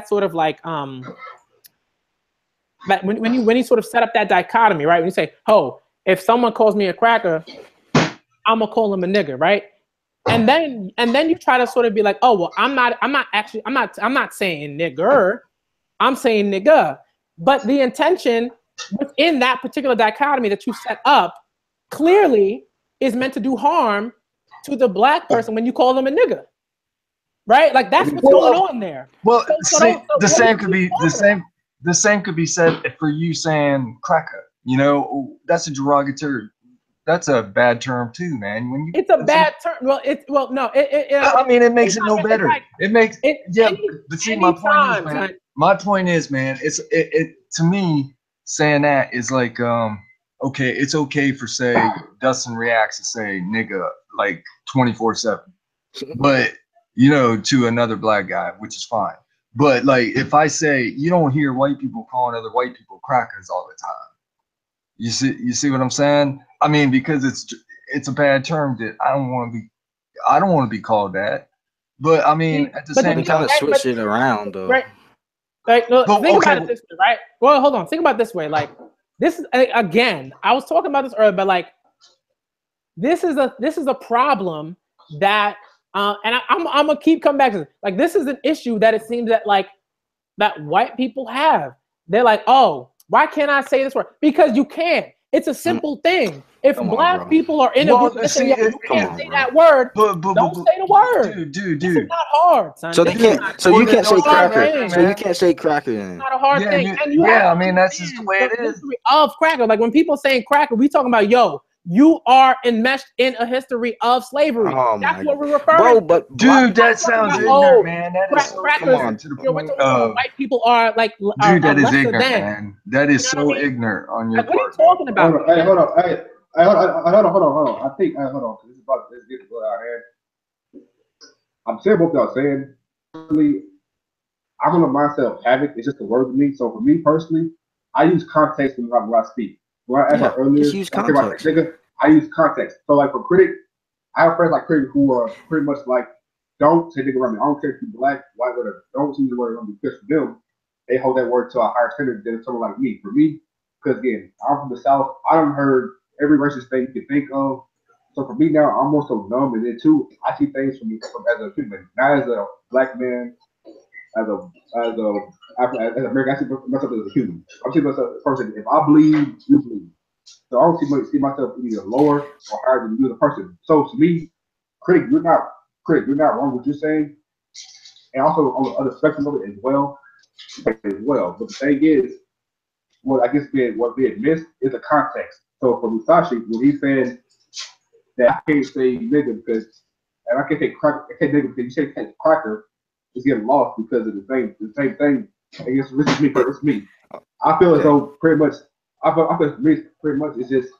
sort of like that when you sort of set up that dichotomy, right? When you say, oh, if someone calls me a cracker, I'm gonna call him a nigger, right? And then you try to sort of be like, oh well, I'm not saying nigger, I'm saying nigga. But the intention within that particular dichotomy that you set up clearly is meant to do harm to the black person when you call them a nigga. Right? Like that's what's going on there. Well, the same could be said for you saying cracker. You know, that's a derogatory. That's a bad term too, man. When you, it's a bad term. Well, I mean, it makes it no better. Like, it makes yeah. But see, my point is, man. It to me saying that is like okay, it's okay for say Dustin Reacts to say nigga like 24/7, but you know, to another black guy, which is fine. But like, if I say, you don't hear white people calling other white people crackers all the time. You see what I'm saying? I mean, because it's a bad term that I don't want to be called that. But I mean, at the same time, kind of switch it around though. Right. Like, look, think about it this way, right? Well, hold on. Think about it this way. Like, this is again. I was talking about this earlier, but like, this is a problem that, and I'm gonna keep coming back to this. Like, this is an issue that it seems that like that white people have. They're like, oh, why can't I say this word? Because you can't. It's a simple thing. If black people are in a group, you can't say that word. Don't say the word. Dude. This is not hard, son. So they can't. So you can't say cracker. So you can't say cracker. It's not a hard thing. I mean, that's just the way it is. Of cracker, like when people saying cracker, we talking about you are enmeshed in a history of slavery. That's what we're referring to. But dude, that sounds ignorant, man. That is so ignorant to the point of white people are like. Dude, that is ignorant, man. That is so ignorant on your part. What are you talking about? Hold on. I think, hold on. This is about this getting good out here. I'm saying what y'all saying. Personally, I'm on the mindset of havoc. It's just a word to me. So for me personally, I use context when I speak. When I asked her earlier, I use context. So like for critic, I have friends like critic who are pretty much like, don't say nigga around me. I don't care if you're black, white, whatever. Don't use the word around me because for them, they hold that word to a higher standard than someone like me. For me, because again, I'm from the South. I done heard every racist thing you can think of. So for me now, I'm more so numb, and then too, I see things from as a human, not as a black man, as an American. I see myself as a human. I'm seeing myself as a person. If I bleed, you bleed. So I don't see myself either lower or higher than you as a person. So to me, critic, you're not wrong what you're saying, and also on the other spectrum of it as well. But the thing is, what I guess what being missed is the context. So for Musashi, when he's saying that I can't say nigga because, and I can't say cracker, I can't nigga because you say cracker, it's getting lost because of the same thing. I guess this is me, but it's me. I feel as though pretty much, I feel for me pretty much it's just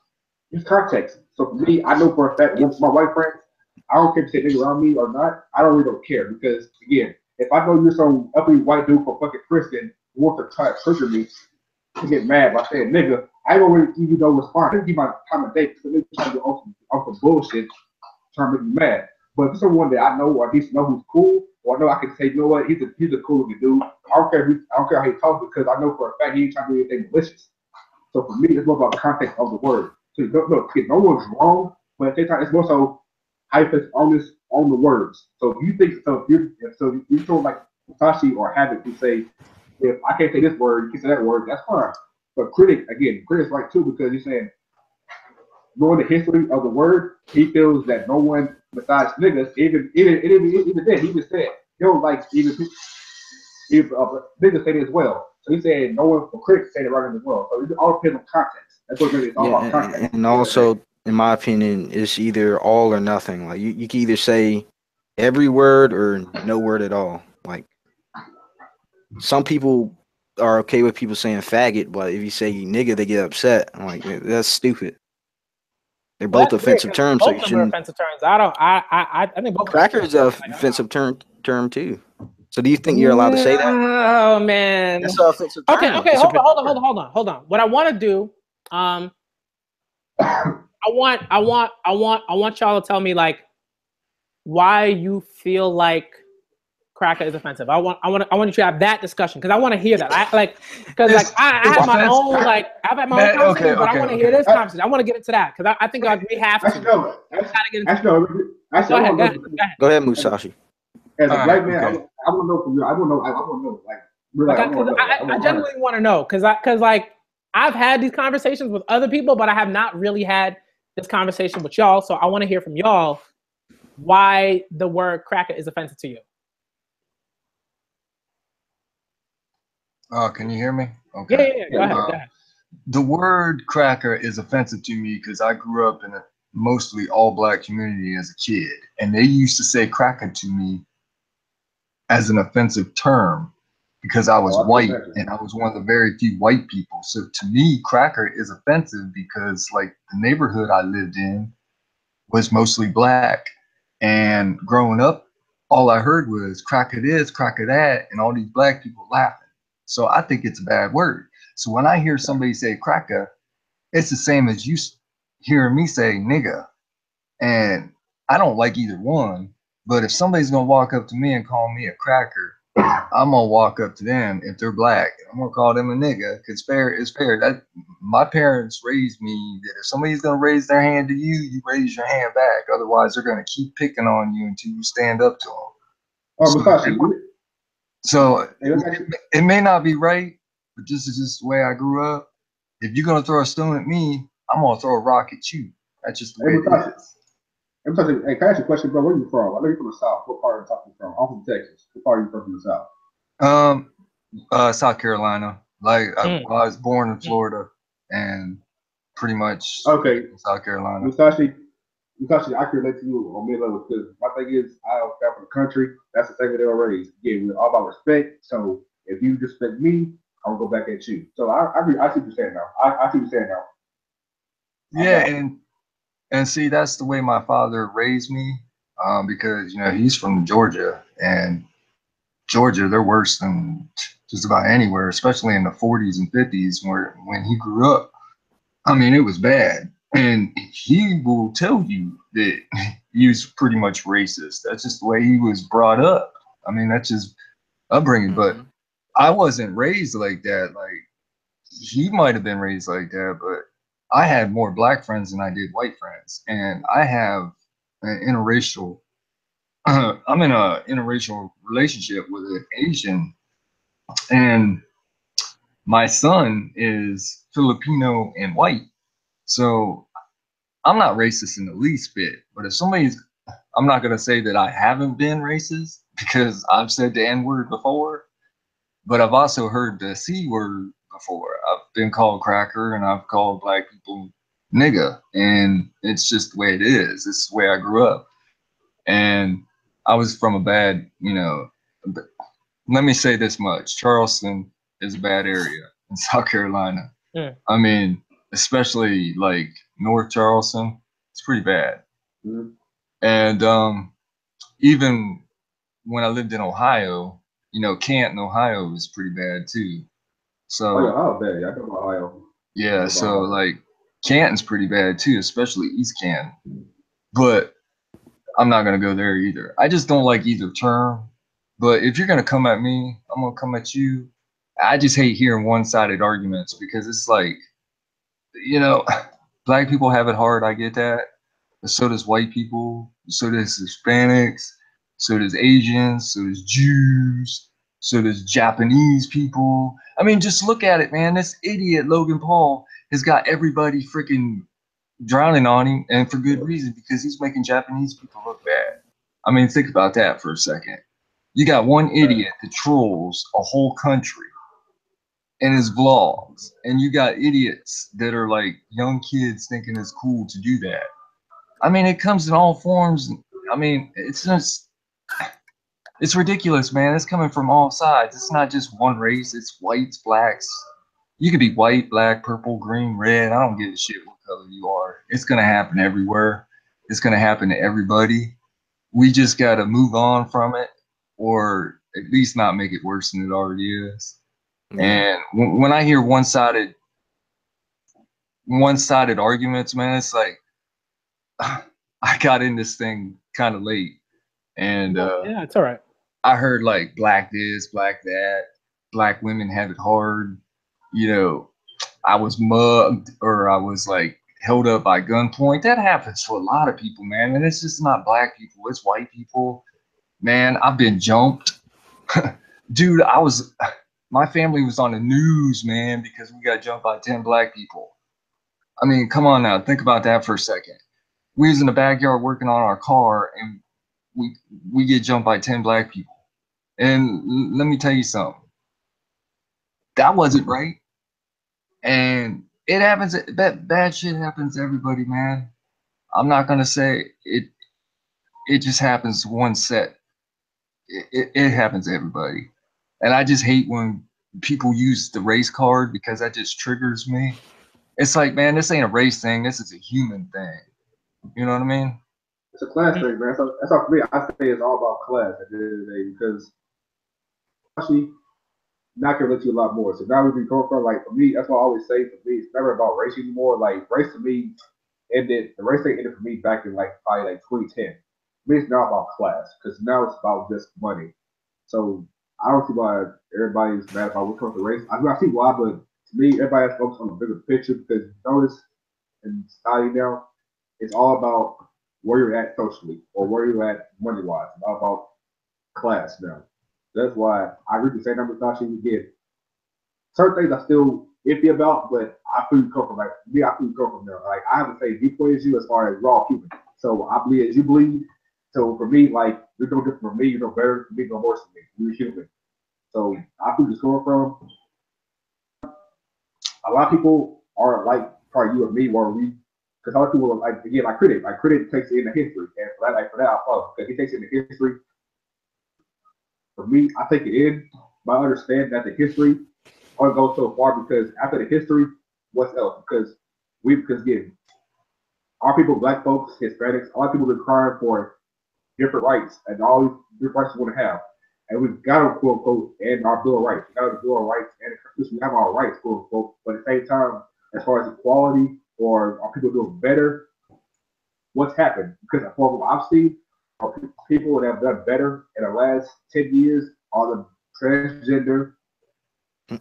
context. So for me, I know for a fact once my white friends, I don't care if you say nigga around me or not. I don't really don't care because again, if I know you're some uppity white dude from fucking Princeton who wants to try to trigger me to get mad by saying nigga, I don't really give you no response. I give my time of day because they're trying to get off some bullshit, trying to make me mad. But if it's someone that I know or at least know who's cool, or I know I can say, you know what, he's a cool looking dude. I don't care how he talks because I know for a fact he ain't trying to do anything malicious. So for me, it's more about the context of the word. So no one's wrong, but at the same time, it's more so how you put onus on the words. So if you think if you feel like Musashi or Havoc who say, if I can't say this word, you can say that word, that's fine. But critic's right too because he's saying knowing the history of the word, he feels that no one besides niggas, even then, he just said he don't like even niggas say it as well. So he said no one for critics say it right as well. So it all depends on context. That's what it's all about context. And also, in my opinion, it's either all or nothing. Like you can either say every word or no word at all. Like some people are okay with people saying faggot, but if you say nigga, they get upset. I'm like, that's stupid. They're both offensive terms, so you shouldn't. Offensive terms. I think both. Cracker is an offensive term too. So do you think you're allowed to say that? Oh man. That's an offensive term. Okay. Hold on. What I want to do, I want y'all to tell me like why you feel like cracker is offensive. I want you to have that discussion because I want to hear that. I have my own conversation, but I want to hear this conversation. I want to get into that because I think we have to. Go ahead, Musashi. As a black man, I want to know from you. I want to know. Like, really, I genuinely want to know because like I've had these conversations with other people, but I have not really had this conversation with y'all. So I want to hear from y'all why the word cracker is offensive to you. Can you hear me? Okay. Yeah. Go ahead. The word cracker is offensive to me because I grew up in a mostly all black community as a kid, and they used to say cracker to me as an offensive term because I was white and I was one of the very few white people. So to me, cracker is offensive because like the neighborhood I lived in was mostly black, and growing up, all I heard was cracker this, cracker that, and all these black people laughing. So I think it's a bad word. So when I hear somebody say cracker, it's the same as you hearing me say nigga. And I don't like either one, but if somebody's gonna walk up to me and call me a cracker, I'm gonna walk up to them if they're black. I'm gonna call them a nigga because fair is fair. That my parents raised me that if somebody's gonna raise their hand to you, you raise your hand back. Otherwise, they're gonna keep picking on you until you stand up to them. So it may not be right, but this is just the way I grew up. If you're gonna throw a stone at me, I'm gonna throw a rock at you. That's just the way it is. Hey, can I ask you a question, bro? Where are you from? I know you're from the South. What part are you talking from? I'm from Texas. What part are you from the South? South Carolina. Like I was born in Florida and pretty much in South Carolina. Musashi, I can relate to you on many levels because my thing is I come from the country. That's the same way they were raised. Yeah, we're all about respect. So if you disrespect me, I'll go back at you. So I see what you're saying now. I see what you're saying now. Yeah, and see, that's the way my father raised me, because he's from Georgia, and Georgia, they're worse than just about anywhere, especially in the 40s and 50s, when he grew up. I mean, it was bad, and he will tell you that he was pretty much racist. That's just the way he was brought up. I mean, that's just upbringing. But I wasn't raised like that. Like he might have been raised like that, but I had more black friends than I did white friends, and I have an interracial. I'm in an interracial relationship with an Asian, and my son is Filipino and white. So I'm not racist in the least bit. But if I'm not gonna say that I haven't been racist because I've said the N-word before, but I've also heard the C-word before. I've been called cracker and I've called black people nigga, and it's just the way it is. It's the way I grew up, and I was from a bad, let me say this much: Charleston is a bad area in South Carolina. Yeah. I mean, especially like North Charleston, it's pretty bad. Mm-hmm. And even when I lived in Ohio, Canton, Ohio was pretty bad too. So Ohio bad. I come from Ohio. Yeah, so like Canton's pretty bad too, especially East Canton. But I'm not gonna go there either. I just don't like either term. But if you're gonna come at me, I'm gonna come at you. I just hate hearing one-sided arguments because it's like, black people have it hard. I get that. But so does white people. So does Hispanics. So does Asians. So does Jews. So does Japanese people. I mean, just look at it, man. This idiot Logan Paul has got everybody freaking drowning on him, and for good reason, because he's making Japanese people look bad. I mean, think about that for a second. You got one idiot that trolls a whole country in his vlogs, and you got idiots that are like young kids thinking it's cool to do that. I mean, it comes in all forms. I mean, it's ridiculous, man. It's coming from all sides. It's not just one race. It's whites, blacks. You could be white, black, purple, green, red. I don't give a shit what color you are. It's gonna happen everywhere. It's gonna happen to everybody. We just gotta move on from it, or at least not make it worse than it already is. And when I hear one-sided arguments, man, it's like I got in this thing kind of late, and yeah, it's all right. I heard like black this, black that, black women have it hard. You know, I was mugged or I was like held up by gunpoint. That happens to a lot of people, man. And it's just not black people, it's white people. Man, I've been jumped. Dude, my family was on the news, man, because we got jumped by 10 black people. I mean, come on now, think about that for a second. We was in the backyard working on our car, and we get jumped by 10 black people. And let me tell you something. That wasn't right. And it happens, bad shit happens to everybody, man. I'm not gonna say it just happens one set. It happens to everybody. And I just hate when people use the race card, because that just triggers me. It's like, man, this ain't a race thing. This is a human thing. You know what I mean? It's a class thing, man. So that's all for me. I say it's all about class at the end of the day, because actually not gonna let you a lot more. So now we can go from, like, for me, that's what I always say. For me, it's never about race anymore. Like, race to me the race thing ended for me back in like probably like 2010. For me, it's now about class, because now it's about just money. So I don't see why everybody's mad about what comes to race. I mean, I see why, but to me, everybody has focused on the bigger picture, because you notice in society now, it's all about where you're at socially or where you're at money wise. It's all about class now. That's why I agree with the same number of thoughts you again. Certain things I still iffy about, but I feel you come from, like, me, I feel you come from there. Like, I have the same viewpoint as you as far as raw human. So I bleed as you bleed. So for me, like, you're no different from me, you're no better from me, no worse than me. You're human. So I feel you're coming from. A lot of people are like probably you or me, where we, because a lot of people are like, again, like critic takes it into history, and for that I follow, because he takes it into history. For me, I take it in, but I understand that the history only goes so far, because after the history, what's else? Because again, our people, black folks, Hispanics, a lot of people have been crying for different rights, and all these different rights we want to have. And we've got to, quote unquote, end our Bill of Rights. We got to Bill of Rights, and we have our rights, quote unquote. But at the same time, as far as equality or are people doing better, what's happened? Because from what I've seen, people that have done better in the last 10 years are the transgender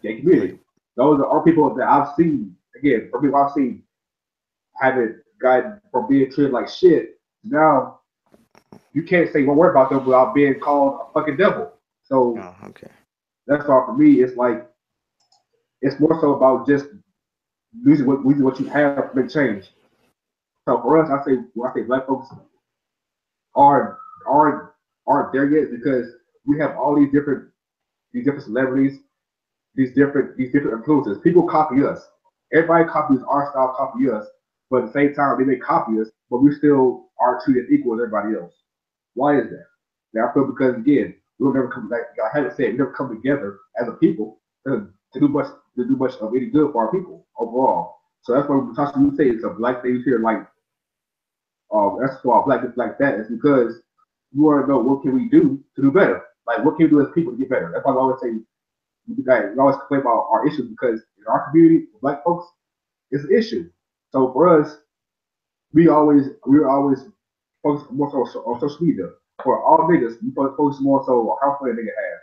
gay community. Those are people that I've seen, again, from people I've seen, haven't gotten from being treated like shit. Now, you can't say one word about them without being called a fucking devil. So that's all for me. It's like, it's more so about just using what you have to make change. So for us, when I say black folks aren't there yet, because we have all these different celebrities, these different influences. People copy us. Everybody copies our style, copy us, but at the same time they may copy us, but we still are treated equal as everybody else. Why is that? Now I feel because, again, we'll never come back. I had to say, we never come together as a people to do much of any good for our people overall. So that's why when you say it's a black thing here, like, that's why black is like that. It's because you want to know what can we do to do better. Like, what can we do as people to get better? That's why I always say, we always complain about our issues, because in our community, black folks, it's an issue. So for us, we always focus more so on social media. For all niggas, we focus more so on how much a nigga has,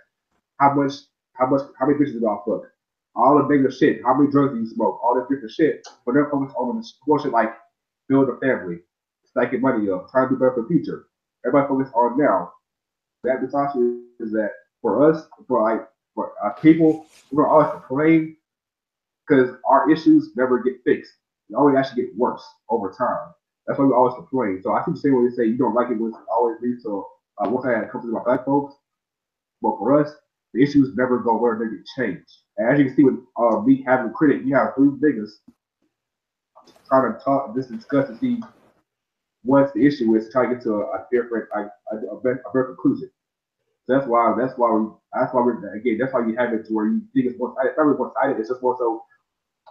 how many bitches do I fuck, all the negative shit, how many drugs do you smoke, all this different shit. But they're focused on the bullshit like build a family, stacking money up, trying to do better for the future. Everybody focus on now. That Versace is that for us, for our people, we're gonna always complain because our issues never get fixed. it always actually gets worse over time. That's why we always complain. So I keep saying when they say you don't like it, when it always leads to one thing that comes to my black folks. But for us, the issues never go where they get changed. And as you can see with me having a critic, you have three niggas trying to discuss to see what's the issue is, to try to get to a different, a better conclusion. So that's why we're again. That's why you have it to where you think it's one-sided. It's not really one-sided. It's just more so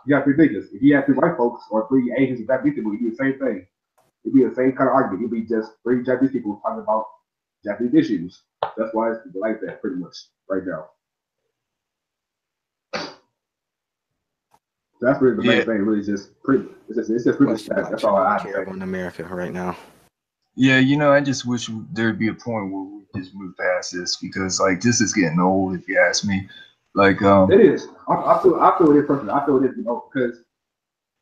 you have three niggas. If you have three white folks or three Asians or Japanese people, you do the same thing. It'd be the same kind of argument. It'd be just three Japanese people talking about Japanese issues. That's why it's like that pretty much right now. So that's really the main thing. Really, just pretty. It's just pretty sad. That's all I care about in America right now. Yeah, I just wish there'd be a point where we just move past this, because like this is getting old, if you ask me. Like it is. I feel it is personally. I feel it is, because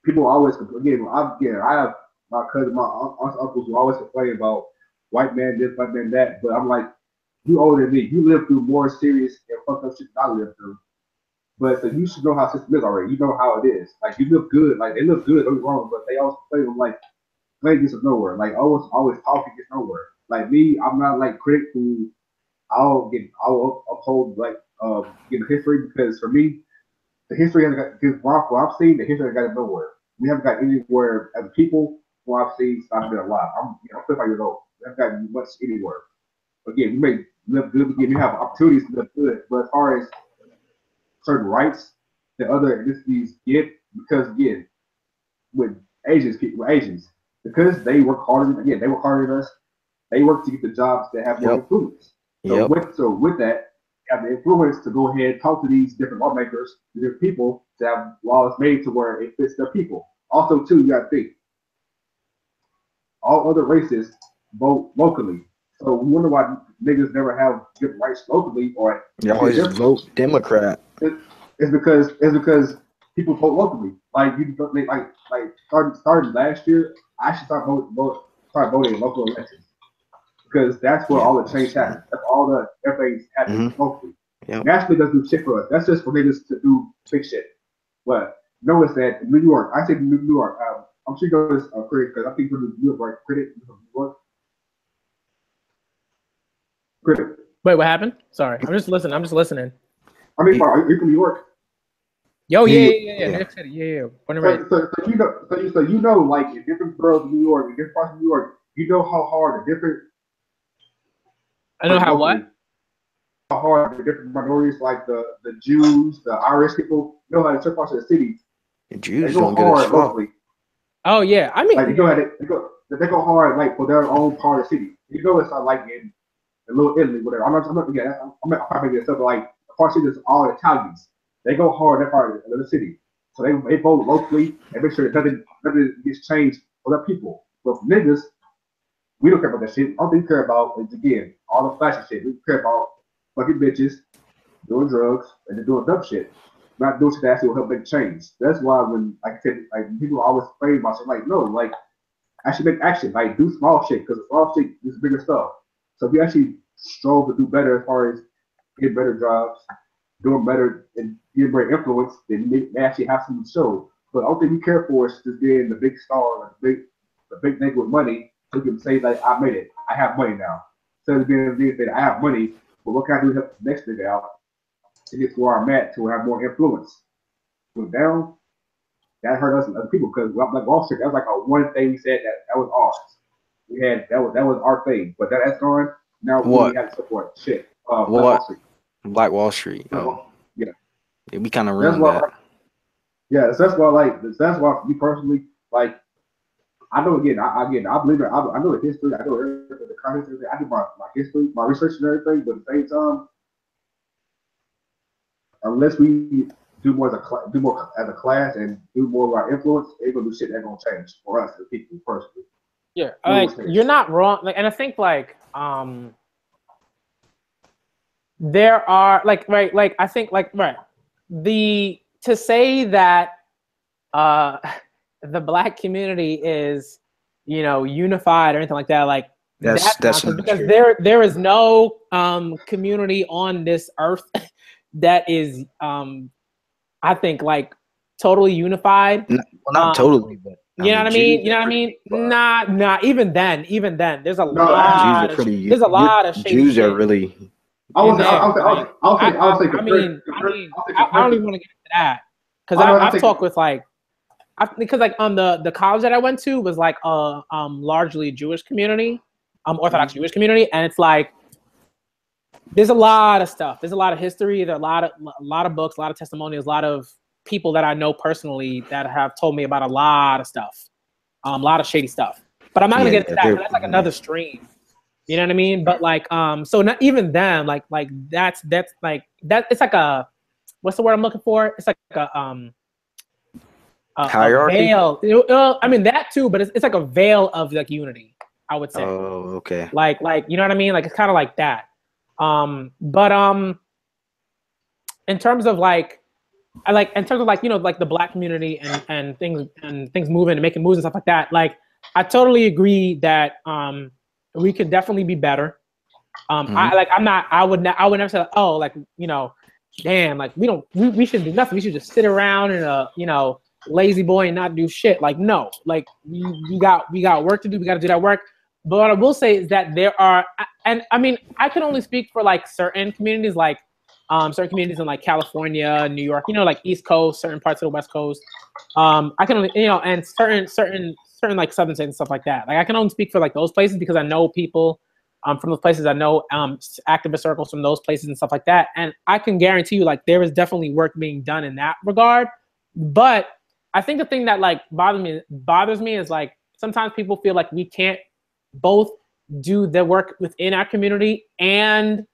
people always again. I have my cousin, my uncles who always complain about white man this, white man that. But I'm like, you older than me. You lived through more serious and fucked up shit than I lived through. But so you should know how system is already. You know how it is. Like you look good. Like they look good. Don't get wrong. But they always complain. I'm like, playing gets nowhere. Like always talking gets nowhere. Like me, I'm not like critic who I'll uphold like history, because for me, the history hasn't got, because what I've seen, the history has got nowhere. We haven't got anywhere as people who I've seen since I've been alive. I'm 55 years old. We haven't gotten much anywhere. Again, we may live good. Again, you have opportunities to live good, but as far as certain rights that other ethnicities get, because again, with Asians, because they work harder. Again, they work harder than us. They work to get the jobs that have more influence. So with that, you have the influence to go ahead and talk to these different lawmakers, different people, to have laws made to where it fits their people. Also, too, you got to think, all other races vote locally. So we wonder why niggas never have different rights locally, or you always vote Democrat. It's because people vote locally. Like starting last year, I actually start voting in local elections, because that's where all the change happens. That's all the everything's happening locally. Yep. Nationally doesn't do shit for us. That's just for niggas to do big shit. But notice that New York, I say New York. I'm sure you know this, critic, because I think New York, right? Critic from New York. Critic. Wait, what happened? Sorry, I'm just listening. I mean, are you from New York? Yo, yeah. New York City, yeah. So you know, like in different boroughs of New York, in different parts of New York, you know how hard the different. I know how what? How hard the different minorities, like the Jews, the Irish people, you know how in certain parts of the city, the Jews don't get as far. Oh yeah, I mean, like they go hard like for their own part of the city. You know, it's not like in Little Italy, whatever. I'm not making this up, but like the part of the city is all Italians. They go hard in that part of the city, so they vote locally and make sure that nothing gets changed for their people. But for niggas, we don't care about that shit. All we care about is, again, all the flashy shit. We care about fucking bitches, doing drugs, and then doing dumb shit. Not doing shit that actually will help make change. That's why when, like I said, like people always complain about shit, like, no, like, actually make action. Like, do small shit, because small shit is bigger stuff. So if we actually strove to do better as far as getting better jobs, doing better, and getting better influence, then they actually have something to show. But the only thing we care for is just being the big star, the big nigga with money, who can say, like, I made it. I have money now. Instead of being the nigga that I have money, but what can I do to help the next nigga out to get to where I'm at, to have more influence? Went down, that hurt us as people, because like Wall Street, that was like a one thing we said that was ours. We had that was our thing, but that's gone. Now we have to support shit. Wall Street. Black Wall Street. Oh. Yeah, we kind of ruined that. That's why me personally, like, I know again, I believe it. I know the history. I know the current history. I do my history, my research and everything. But at the same time, unless we do more as a class and do more of our influence, ain't gonna do shit that gonna change for us as people personally. Yeah, like you're not wrong. Like, and I think like there are to say that the Black community is, unified or anything like that, like that's because there is no community on this earth that is I think like totally unified. Well, not totally, but You know what I mean? You know what I mean? Nah. Even then, there's a lot. There's a lot of shady Jews shit. are really. I don't even want to get into that because I've talked with because like on the college that I went to was like largely Jewish community, Orthodox Jewish community, and it's like there's a lot of stuff. There's a lot of history. There's a lot of books, a lot of testimonials, a lot of people that I know personally that have told me about a lot of stuff, a lot of shady stuff. But I'm not gonna get into that. 'Cause that's like another stream. You know what I mean? But like, so not even them, like that's like that. It's like a, what's the word I'm looking for? It's like a hierarchy. A veil. I mean that too, but it's like a veil of like unity, I would say. Oh, okay. Like you know what I mean? Like it's kind of like that. But in terms of like, in terms of like, you know, like the Black community and things moving and making moves and stuff like that. Like I totally agree that we could definitely be better. I would never say, oh, like, you know, damn, like we shouldn't do nothing. We should just sit around and you know, lazy boy and not do shit. Like, no, like we got work to do. We got to do that work. But what I will say is that there are, and I mean, I can only speak for like certain communities, like certain communities in like California, New York, you know, like East Coast, certain parts of the West Coast. I can only, you know, and certain like Southern states and stuff like that. Like I can only speak for like those places because I know people from those places. I know activist circles from those places and stuff like that. And I can guarantee you, like, there is definitely work being done in that regard. But I think the thing that like bothers me is like sometimes people feel like we can't both do the work within our community and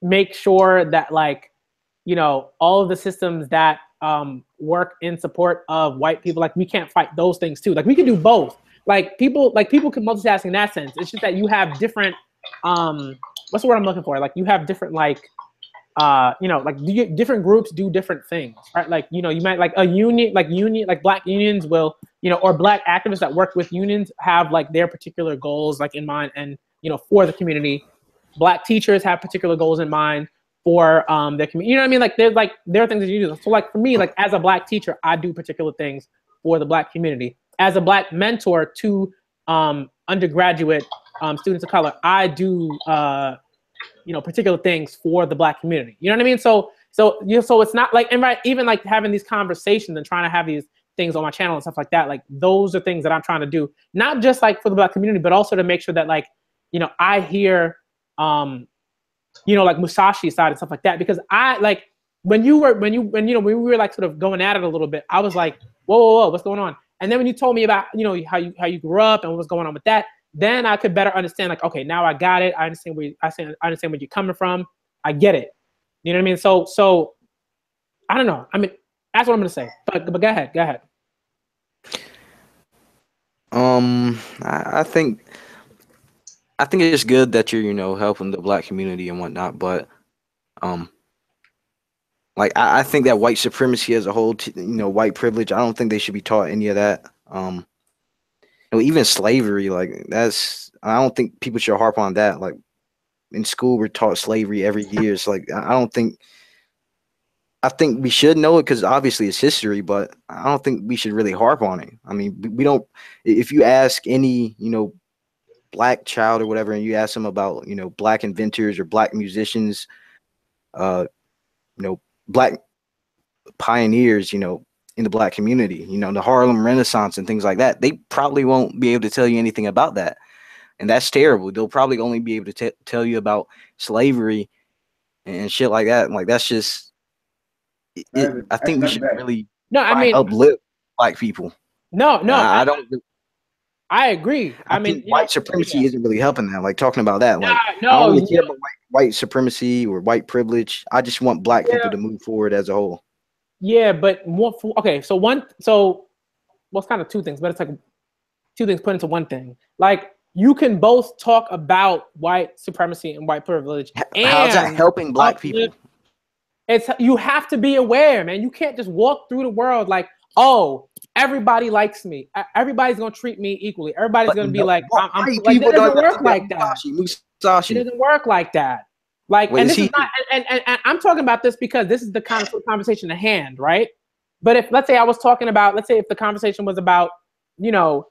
make sure that, like, you know, all of the systems that work in support of white people, like we can't fight those things too. Like we can do both. Like people can multitask in that sense. It's just that you have different what's the word I'm looking for? Like you have different like you know, like different groups do different things, right? Like, you know, you might like a union, like Black unions will, you know, or Black activists that work with unions have like their particular goals like in mind, and, you know, for the community. Black teachers have particular goals in mind for their community. You know what I mean? Like there are things that you do. So like for me, like as a Black teacher, I do particular things for the Black community. As a Black mentor to undergraduate students of color, I do you know, particular things for the Black community. You know what I mean? So you know, so it's not like, and right, even like having these conversations and trying to have these things on my channel and stuff like that, like those are things that I'm trying to do, not just like for the Black community, but also to make sure that, like, you know, I hear you know, like Musashi's side and stuff like that, because I like when we were like sort of going at it a little bit, I was like, whoa, what's going on? And then when you told me about, you know, how you grew up and what's going on with that, then I could better understand, like, okay, now I got it. I understand where you're coming from. I get it. You know what I mean? So I don't know. I mean, that's what I'm gonna say. But go ahead. I think it's good that you're, you know, helping the Black community and whatnot, but like I think that white supremacy as a whole, you know, white privilege, I don't think they should be taught any of that. You know, even slavery, like I don't think people should harp on that. Like in school, we're taught slavery every year. It's like I think we should know it because obviously it's history, but I don't think we should really harp on it. I mean, we don't. If you ask any, you know, Black child or whatever, and you ask them about, you know, Black inventors or Black musicians, you know, Black pioneers, you know, in the Black community, you know, the Harlem Renaissance and things like that, they probably won't be able to tell you anything about that. And that's terrible. They'll probably only be able to tell you about slavery and shit like that. Like, that's just, I think we should really uplift Black people. No, I don't. I agree. I mean, white supremacy isn't really helping that. Like talking about that, like I don't really care about white supremacy or white privilege. I just want Black people to move forward as a whole. Yeah, but more. Okay, so it's kind of two things, but it's like two things put into one thing. Like you can both talk about white supremacy and white privilege. How's that helping Black people? You have to be aware, man. You can't just walk through the world like, oh, everybody likes me. Everybody's gonna treat me equally. Everybody's gonna be like, I'm like, it doesn't work like that. It doesn't work like that. Like, Wait, and is this is he- not, and I'm talking about this because this is the kind of conversation at hand, right? But if, let's say I was talking about, let's say if the conversation was about, you know,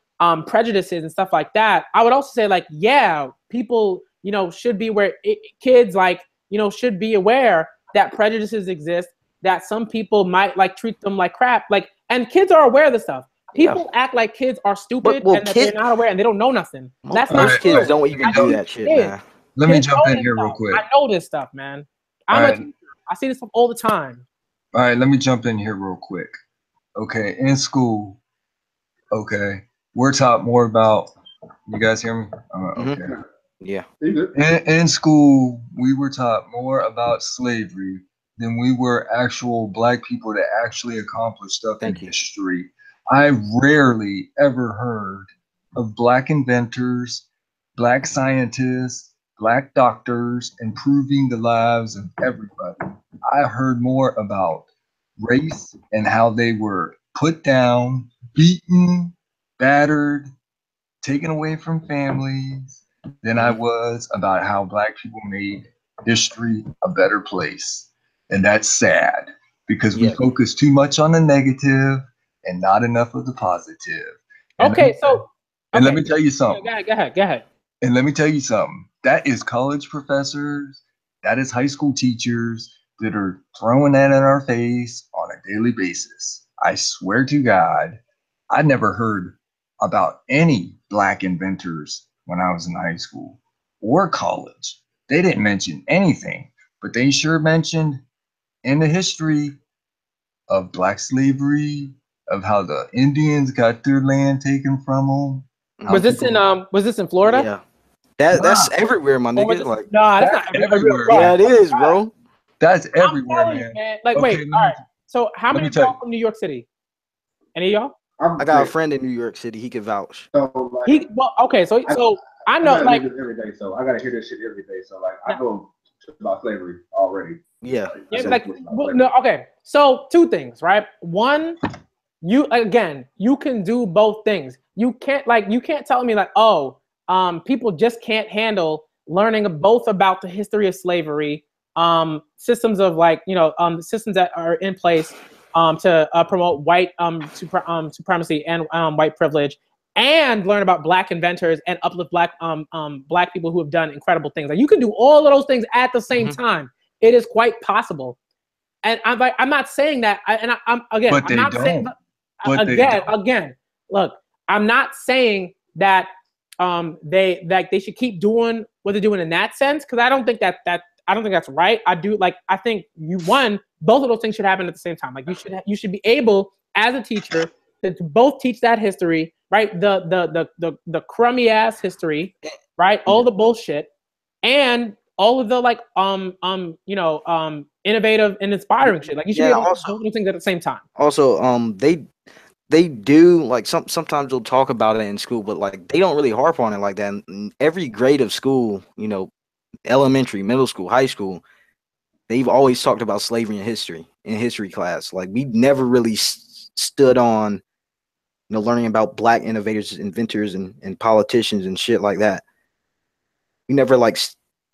prejudices and stuff like that, I would also say like, yeah, people, you know, should be aware, kids like, you know, should be aware that prejudices exist, that some people might like treat them like crap. Like, and kids are aware of this stuff. People act like kids are stupid well, and that they're not aware and they don't know nothing. That's not Most true. kids don't even do that shit, kids. man. Let me Kids jump know in this here real stuff. quick. I know this stuff, man. I'm a Alright. teacher. I see this stuff all the time. All right, let me jump in here real quick. Okay, in school, okay, we're taught more about. You guys hear me? Okay. Yeah. You good? In school, we were taught more about slavery than we were actual black people that actually accomplished stuff in history. I rarely ever heard of black inventors, black scientists, black doctors improving the lives of everybody. I heard more about race and how they were put down, beaten, battered, taken away from families than I was about how black people made history a better place. And that's sad because we focus too much on the negative and not enough of the positive. And let me tell you something. Go ahead. And let me tell you something. That is college professors, that is high school teachers that are throwing that in our face on a daily basis. I swear to God, I never heard about any black inventors when I was in high school or college. They didn't mention anything, but they sure mentioned in the history of black slavery, of how the Indians got their land taken from them. Was this in Florida? Yeah. That's everywhere, my nigga. Like, nah, that's not everywhere. Yeah, it is, bro. That's everywhere, man. Like, Okay, wait, all right. So how many people from New York City? Any of y'all? I got a friend in New York City. He can vouch. So, like, So I know, like, this every day. So I gotta hear this shit every day. So like, I know about slavery already. Yeah. Okay. So two things, right? One, you can do both things. You can't tell me like, oh, people just can't handle learning both about the history of slavery, systems of like, you know, systems that are in place to promote white supremacy and white privilege, and learn about black inventors and uplift black people who have done incredible things. Like, you can do all of those things at the same time. It is quite possible. And I'm not saying that. Look, I'm not saying that they should keep doing what they're doing in that sense, because I don't think that's right. I think both of those things should happen at the same time. Like, you should be able as a teacher to both teach that history, right? The crummy ass history, right? All the bullshit, and all of the like innovative and inspiring shit. Like, you should be able to do those things at the same time. Also, they do, like, sometimes they'll talk about it in school, but like they don't really harp on it like that. In every grade of school, you know, elementary, middle school, high school, they've always talked about slavery and history in history class. Like, we never really stood on, you know, learning about black innovators, inventors, and politicians and shit like that. We never like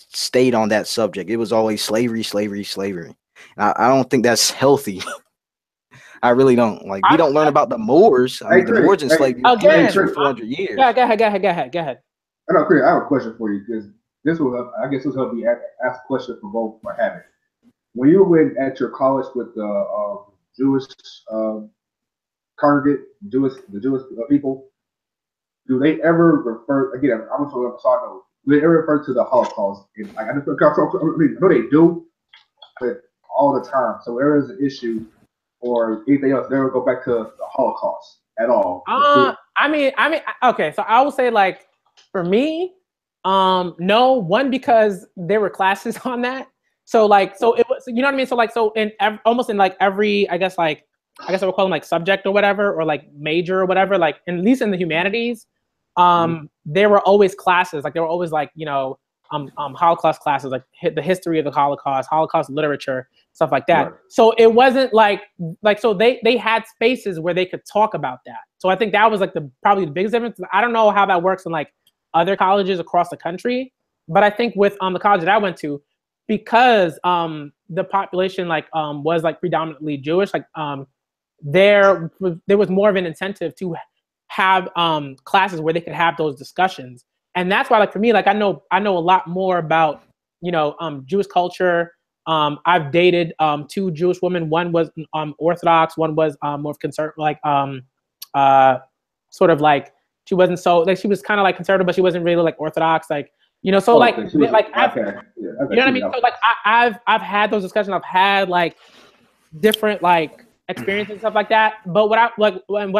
stayed on that subject. It was always slavery. And I don't think that's healthy. I really don't. Like, we don't learn about the Moors. I mean, the Moors enslaved Europeans for 400 years. Yeah, go ahead. I know, Chris, I have a question for you, because this will help. I guess this will help me ask a question for both my habit. When you went at your college with the Jewish congregate, the Jewish people, do they ever refer? Again, I'm talking about. Do they ever refer to the Holocaust? I know they do, but all the time. So there is an issue or anything else, they never go back to the Holocaust at all. I mean, okay. So I would say, like, for me, no. One, because there were classes on that. So like, so it was, you know what I mean? So like, so in almost in like every, I guess I would call them like subject or whatever, or like major or whatever, like at least in the humanities, there were always classes. Like, there were always like, you know, Holocaust classes, like the history of the Holocaust literature, stuff like that. Right. So it wasn't like so they had spaces where they could talk about that. So I think that was like probably the biggest difference. I don't know how that works in like other colleges across the country, but I think with the college that I went to, because the population like was like predominantly Jewish, like there was more of an incentive to have classes where they could have those discussions. And that's why, like, for me, like, I know a lot more about, you know, Jewish culture. I've dated 2 Jewish women. One was Orthodox. One was more conservative, like sort of like, she wasn't so, like, she was kind of like conservative, but she wasn't really like Orthodox, like, you know. So like, like I've, you know what I mean. So like I've had those discussions. I've had like different like experiences and stuff like that. But what I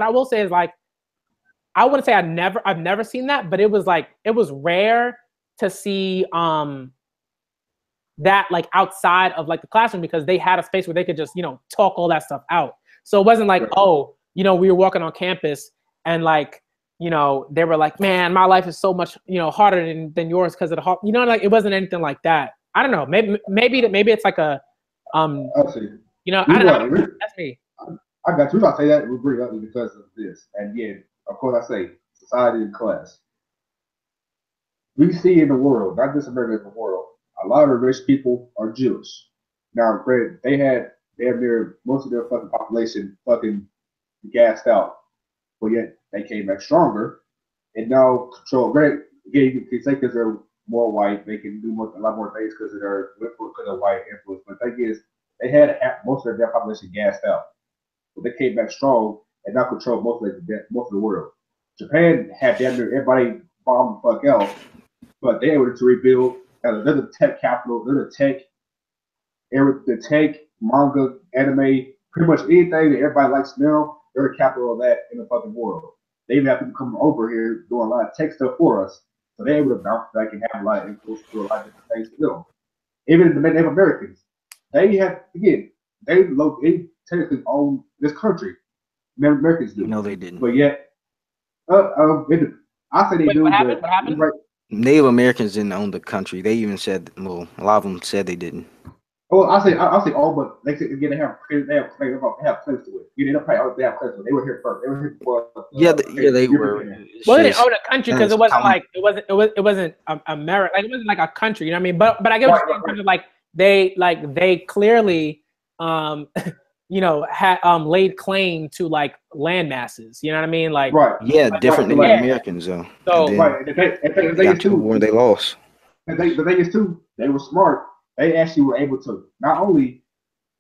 will say is, like, I wouldn't say I've never seen that, but it was rare to see that like outside of like the classroom, because they had a space where they could just, you know, talk all that stuff out. So it wasn't like, oh, you know, we were walking on campus and like, you know, they were like, man, my life is so much, you know, harder than yours because of the, you know, like, it wasn't anything like that. I don't know. Maybe it's like a you know, I don't know. That's me. I got you. I say that we bring up because of this, and yeah, of course, I say society and class. We see in the world, not just America, in the world, a lot of rich people are Jewish. Now, granted, they had most of their fucking population fucking gassed out, but yet they came back stronger and now control. Granted, again, you can say because they're more white, they can do a lot more things because of their white influence. But the thing is, they had most of their population gassed out, but they came back strong and now control most of the world. Japan had damn near everybody bombed the fuck out, but they were able to rebuild. They're the tech capital. They're the tech, manga, anime, pretty much anything that everybody likes now. They're the capital of that in the fucking world. They even have people coming over here doing a lot of tech stuff for us, so they're able to bounce back and have a lot of influence to do a lot of different things to them. Even the Native Americans, they technically own this country. Native Americans do. No, they didn't. But yet, I say they do. What happened? Right. Native Americans didn't own the country. They even said, well, a lot of them said they didn't. Well, I say all, but they say again they have claims to it. They have claims to it. They were here first. They were here before. They were. Well, they didn't own a country because it wasn't America. Like, it wasn't like a country. You know what I mean? But I get what you're saying. Like they clearly you know, had laid claim to like land masses. You know what I mean? Like, right. Yeah, different Native Americans though. So right, they got to where they lost. The thing is too, they were smart. They actually were able to not only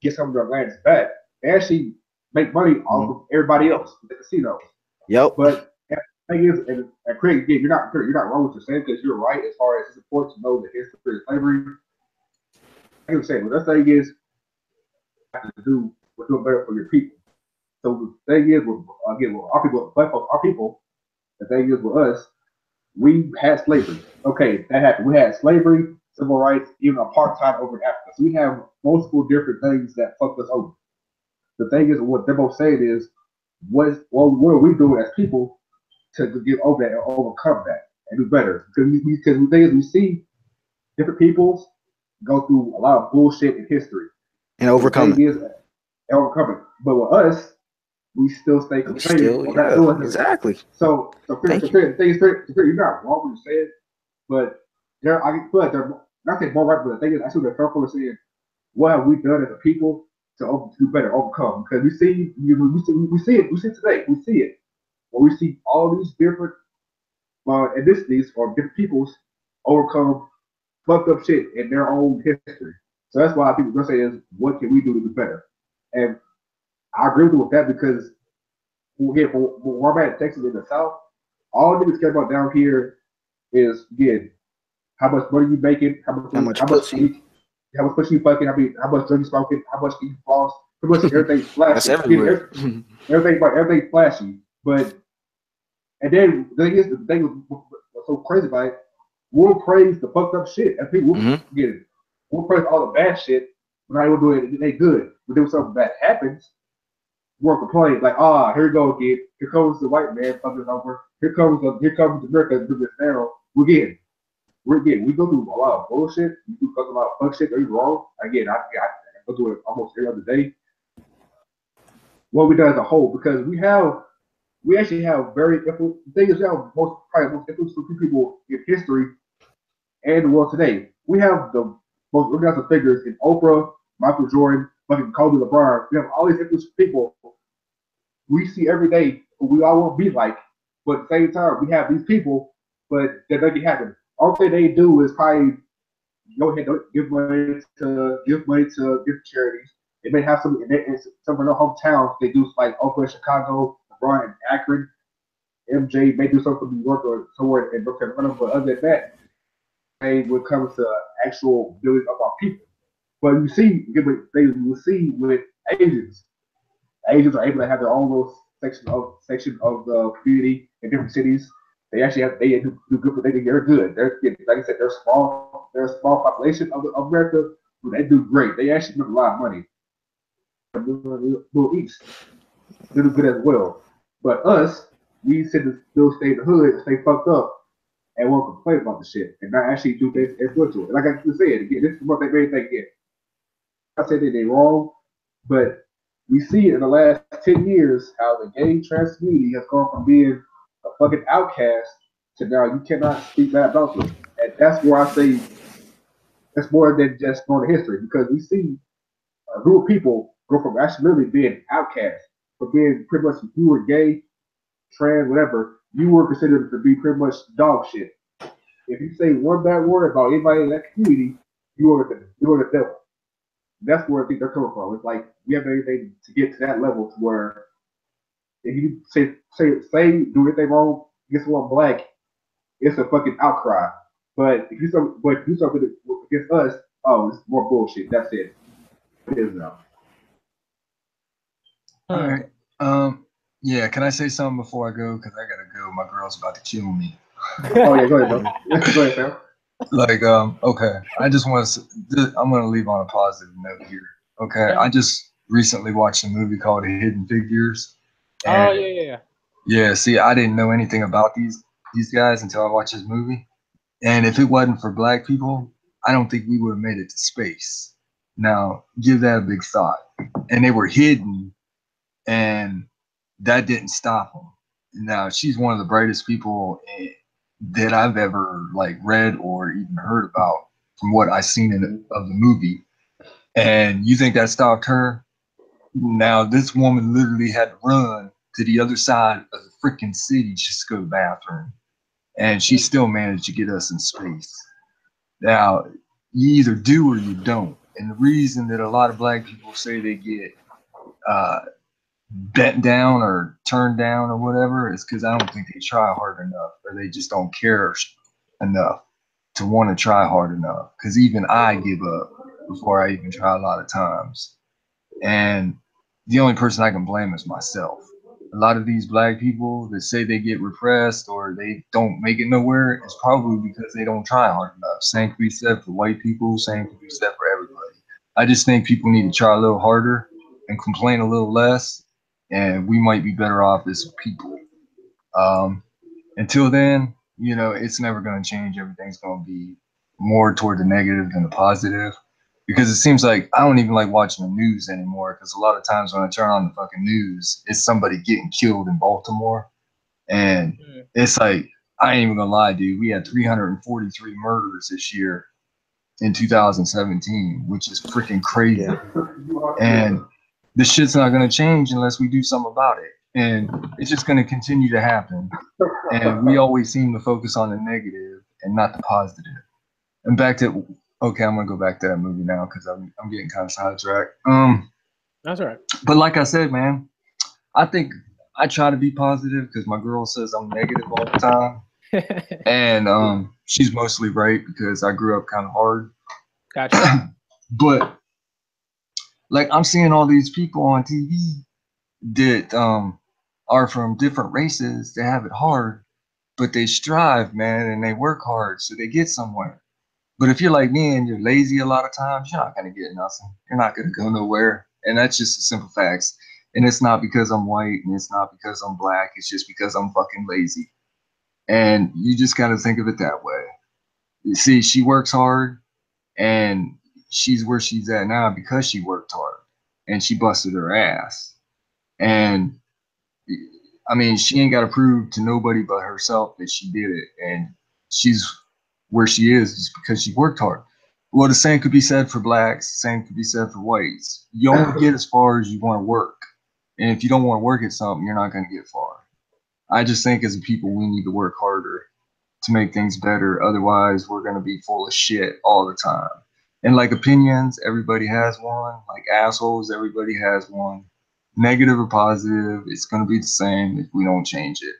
get some of their lands back, they actually make money off of everybody else, the casinos. Yep. But the thing is, and Craig, again, you're not wrong with what you're saying, because you're right as far as it's important to know the history of slavery. I can say, well, the thing is, you have to do what's doing better for your people. So the thing is, our people, the thing is with us, we had slavery. Okay, that happened. We had slavery, civil rights, even apartheid over in Africa. So we have multiple different things that fucked us over. The thing is, what they're both saying is, what are we doing as people to get over that and overcome that and do better? Because the thing is, we see different peoples go through a lot of bullshit in history and overcome it. But with us, we still stay complaining. Exactly. So the thing is, you're not wrong when you say it, but I feel like they're not saying more right, but the thing is, actually, they're careful saying, what have we done as a people to do better, overcome? Because we see it today. We see it. When we see all these different ethnicities or different peoples overcome fucked up shit in their own history. So that's why people are saying is, what can we do to do better? And I agree with that, because again, where I'm at in Texas in the South, all niggas care about down here is, again, how much money you making, how much pussy you fucking, how much drug you smoking, how much you floss, pretty much everything's flashy. That's everywhere. Everything's flashy. But and then the thing what's so crazy about it, we'll praise the fucked up shit, and people we'll praise all the bad shit. We're not able to do it. They good. But then when something bad happens, we're complaining like, here we go again. Here comes the white man fucking over. Here comes America to do this now. We go through a lot of bullshit. We do a lot of fuck shit. Are you wrong? Again, I go through it almost every other day. What we done as a whole, because we actually have very the thing is, we have probably most influential people in history and the world today. We have the most recognizable figures in Oprah, Michael Jordan, fucking Kobe, LeBron. We have all these influential people we see every day who we all want to be like. But at the same time, we have these people, but that doesn't happen. All thing they do is probably go ahead and give money to different charities. They may have some in some of their hometowns. They do like Oakland, Chicago, LeBron, and Akron. MJ may do something in New York or somewhere in North Carolina, but other than that, when it comes to actual building of our people. But you see, you will see with Asians. Asians are able to have their own little section of the community in different cities. They actually they do good, but they're good. They're like I said, they're small. They're a small population of America, but they do great. They actually make a lot of money. Middle East, they do good as well. But us, we still stay in the hood, stay fucked up, and won't complain about the shit, and not actually do things influential. Like I just said again, this is what they made thing get. I said that they wrong, but we see in the last 10 years how the gay trans community has gone from being a fucking outcast to now you cannot speak bad about them. And that's where I say that's more than just knowing the history, because we see a group of people go from actually really being outcast, from being pretty much, if you were gay, trans, whatever, you were considered to be pretty much dog shit. If you say one bad word about anybody in that community, you are the devil. That's where I think they're coming from. It's like we have everything to get to that level to where if you say do anything wrong against someone black, it's a fucking outcry. But if you do something against us, oh, it's more bullshit. That's it. It is now. All right. Yeah. Can I say something before I go? Because I gotta go. My girl's about to kill me. Oh yeah, go ahead, bro. Go ahead, Sam. Like, okay. I just want to. I'm gonna leave on a positive note here. Okay. I just recently watched a movie called Hidden Figures. Oh yeah. Yeah. See, I didn't know anything about these guys until I watched this movie. And if it wasn't for black people, I don't think we would have made it to space. Now, give that a big thought. And they were hidden, and that didn't stop them. Now, she's one of the brightest people that I've ever like read or even heard about from what I've seen of the movie. And you think that stopped her? Now, this woman literally had to run to the other side of the freaking city just to go to the bathroom. And she still managed to get us in space. Now, you either do or you don't. And the reason that a lot of black people say they get bent down or turned down or whatever is because I don't think they try hard enough, or they just don't care enough to want to try hard enough. Because even I give up before I even try a lot of times. And the only person I can blame is myself. A lot of these black people that say they get repressed or they don't make it nowhere is probably because they don't try hard enough. Same can be said for white people, same can be said for everybody. I just think people need to try a little harder and complain a little less, and we might be better off as people. Until then, you know, it's never going to change. Everything's going to be more toward the negative than the positive. Because it seems like I don't even like watching the news anymore, because a lot of times when I turn on the fucking news, it's somebody getting killed in Baltimore. And it's like, I ain't even gonna lie, dude. We had 343 murders this year in 2017, which is freaking crazy. Yeah. And this shit's not gonna change unless we do something about it. And it's just gonna continue to happen. And we always seem to focus on the negative and not the positive. And back to okay, I'm gonna go back to that movie now because I'm getting kind of sidetracked. That's all right. But like I said, man, I think I try to be positive because my girl says I'm negative all the time, and she's mostly right because I grew up kind of hard. Gotcha. But like I'm seeing all these people on TV that are from different races that have it hard, but they strive, man, and they work hard, so they get somewhere. But if you're like me and you're lazy a lot of times, you're not going to get nothing. You're not going to go nowhere. And that's just the simple facts. And it's not because I'm white and it's not because I'm black. It's just because I'm fucking lazy. And you just got to think of it that way. You see, she works hard and she's where she's at now because she worked hard and she busted her ass. And I mean, she ain't got to prove to nobody but herself that she did it. And she's where she is because she worked hard. Well, the same could be said for blacks. The same could be said for whites. You only get as far as you want to work, and if you don't want to work at something, you're not going to get far. I just think as a people, we need to work harder to make things better. Otherwise, we're going to be full of shit all the time. And like opinions, everybody has one. Like assholes, everybody has one. Negative or positive, it's going to be the same if we don't change it.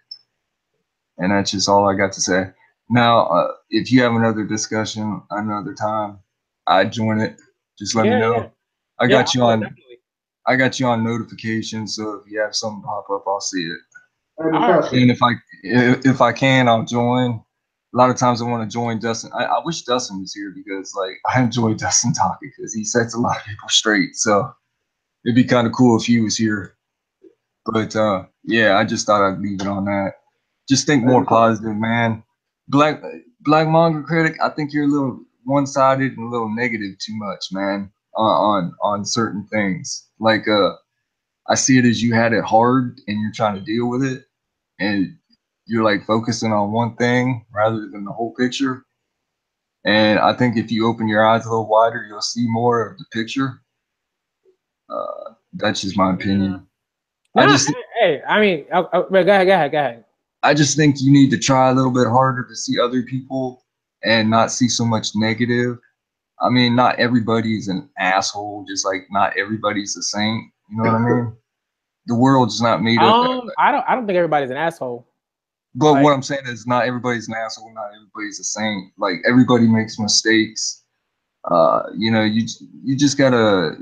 And that's just all I got to say. Now, if you have another discussion another time, I'd join it. Just let me know. Yeah. I got you on. Definitely. I got you on notifications, so if you have something pop up, I'll see it. I have a All right. question. And if I can, I'll join. A lot of times I want to join Dustin. I wish Dustin was here because like I enjoy Dustin talking because he sets a lot of people straight. So it'd be kind of cool if he was here. But yeah, I just thought I'd leave it on that. Just think more positive, man. Black manga critic, I think you're a little one-sided and a little negative too much, man, on certain things. Like I see it as you had it hard and you're trying to deal with it, and you're like focusing on one thing rather than the whole picture. And I think if you open your eyes a little wider, you'll see more of the picture. That's just my opinion. No, I mean, go ahead. I just think you need to try a little bit harder to see other people and not see so much negative. I mean, not everybody's an asshole, just like not everybody's a saint. You know what I mean? The world's not made up. I don't think everybody's an asshole. But Like, what I'm saying is not everybody's an asshole, not everybody's a saint. Like everybody makes mistakes. You know, you just gotta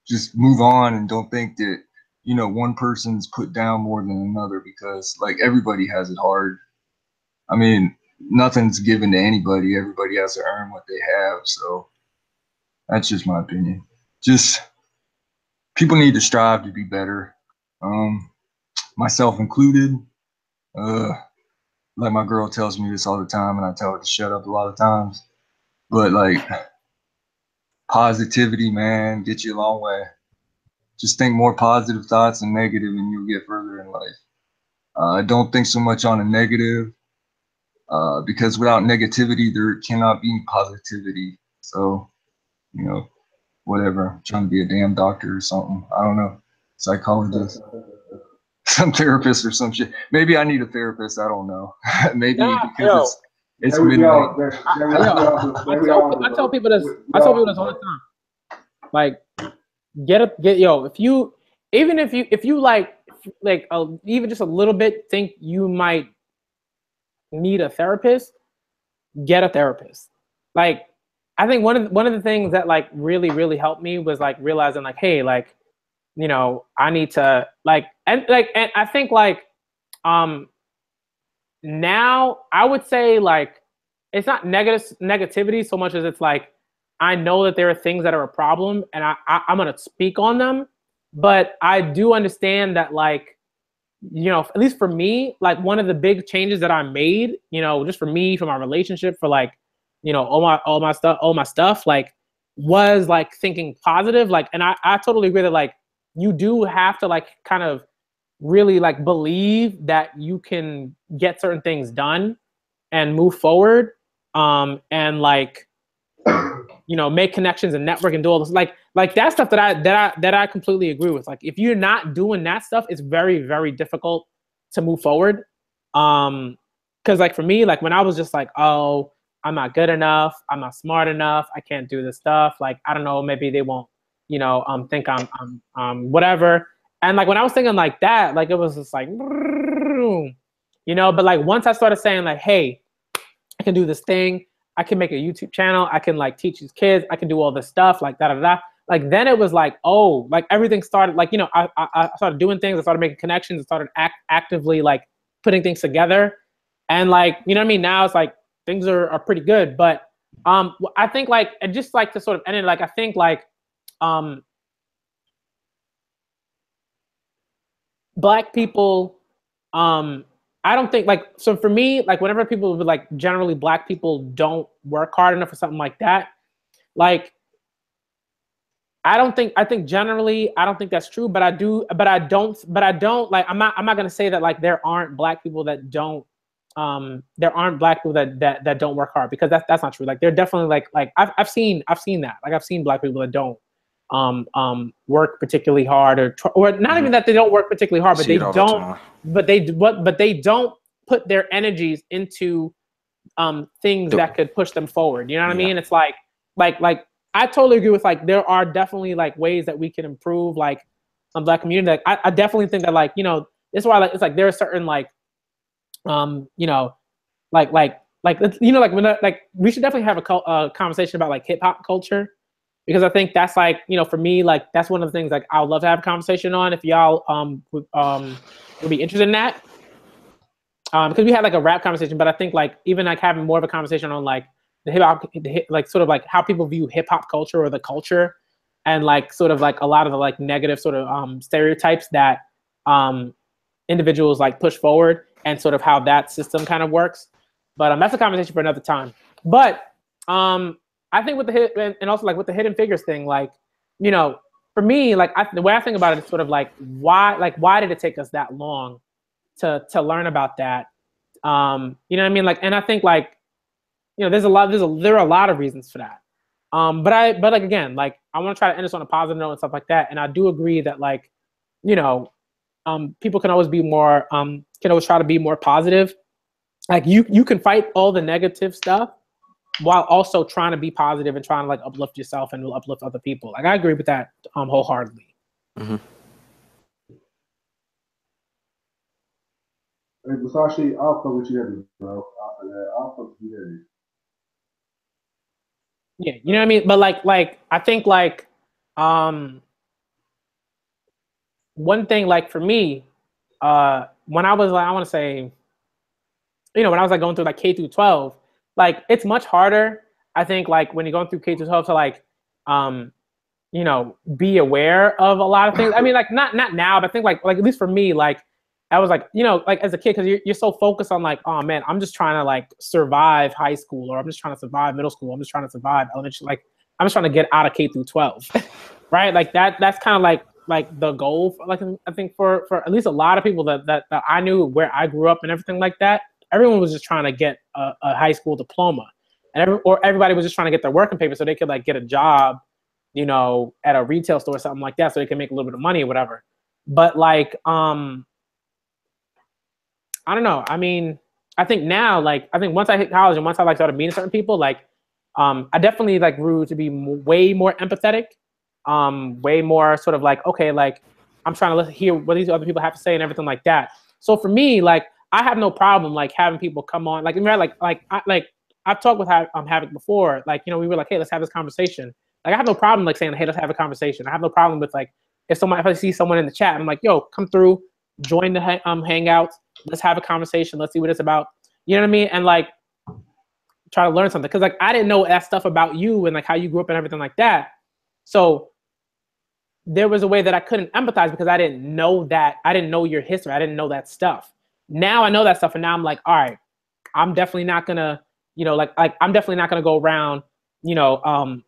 just move on and don't think that, you know, one person's put down more than another because like everybody has it hard. I mean, nothing's given to anybody. Everybody has to earn what they have. So that's just my opinion. Just people need to strive to be better. Myself included. Like my girl tells me this all the time and I tell her to shut up a lot of times. But like positivity, man, get you a long way. Just think more positive thoughts and negative and you'll get further in life. Don't think so much on a negative because without negativity, there cannot be positivity. So, you know, whatever. I'm trying to be a damn doctor or something. I don't know. Psychologist. Some therapist or some shit. Maybe I need a therapist. I don't know. Maybe because it's midnight. I tell people this all the time. Like, if you even just a little bit think you might need a therapist, get a therapist. Like, I think one of the things that like really helped me was like realizing like, hey, like, you know, I need to and I think like now I would say like it's not negativity so much as it's like I know that there are things that are a problem and I'm gonna speak on them, but I do understand that like, you know, at least for me, like one of the big changes that I made, you know, just for me, for my relationship, for like, you know, all my stuff, like was like thinking positive, like, and I totally agree that like you do have to like kind of really like believe that you can get certain things done and move forward, and like, you know, make connections and network and do all this like that stuff that I completely agree with. Like if you're not doing that stuff, it's very difficult to move forward. Because like for me, like when I was just like, oh, I'm not good enough, I'm not smart enough, I can't do this stuff. Like I don't know, maybe they won't, you know, think I'm whatever. And like when I was thinking like that, like it was just like, you know. But like once I started saying like, hey, I can do this thing. I can make a YouTube channel. I can like teach these kids. I can do all this stuff like da. Like then it was like, oh, like everything started like, you know, I started doing things. I started making connections. I started actively like putting things together. And like, you know what I mean? Now it's like things are pretty good. But I think like, and just like to sort of end it, like I think like Black people, I don't think like, so for me, like whenever people would like generally Black people don't work hard enough or something like that, like I think generally I don't think that's true, but I don't like I'm not gonna say that like there aren't Black people that don't there aren't black people that don't work hard, because that's not true. Like they're definitely like I've seen that. Like I've seen black people that don't work particularly hard, or not even that they don't work particularly hard, but they don't put their energies into things that could push them forward. You know what I mean? It's like I totally agree with, like, there are definitely like ways that we can improve like some black community. Like I definitely think that, like, you know, this is why, like, it's like there are certain like you know, like you know, like when like we should definitely have a conversation about like hip hop culture, because I think that's like, you know, for me, like that's one of the things like I would love to have a conversation on if y'all would be interested in that. Because we had like a rap conversation, but I think like even like having more of a conversation on like the hip hop, like sort of like how people view hip hop culture or the culture, and like sort of like a lot of the like negative sort of stereotypes that individuals like push forward, and sort of how that system kind of works. But that's a conversation for another time. But I think with the and also like with the Hidden Figures thing, like, you know, for me, like the way I think about it is sort of like why did it take us that long to learn about that? You know what I mean? Like, and I think like, you know, there are a lot of reasons for that. But like again, like I want to try to end this on a positive note and stuff like that. And I do agree that, like, you know, people can always be more can always try to be more positive. Like you can fight all the negative stuff while also trying to be positive and trying to like uplift yourself and uplift other people. Like I agree with that wholeheartedly. Mm-hmm. Hey, Musashi, I'll fuck with you heavy, bro. After that, I'll fuck with you heavy. Yeah, you know what I mean? But like I think like one thing, like for me, when I was like, I want to say, you know, when I was like going through like K through 12, like it's much harder, I think, like when you're going through K through 12 to like you know, be aware of a lot of things. I mean, like not now, but I think like at least for me, like I was like, you know, like as a kid, because you're so focused on like, oh man, I'm just trying to like survive high school, or I'm just trying to survive middle school, I'm just trying to survive elementary, like I'm just trying to get out of K through 12, right? Like that's kind of like the goal for, like I think for at least a lot of people that I knew where I grew up and everything like that. Everyone was just trying to get a high school diploma, and everybody was just trying to get their working paper so they could like get a job, you know, at a retail store or something like that, so they can make a little bit of money or whatever. But like I don't know. I mean, I think now, like, I think once I hit college and once I like started meeting certain people, like, I definitely like grew to be way more empathetic, way more sort of like, okay, like, I'm trying to hear what these other people have to say and everything like that. So for me, like, I have no problem like having people come on, like, I've talked with Havoc before, like, you know, we were like, hey, let's have this conversation. Like, I have no problem like saying, hey, let's have a conversation. I have no problem with like if I see someone in the chat, I'm like, yo, come through, join the hangouts. Let's have a conversation. Let's see what it's about. You know what I mean? And like, try to learn something. Cause like, I didn't know that stuff about you and like how you grew up and everything like that. So there was a way that I couldn't empathize because I didn't know that. I didn't know your history. I didn't know that stuff. Now I know that stuff. And now I'm like, all right, I'm definitely not gonna, you know, like I'm definitely not gonna go around, you know,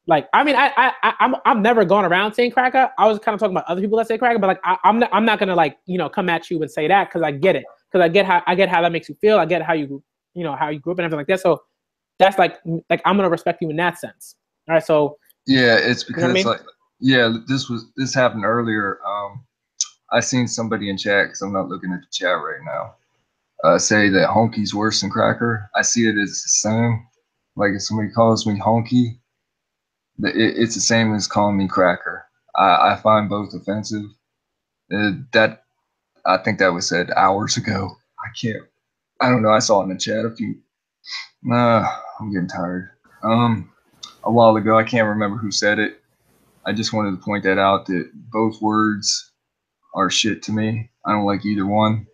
like, I mean, I'm never gone around saying cracker. I was kind of talking about other people that say cracker, but like, I'm not gonna like, you know, come at you and say that, because I get it, because I get how that makes you feel. I get how you know, how you grew up and everything like that. So that's like I'm gonna respect you in that sense. All right, so yeah, it's because, you know what I mean? Like, yeah, this happened earlier. I seen somebody in chat, because I'm not looking at the chat right now, say that honky's worse than cracker. I see it as the same. Like if somebody calls me honky, it's the same as calling me cracker. I find both offensive. That I think that was said hours ago. I don't know. I saw it in the chat a few. I'm getting tired. A while ago, I can't remember who said it. I just wanted to point that out, that both words are shit to me. I don't like either one.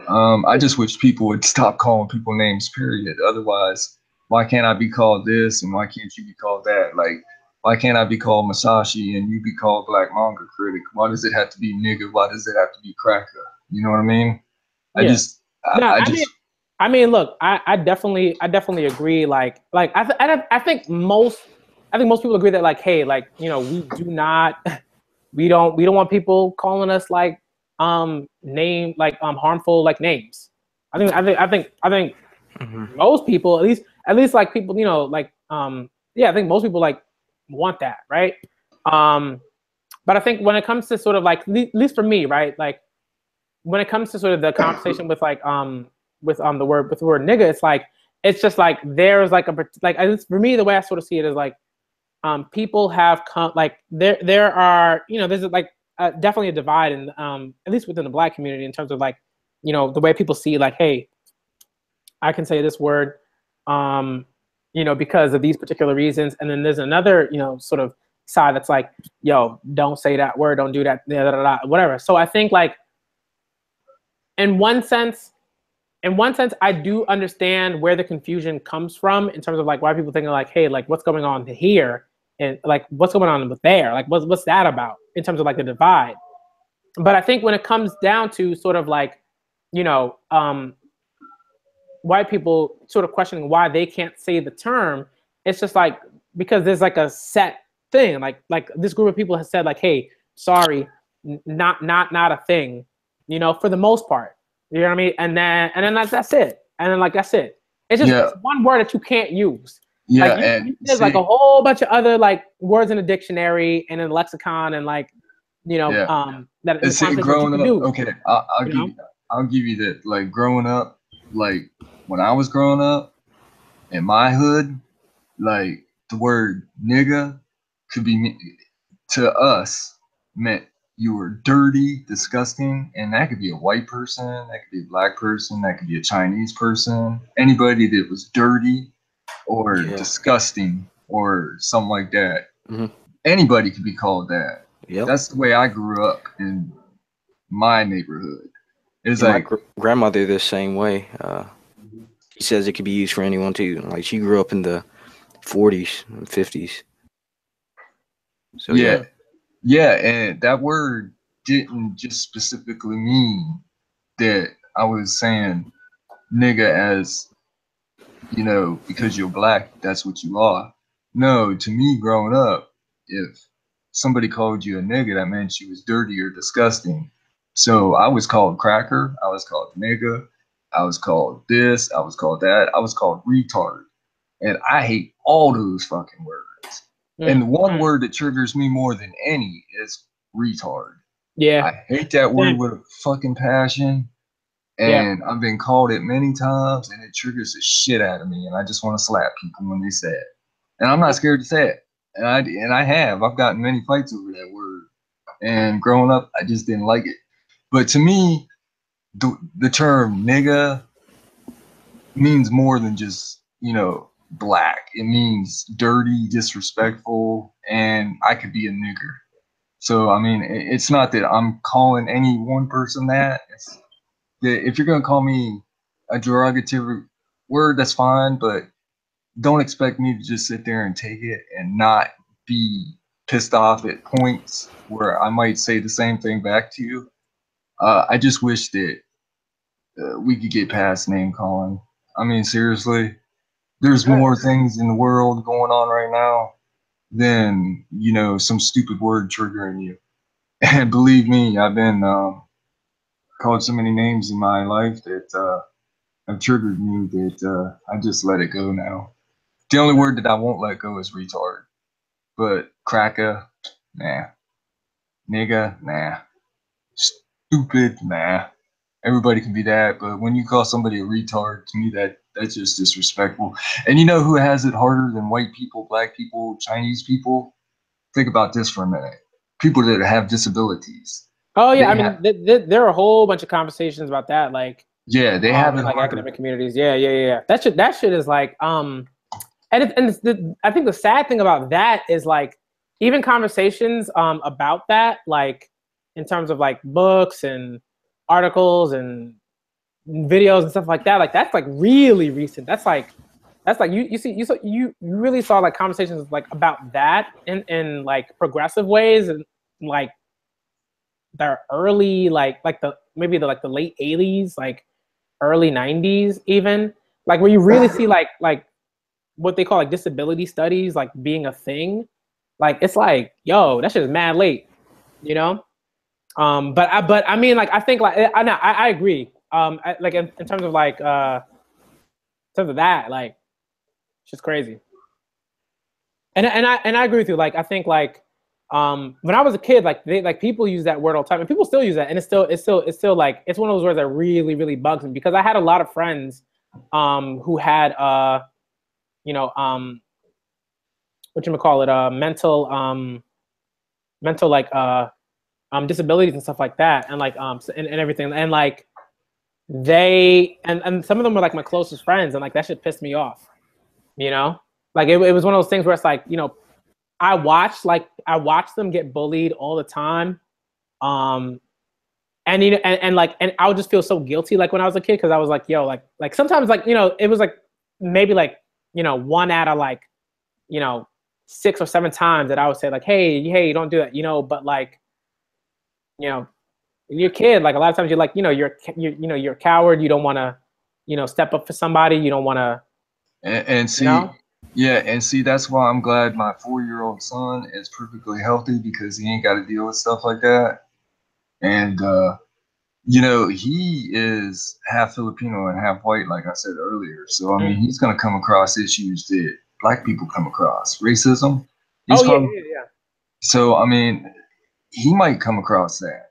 I just wish people would stop calling people names, period. Otherwise, why can't I be called this and why can't you be called that? Like, why can't I be called Masashi and you be called Black Manga Critic? Why does it have to be nigga? Why does it have to be cracker? You know what I mean? Yeah. I mean, look, I definitely agree. Like I think most people agree that like, hey, like, you know, we don't want people calling us like harmful like names. I think most people, at least like people, you know, like yeah, I think most people like want that, right? But I think when it comes to sort of like, at least for me, right, like when it comes to sort of the conversation with like with the word nigga, it's just like there's like at least for me, the way I sort of see it is like people have come, like there are, you know, there's like definitely a divide in at least within the Black community in terms of like, you know, the way people see like, hey, I can say this word, you know, because of these particular reasons. And then there's another, you know, sort of side that's like, yo, don't say that word, don't do that, whatever. So I think like, in one sense, I do understand where the confusion comes from in terms of like why people thinking like, hey, like what's going on here, and like what's going on with there, like what's that about in terms of like the divide. But I think when it comes down to sort of like, you know, white people sort of questioning why they can't say the term, it's just like because there's like a set thing, like this group of people has said like, hey, sorry, not a thing, you know, for the most part, you know what I mean, and then that's it, and then like that's it. It's just it's one word that you can't use. Yeah, like, and there's like a whole bunch of other like words in a dictionary and in the lexicon and like, you know, that it's growing up. do. Okay, I'll give you that. Like growing up, like when I was growing up in my hood, like the word nigga could be to us meant you were dirty, disgusting, and that could be a white person, that could be a Black person, that could be a Chinese person, anybody that was dirty or disgusting or something like that. Anybody could be called that. That's the way I grew up in my neighborhood. It's like my grandmother the same way. She says it could be used for anyone too. Like she grew up in the 40s and 50s. So yeah, and that word didn't just specifically mean that I was saying nigga as, you know, because you're Black, that's what you are. No, to me growing up, if somebody called you a nigga, that meant you was dirty or disgusting. So I was called cracker, I was called nigga, I was called this, I was called that, I was called retard. And I hate all those fucking words. And the one word that triggers me more than any is retard. Yeah. I hate that word with a fucking passion. And I've been called it many times and it triggers the shit out of me. And I just want to slap people when they say it. And I'm not scared to say it. And I've gotten many fights over that word. And growing up, I just didn't like it. But to me, the term nigga means more than just, you know, Black. It means dirty, disrespectful, and I could be a nigger. So I mean, it's not that I'm calling any one person that. It's that if you're gonna call me a derogatory word, that's fine, but don't expect me to just sit there and take it and not be pissed off at points where I might say the same thing back to you. I just wish that we could get past name calling. I mean, seriously. There's more things in the world going on right now than, you know, some stupid word triggering you. And believe me, I've been called so many names in my life that have triggered me that I just let it go now. The only word that I won't let go is retard. But cracker, nah. Nigga, nah. Stupid, nah. Everybody can be that, but when you call somebody a retard, to me that's just disrespectful. And you know who has it harder than white people, Black people, Chinese people? Think about this for a minute. People that have disabilities. Oh yeah, I mean, there are a whole bunch of conversations about that. Like, yeah, they have it like harder. academic communities. Yeah. That shit is like, I think the sad thing about that is like, even conversations about that, like in terms of like books and articles and videos and stuff like that, like that's like really recent. That's like you really saw like conversations like about that in like progressive ways and like the early like the maybe the like the late 80s, like early 90s even, like where you really see like what they call like disability studies like being a thing. Like it's like, yo, that shit is mad late, you know. But I mean, like I think like I agree. like in terms of like in terms of that, like it's just crazy. And I agree with you. Like I think like when I was a kid, like people use that word all the time, and people still use that, and it's still like it's one of those words that really really bugs me, because I had a lot of friends who had you know whatchamacallit, mental like disabilities and stuff like that, and like and everything, and like they and some of them were like my closest friends, and like that shit pissed me off, you know. Like it was one of those things where it's like, you know, I watched them get bullied all the time, and you know, and I would just feel so guilty like when I was a kid, because I was like, yo, like sometimes like, you know, it was like maybe like, you know, 1 out of like, you know, 6 or 7 times that I would say like, hey, don't do that, you know. But like, you know, you're a kid, like a lot of times you're like, you know, you're a coward, you don't want to, you know, step up for somebody, you don't want to, and see, you know? yeah, and see, that's why I'm glad my 4-year-old son is perfectly healthy, because he ain't got to deal with stuff like that. And you know, he is half Filipino and half white, like I said earlier. So I mean, he's gonna come across issues that black people come across, racism. He's Yeah. So I mean, he might come across that.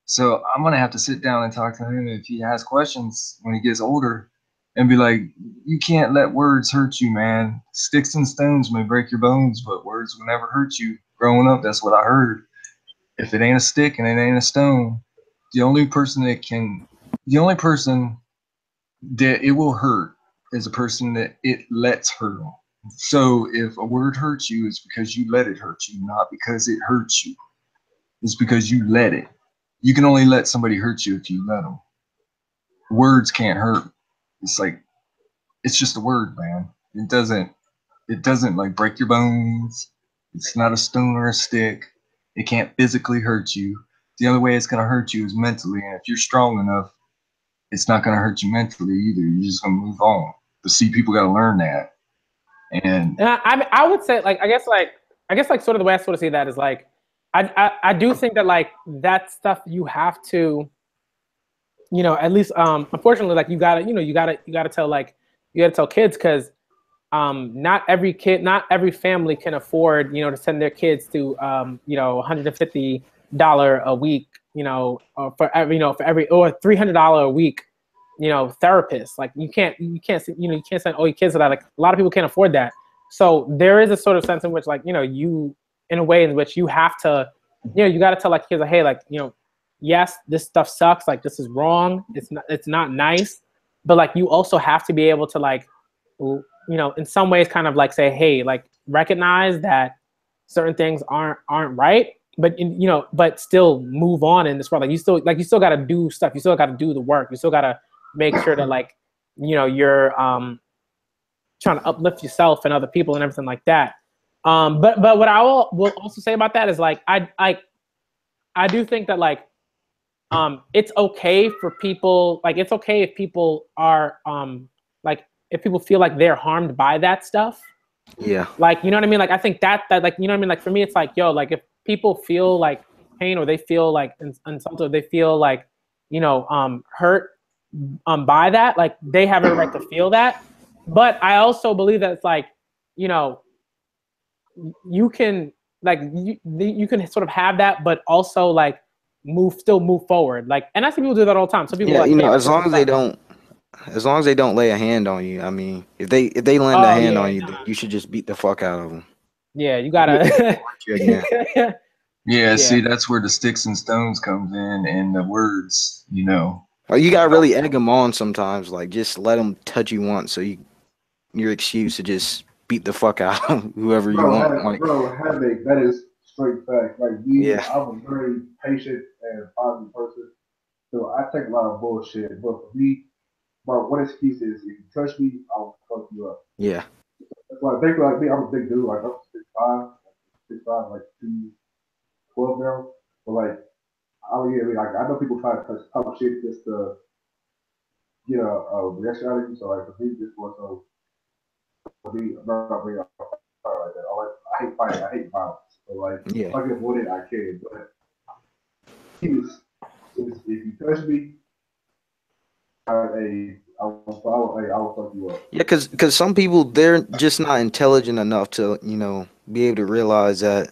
So I'm gonna have to sit down and talk to him if he has questions when he gets older, and be like, you can't let words hurt you, man. Sticks and stones may break your bones, but words will never hurt you. Growing up, that's what I heard. If it ain't a stick and it ain't a stone, the only person that it will hurt is a person that it lets hurt them. So if a word hurts you, it's because you let it hurt you, not because it hurts you. It's because you let it. You can only let somebody hurt you if you let them. Words can't hurt. It's like, it's just a word, man. It doesn't like break your bones. It's not a stone or a stick. It can't physically hurt you. The only way it's gonna hurt you is mentally. And if you're strong enough, it's not gonna hurt you mentally either. You're just gonna move on. But see, people gotta learn that. And I would say like I guess like sort of the way I sort of see that is like I do think that like that stuff you have to, you know, at least unfortunately, like you gotta tell like you gotta tell kids, because not every family can afford, you know, to send their kids to you know, $150 a week, you know, for every or $300 a week, you know, therapist. Like you can't send all your kids to that. Like a lot of people can't afford that. So there is a sort of sense in which like, you know, you in a way in which you have to, you know, you got to tell like kids like, hey, like, you know, yes, this stuff sucks, like this is wrong, it's not nice, but like you also have to be able to like, you know, in some ways kind of like say, hey, like recognize that certain things aren't right, but you know, but still move on in this world. Like you still got to do stuff, you still got to do the work, you still got to make sure that like, you know, you're trying to uplift yourself and other people and everything like that. But what I will also say about that is like I do think that like it's okay for people, like it's okay if people are like if people feel like they're harmed by that stuff. Yeah. Like, you know what I mean? Like I think that like, you know what I mean? Like for me it's like, yo, like if people feel like pain, or they feel like insulted, or they feel like, you know, hurt by that, like they have a right to feel that. But I also believe that it's like, you know, you can like you can sort of have that, but also like still move forward. Like, and I see people do that all the time. Some people Yeah, like, you hey, know, like, as long as they don't lay a hand on you. I mean, if they land a oh hand yeah, on you, then you should just beat the fuck out of them. yeah, you gotta. yeah, see, Yeah. that's where the sticks and stones comes in, and the words, you know. Or you gotta really egg them on sometimes. Like, just let them touch you once, so your excuse to just beat the fuck out of whoever you want. Like, That is straight fact. Like me, yeah, I'm a very patient and positive person, so I take a lot of bullshit. But for me, bro, one excuse is if you touch me, I'll fuck you up. yeah, That's why I think like me, I'm a big dude. Like I'm 6'5", like 212 now. But like I don't get like I know people try to talk shit just to get a reaction out of you. So like for me, this was so for me, I'm not really a fight like that. I hate fighting. I hate violence. So like yeah. if I can avoid it, I can. But if you touch me, I will fuck you up. Yeah, because some people, they're just not intelligent enough to, be able to realize that,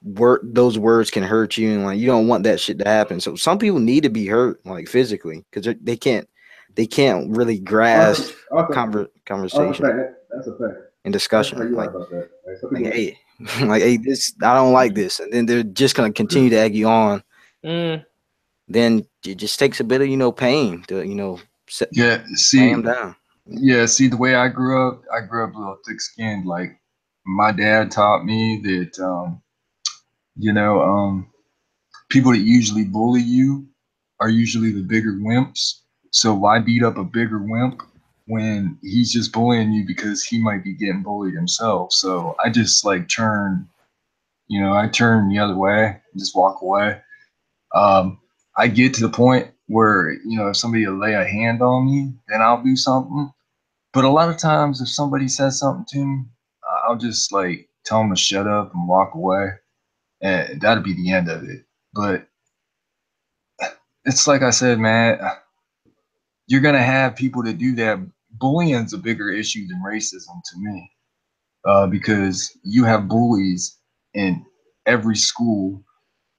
those words can hurt you, and like you don't want that shit to happen. So some people need to be hurt, like physically, because they can't really grasp conversation That's a fact. and That's discussion. how you Like, are about that. Some like, people, hey, like, hey, this, I don't like this, and then they're just gonna continue to egg you on. Mm. Then it just takes a bit of pain to set Yeah, lay see, them down. yeah, see, the way I grew up a little thick-skinned. Like, my dad taught me that, you know, people that usually bully you are usually the bigger wimps. So why beat up a bigger wimp when he's just bullying you because he might be getting bullied himself? So I just like I turn the other way, just walk away. I get to the point where, if somebody will lay a hand on me, then I'll do something. But a lot of times, if somebody says something to me, I'll just like tell them to shut up and walk away, and that'll be the end of it. But it's like I said, man, you're gonna have people that do that. Bullying's a bigger issue than racism to me, because you have bullies in every school,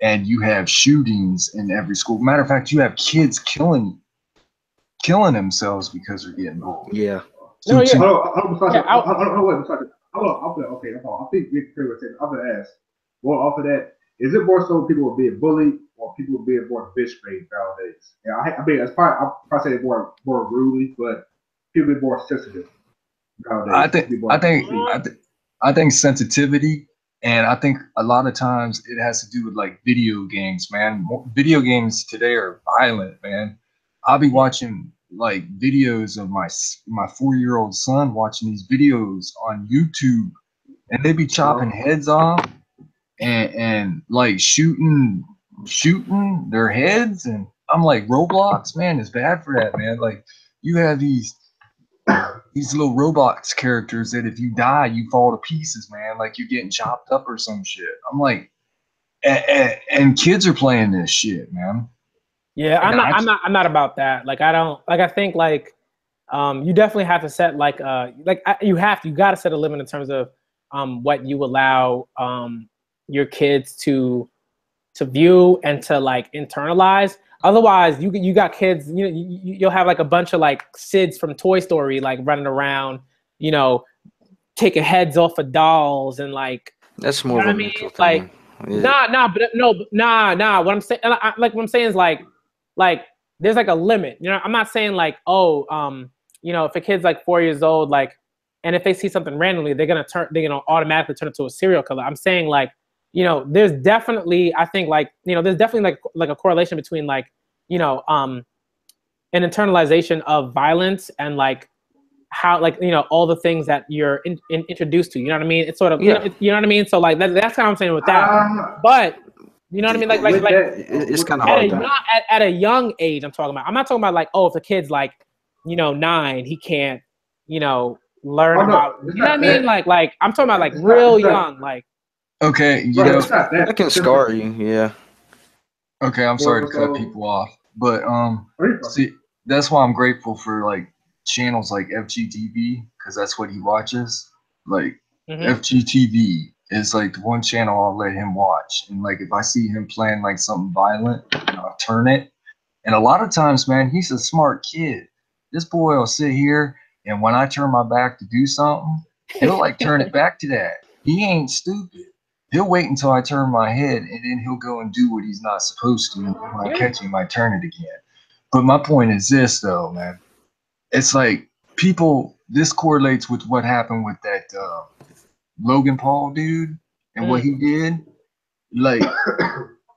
and you have shootings in every school. Matter of fact, you have kids killing themselves because they're getting bullied. Yeah. No, yeah. Okay, that's all. I think Nick Perry was saying, I'm going to ask, well, off of that, is it more so people being bullied or people being more bitch made nowadays? Yeah, I mean, it's probably, I'll probably say it more rudely, but people be more sensitive nowadays. I think sensitivity, and I think a lot of times it has to do with like video games, man. Video games today are violent, man. I'll be watching like videos of my 4-year-old son watching these videos on YouTube, and they be chopping heads off and like shooting their heads, and I'm like, Roblox, man, is bad for that, man. Like, you have these little Roblox characters that if you die, you fall to pieces, man. Like you're getting chopped up or some shit. I'm like, and kids are playing this shit, man. Yeah, I'm not about that. Like, I don't like. I think like, you definitely have to set like you got to set a limit in terms of what you allow your kids to view and to like internalize. Otherwise, you got kids. You'll have like a bunch of like Sids from Toy Story like running around, taking heads off of dolls and like. That's more of a mental thing. Like, nah. What I'm saying, what I'm saying is like there's like a limit. I'm not saying like, if a kid's like 4 years old, like, and if they see something randomly, they're gonna automatically turn into a serial killer. I'm saying like, there's definitely, I think like, there's definitely like a correlation between like, an internalization of violence and like how like all the things that you're introduced to. You know what I mean? It's sort of you know what I mean. So like that's kind of what I'm saying with that. But you know what I mean? Like it's kind of hard. At a young age, I'm talking about. I'm not talking about like, if the kid's like 9, he can't learn about. You know what I mean? Like I'm talking about like real young, like. Okay, that can scar you. Yeah. Okay, I'm sorry to cut people off, but see, that's why I'm grateful for like channels like FGTV, because that's what he watches. Like FGTV is like the one channel I'll let him watch, and like if I see him playing like something violent, I'll turn it. And a lot of times, man, he's a smart kid. This boy will sit here, and when I turn my back to do something, he'll like turn it back to that. He ain't stupid. He'll wait until I turn my head, and then he'll go and do what he's not supposed to. And when I catch him, I turn it again. But my point is this, though, man. It's like this correlates with what happened with that Logan Paul dude and what he did. Like,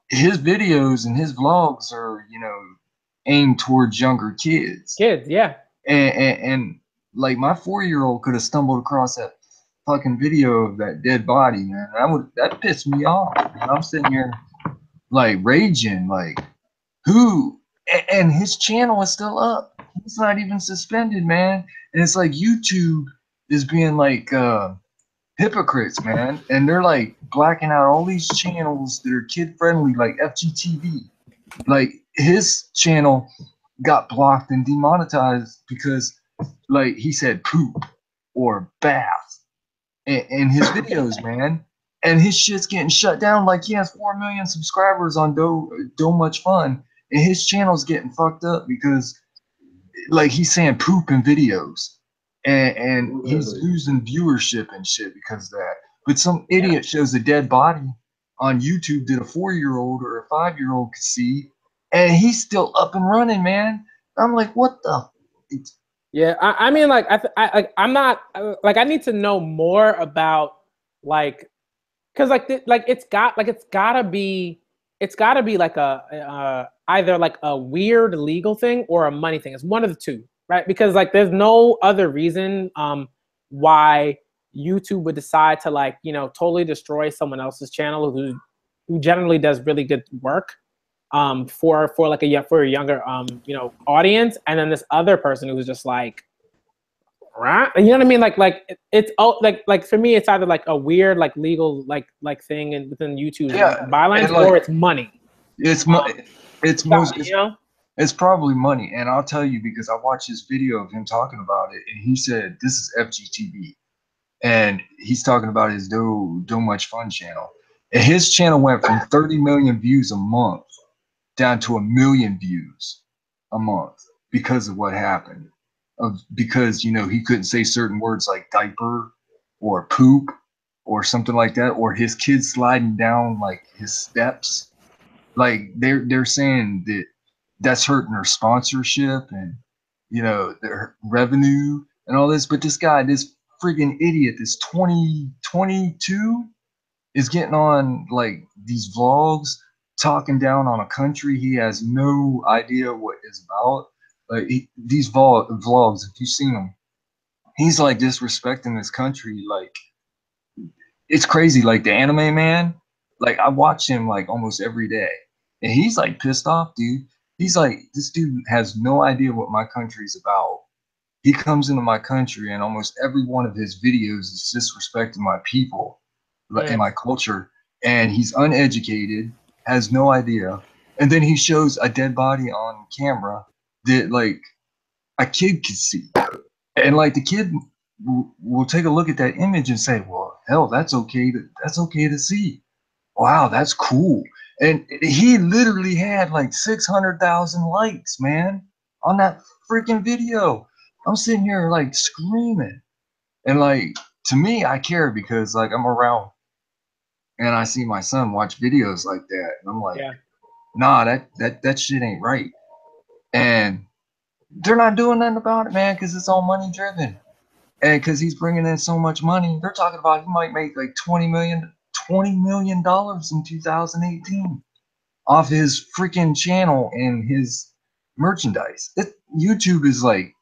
his videos and his vlogs are, aimed towards younger kids. Kids, yeah. And like my 4-year-old could have stumbled across that fucking video of that dead body, man. That pissed me off. Man. I'm sitting here like raging, like who? And his channel is still up. He's not even suspended, man. And it's like YouTube is being like hypocrites, man. And they're like blacking out all these channels that are kid friendly, like FGTV. Like his channel got blocked and demonetized because, like, he said poop or bath in his videos, man. And his shit's getting shut down. Like, he has 4 million subscribers on Do Much Fun, and his channel's getting fucked up because, like, he's saying poop in videos, and he's losing viewership and shit because of that. But some idiot shows a dead body on YouTube that a 4-year-old or a 5-year-old could see, and he's still up and running, man. I'm like, what the? Yeah, I mean, like, I'm not like, I need to know more about, like, because like it's gotta be like a either like a weird legal thing or a money thing. It's one of the two, right? Because like there's no other reason why YouTube would decide to, like, you know, totally destroy someone else's channel who generally does really good work for like a younger you know, audience, and then this other person who's just like, right? You know what I mean? Like it's like for me, it's either like a weird like legal like thing and within YouTube's bylanes, like, or it's money. It's you know, it's probably money, and I'll tell you because I watched this video of him talking about it, and he said this is FGTV, and he's talking about his Do Much Fun channel, and his channel went from 30 million views a month down to 1 million views a month because of what happened. Because, you know, he couldn't say certain words like diaper or poop or something like that, or his kids sliding down like his steps. Like they're saying that that's hurting their sponsorship and, you know, their revenue and all this. But this guy, this friggin' idiot, this 22 is getting on like these vlogs, talking down on a country he has no idea what it's about. Like these vlogs, if you've seen them, he's like disrespecting this country. Like, it's crazy. Like the Anime Man, like I watch him like almost every day, and he's like pissed off, dude. He's like, this dude has no idea what my country's about. He comes into my country, and almost every one of his videos is disrespecting my people and my culture. And he's uneducated, has no idea. And then he shows a dead body on camera that like a kid could see, and like the kid will take a look at that image and say, well, hell, that's okay to see. Wow, that's cool. And he literally had like 600,000 likes, man, on that freaking video. I'm sitting here like screaming, and like, to me, I care because like I'm around and I see my son watch videos like that, and I'm like, nah, that shit ain't right. And they're not doing nothing about it, man, because it's all money driven. And because he's bringing in so much money, they're talking about he might make like $20 million in 2018 off his freaking channel and his merchandise. YouTube is like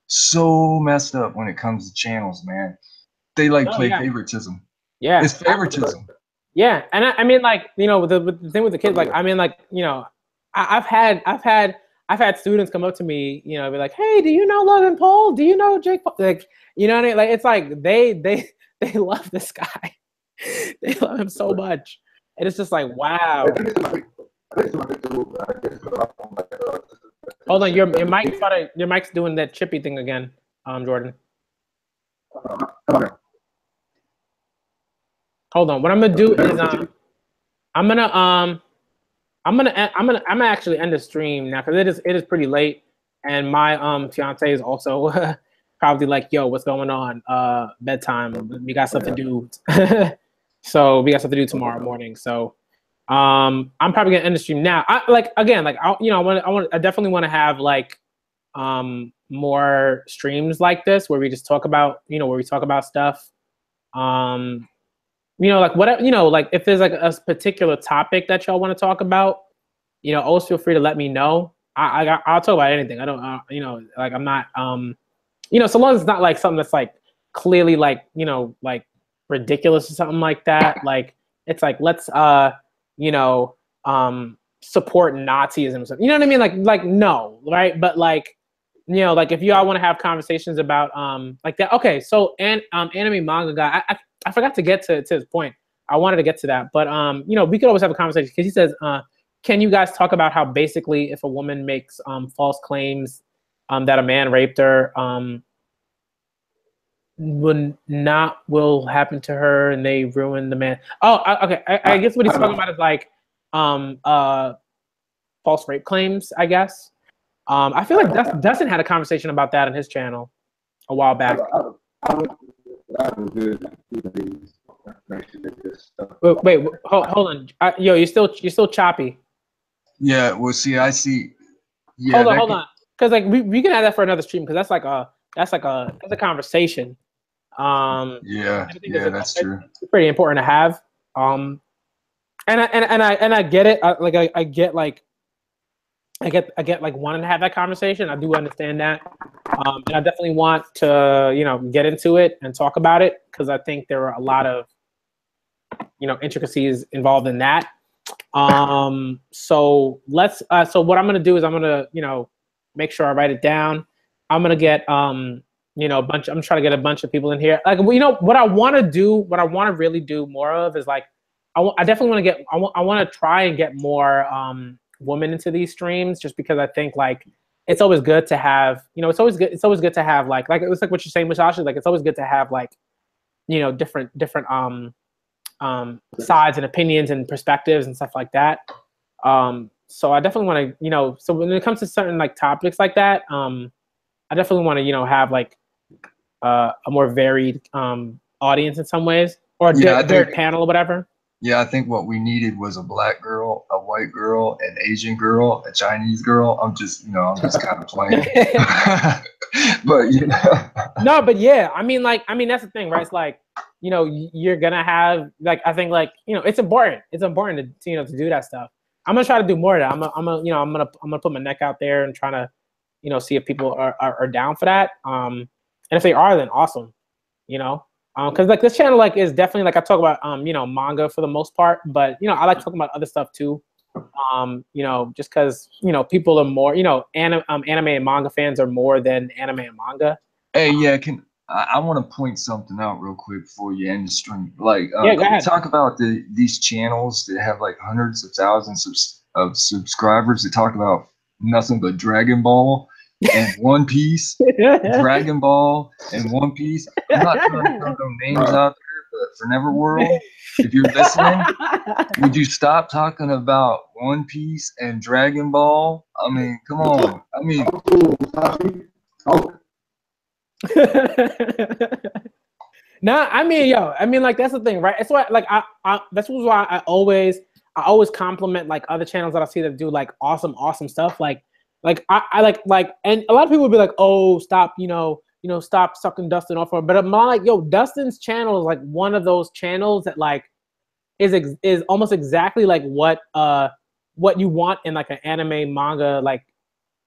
so messed up when it comes to channels, man. They like play favoritism. Yeah, it's favoritism. Yeah, and I mean, like, you know, with the thing with the kids, like, I mean, like, you know, I've had students come up to me, you know, be like, hey, do you know Logan Paul? Do you know Jake Paul? Like, you know what I mean? Like, it's like they love this guy. They love him so much. And it's just like, wow. Hold on, your mic's doing that chippy thing again, Jordan. Hold on. What I'm gonna do is I'm gonna actually end the stream now because it is pretty late, and my fiance is also probably like, yo, what's going on? Bedtime. We got stuff to do. So we got stuff to do tomorrow morning. So I'm probably gonna end the stream now. I definitely want to have like more streams like this where we just talk about, you know, where we talk about stuff. You know, like whatever, you know, like if there's like a particular topic that y'all want to talk about, you know, always feel free to let me know. I'll talk about anything. I don't, you know, like I'm not, you know, so long as it's not like something that's like clearly like, you know, like ridiculous or something like that. Like it's like, let's, you know, support Nazism or something. You know what I mean? Like no, right? But like, you know, like if y'all want to have conversations about like that. Okay, so anime manga guy, I forgot to get to his point. I wanted to get to that, but you know, we could always have a conversation because he says can you guys talk about how basically if a woman makes false claims that a man raped her, will happen to her and they ruin the man? Okay. I guess what he's talking about is like false rape claims, I guess. I feel like Dustin had a conversation about that on his channel a while back. Wait, hold on. Yo, you're still choppy. Yeah, well, see, I see. Yeah, hold on, because like we can have that for another stream because that's a conversation. Yeah, that's true. It's pretty important to have. And I get it. I get like wanting to have that conversation. I do understand that. And I definitely want to, get into it and talk about it because I think there are a lot of, intricacies involved in that. So so what I'm going to do is I'm going to, make sure I write it down. I'm going to get, I'm trying to get a bunch of people in here. Like, what I want to really do more of is like, I definitely want to get, I want to try and get more, women into these streams just because I think like it's always good to have, it's always good to have like it's like what you're saying, Musashi, like it's always good to have like, different sides and opinions and perspectives and stuff like that. So I definitely want to, so when it comes to certain like topics like that, I definitely want to, have like a more varied audience in some ways or a varied panel or whatever. Yeah, I think what we needed was a black girl, a white girl, an Asian girl, a Chinese girl. I'm just kind of playing. But No, but yeah, I mean that's the thing, right? It's like, you're gonna have like, I think like, it's important. It's important to to do that stuff. I'm gonna try to do more of that. I'm gonna put my neck out there and trying to, see if people are down for that. And if they are, then awesome. Because like this channel like is definitely like I talk about manga for the most part, but I like talking about other stuff too. Just because people are more anime and manga fans are more than anime and manga. Hey, yeah, I want to point something out real quick before you end the stream. Like, go ahead. Talk about these channels that have like hundreds of thousands of subscribers that talk about nothing but Dragon Ball and One Piece, Dragon Ball and One Piece. I'm not trying to throw no names out there, but for Neverworld, if you're listening, would you stop talking about One Piece and Dragon Ball? I mean, come on. I mean, Nah, I mean, like that's the thing, right? It's why, like, that's why I always compliment like other channels that I see that do like awesome stuff. Like I like, and a lot of people would be like, oh, stop, stop sucking Dustin off. But I'm like, yo, Dustin's channel is like one of those channels that like is almost exactly like what you want in like an anime manga like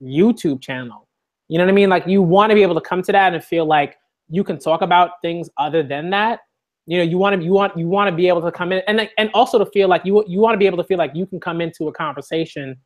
YouTube channel. You know what I mean? Like you want to be able to come to that and feel like you can talk about things other than that. You want to be able to come in and also to feel like you want to be able to feel like you can come into a conversation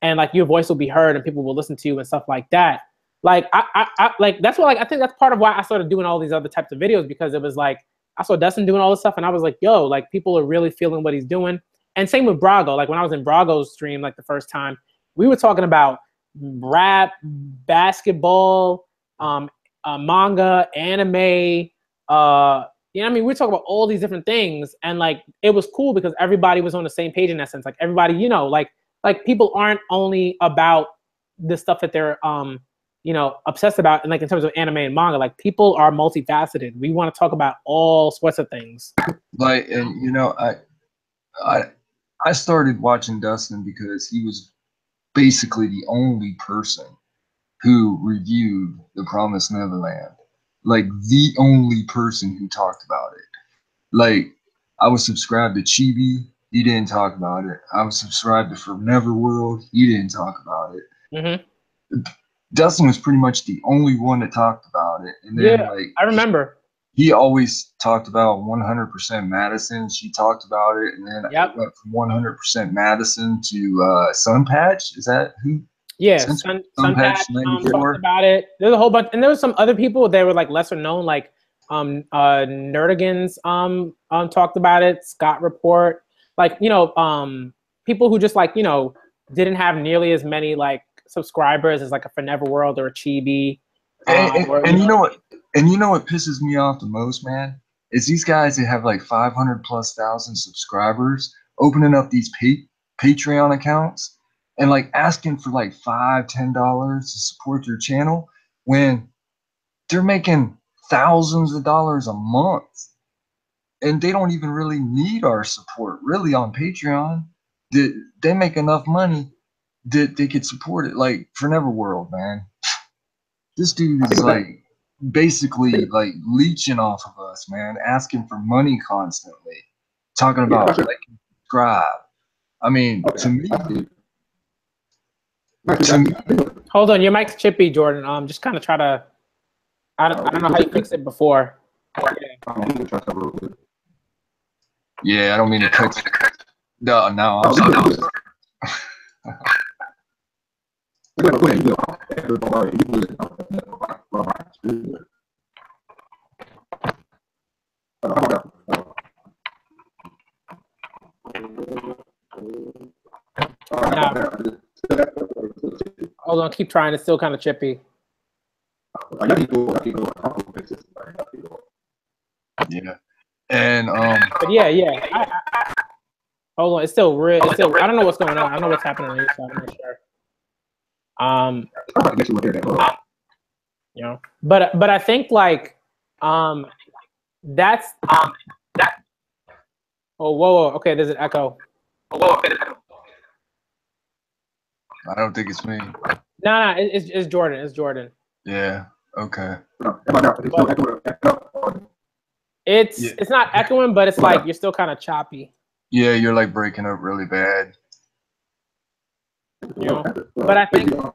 and like your voice will be heard and people will listen to you and stuff like that. Like I like that's why like I think that's part of why I started doing all these other types of videos, because it was like I saw Dustin doing all this stuff and I was like, yo, like people are really feeling what he's doing. And same with Brago. Like when I was in Brago's stream like the first time, we were talking about rap, basketball, manga, anime, I mean, we talk about all these different things, and like it was cool because everybody was on the same page in that sense. Like everybody, like people aren't only about the stuff that they're obsessed about, and like in terms of anime and manga, like people are multifaceted. We want to talk about all sorts of things. Like, and I started watching Dustin because he was basically the only person who reviewed The Promised Neverland. Like the only person who talked about it. Like I was subscribed to Chibi, he didn't talk about it. I was subscribed to For Neverworld, he didn't talk about it. Mm-hmm. Dustin was pretty much the only one that talked about it. And then like I remember. He always talked about 100% Madison. She talked about it, and then I went from 100% Madison to Sunpatch. Is that who? Yeah, Sunpatch talked about it. There's a whole bunch, and there was some other people that were like lesser known, like Nerdigans talked about it. Scott Report, like people who just like didn't have nearly as many like subscribers as like a Forever World or a Chibi. And you know what? And you know what pisses me off the most, man? Is these guys that have like 500,000+ subscribers opening up these Patreon accounts and like asking for like $5-10 to support their channel when they're making thousands of dollars a month, and they don't even really need our support really on Patreon. They make enough money that they could support it. Like Forever World, man. This dude is like basically like leeching off of us, man, asking for money constantly, talking about like subscribe. I mean, to me, hold on, your mic's chippy, Jordan. Just kind of try to. I don't know how you fixed it before. Yeah, I don't mean to cut. No, I'm sorry. Hold on, keep trying. It's still kind of chippy. Yeah, and But yeah. Hold on, it's still real. It's still. I don't know what's going on. I don't know what's happening on your side. I'm not sure. You know, but I think like that's that. Oh, whoa. Okay, there's an echo. I don't think it's me. No, it's Jordan. It's Jordan. Yeah. Okay. It's not echoing, but it's like you're still kind of choppy. Yeah, you're like breaking up really bad. You know? But I think. All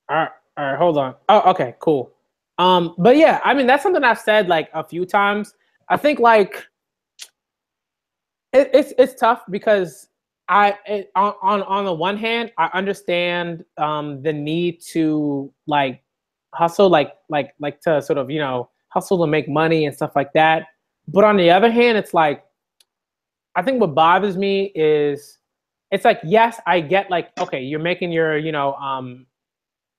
right, hold on. Oh, okay, cool. But yeah, I mean that's something I've said like a few times. I think like it's tough because on the one hand I understand the need to like hustle like to sort of hustle to make money and stuff like that. But on the other hand, it's like I think what bothers me is it's like yes, I get like okay, you're making your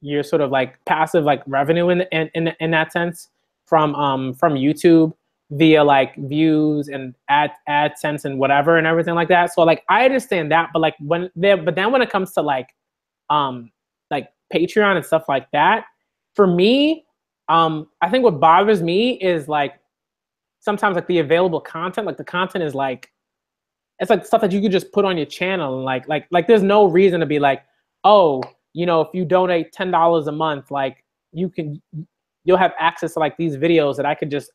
your sort of like passive like revenue in that sense from YouTube via like views and AdSense and whatever and everything like that. So like I understand that, but like then when it comes to like Patreon and stuff like that, for me, I think what bothers me is like sometimes like the available content, like the content is like it's like stuff that you could just put on your channel and like there's no reason to be like, oh, if you donate $10 a month, like you'll have access to like these videos that I could just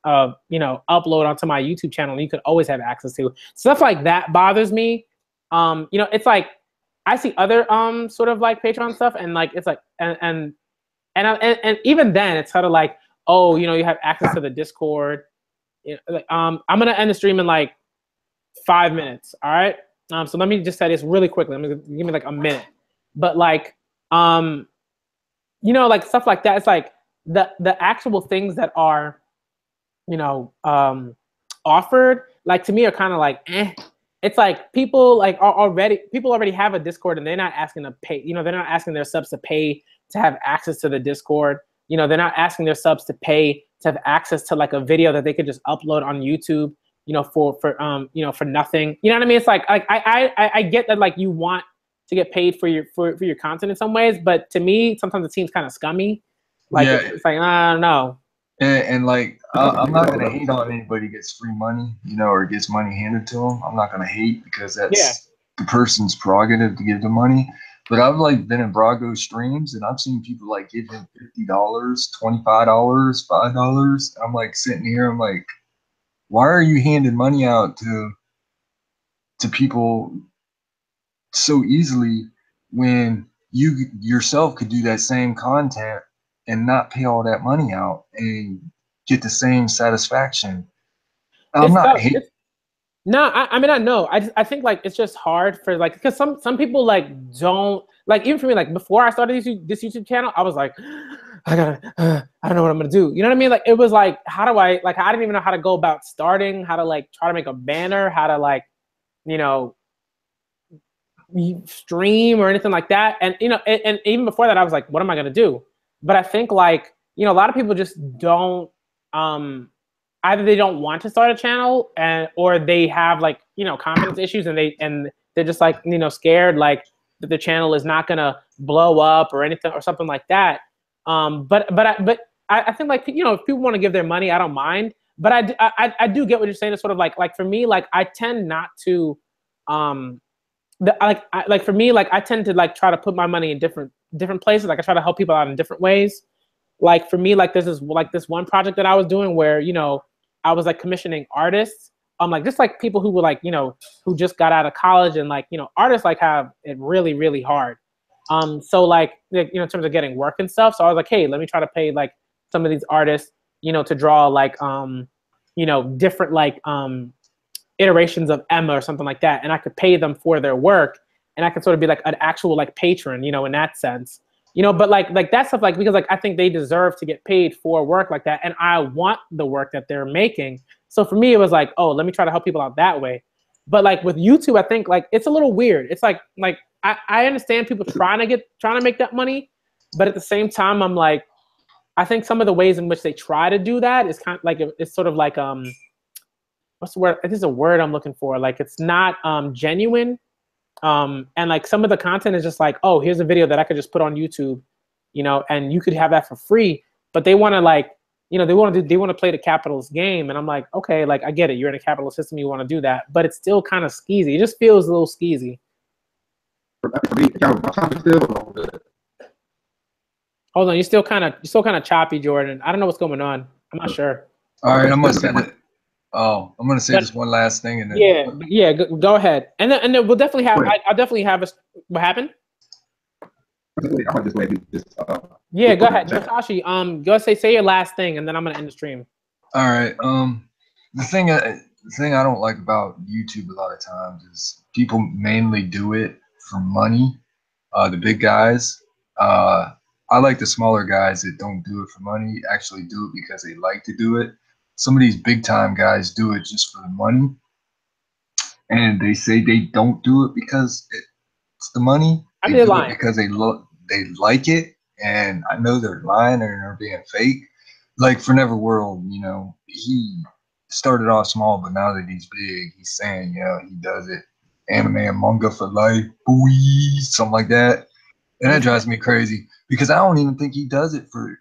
upload onto my YouTube channel and you could always have access to. Stuff like that bothers me. It's like I see other sort of like Patreon stuff and like it's like and even then it's sort of like, oh, you have access to the Discord. I'm gonna end the stream in like 5 minutes. All right. So let me just say this really quickly. Give me like a minute. But like like stuff like that, it's like the actual things that are offered, like to me are kind of like it's like people already have a Discord and they're not asking to pay, they're not asking their subs to pay to have access to the Discord. They're not asking their subs to pay to have access to like a video that they could just upload on YouTube, for nothing. You know what I mean? It's like I get that like you want to get paid for your content in some ways, but to me sometimes it seems kind of scummy. Like it's like I don't know. And like I'm not gonna hate on anybody who gets free money, or gets money handed to them. I'm not gonna hate because that's the person's prerogative to give the money. But I've like been in Brago streams and I've seen people like give him $50, $25, $5. I'm like sitting here, I'm like, why are you handing money out to people so easily when you yourself could do that same content and not pay all that money out and get the same satisfaction? I'm not hating. No, I mean I know. I think like it's just hard for like because some people like don't like, even for me, like before I started this YouTube channel, I was like, I don't know what I'm gonna do. You know what I mean? Like it was like, how do I like I didn't even know how to go about starting, how to like try to make a banner, how to like, stream or anything like that. And you know, and even before that, I was like, what am I gonna do? But I think like, you know, a lot of people just don't either they don't want to start a channel or they have like, you know, confidence issues and they're just like, you know, scared like that the channel is not gonna blow up or anything or something like that. But I think like, you know, if people want to give their money, I don't mind. But I do get what you're saying. It's sort of like for me, like I tend not to for me, like I tend to like try to put my money in different places. Like I try to help people out in different ways. Like for me, like this one project that I was doing where, you know, I was like commissioning artists, like just like people who were like, you know, who just got out of college and like, you know, artists like have it really, really hard. So like, you know, in terms of getting work and stuff. So I was like, hey, let me try to pay like some of these artists, you know, to draw like, you know, different like iterations of Emma or something like that. And I could pay them for their work and I could sort of be like an actual like patron, you know, in that sense. You know, but like that stuff, like, because like I think they deserve to get paid for work like that. And I want the work that they're making. So for me, it was like, oh, let me try to help people out that way. But like with YouTube, I think like it's a little weird. It's like I understand people trying to make that money, but at the same time, I'm like, I think some of the ways in which they try to do that is kind of like, it's sort of like, what's the word? This is a word I'm looking for. Like it's not genuine. And like some of the content is just like, oh, here's a video that I could just put on YouTube, you know, and you could have that for free. But they want to like, you know, they want to play the capitalist game. And I'm like, okay, like I get it. You're in a capitalist system. You want to do that, but it's still kind of skeezy. It just feels a little skeezy. Hold on. You're still kind of choppy, Jordan. I don't know what's going on. I'm not sure. All right. I'm going to say this one last thing. And then yeah, go ahead. And then we'll definitely have, I'll definitely have what happened? Yeah, go ahead. Jotashi, go say your last thing and then I'm going to end the stream. All right. The thing I don't like about YouTube a lot of times is people mainly do it for money. The big guys. I like the smaller guys that don't do it for money, actually do it because they like to do it. Some of these big time guys do it just for the money. And they say they don't do it because it's the money. They do it because they like it. And I know they're lying or they're being fake. Like for Neverworld, you know, he started off small, but now that he's big, he's saying, you know, he does it. Anime and manga for life, boy, something like that. And that drives me crazy because I don't even think he does it for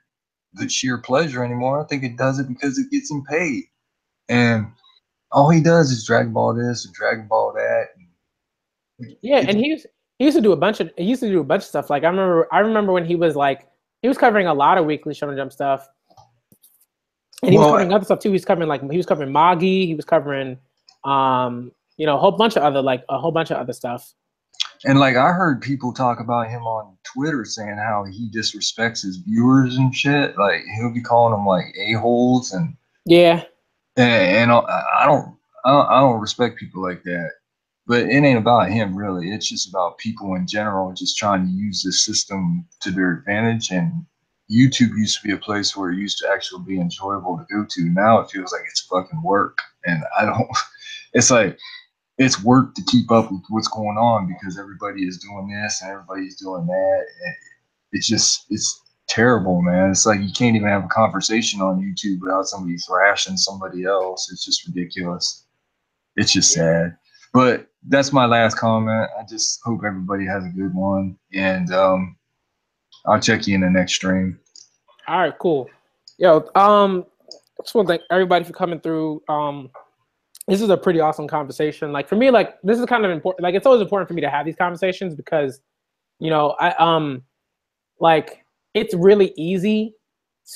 the sheer pleasure anymore. I think it does it because it gets him paid. And all he does is Dragon Ball this and Dragon Ball that. Yeah, and he used to do a bunch of stuff. Like I remember when he was covering a lot of Weekly Shonen Jump stuff. And he was covering other stuff too. He was covering Magi, he was covering you know, a whole bunch of other stuff. And like I heard people talk about him on Twitter saying how he disrespects his viewers and shit. Like he'll be calling them like a-holes and yeah. And I don't respect people like that. But it ain't about him really. It's just about people in general just trying to use this system to their advantage. And YouTube used to be a place where it used to actually be enjoyable to go to. Now it feels like it's fucking work. And it's like, it's work to keep up with what's going on because everybody is doing this and everybody's doing that. And it's terrible, man. It's like you can't even have a conversation on YouTube without somebody thrashing somebody else. It's just ridiculous. It's just sad. But that's my last comment. I just hope everybody has a good one. And I'll check you in the next stream. All right, cool. Yo, I just want to thank everybody for coming through. This is a pretty awesome conversation. Like for me, like this is kind of important. Like it's always important for me to have these conversations because, you know, like it's really easy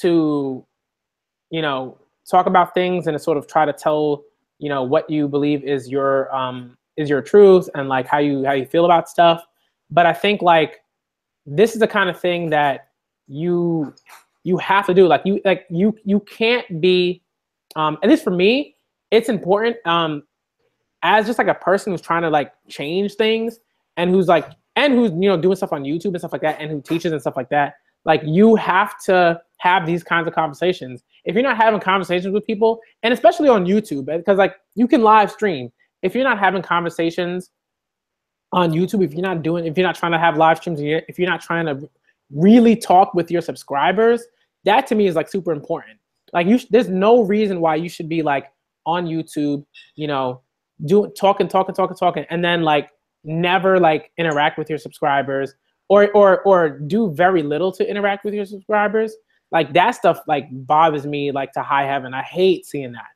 to, you know, talk about things and to sort of try to tell, you know, what you believe is your truth and like how you feel about stuff. But I think like this is the kind of thing that you have to do. Like you can't be, at least for me, it's important as just like a person who's trying to like change things and who's you know doing stuff on YouTube and stuff like that and who teaches and stuff like that. Like you have to have these kinds of conversations. If you're not having conversations with people, and especially on YouTube, because like you can live stream. If you're not having conversations on YouTube, if you're not trying to have live streams, if you're not trying to really talk with your subscribers, that to me is like super important. Like there's no reason why you should be like on YouTube, you know, talking, and then like never like interact with your subscribers, or do very little to interact with your subscribers. Like that stuff like bothers me like to high heaven. I hate seeing that.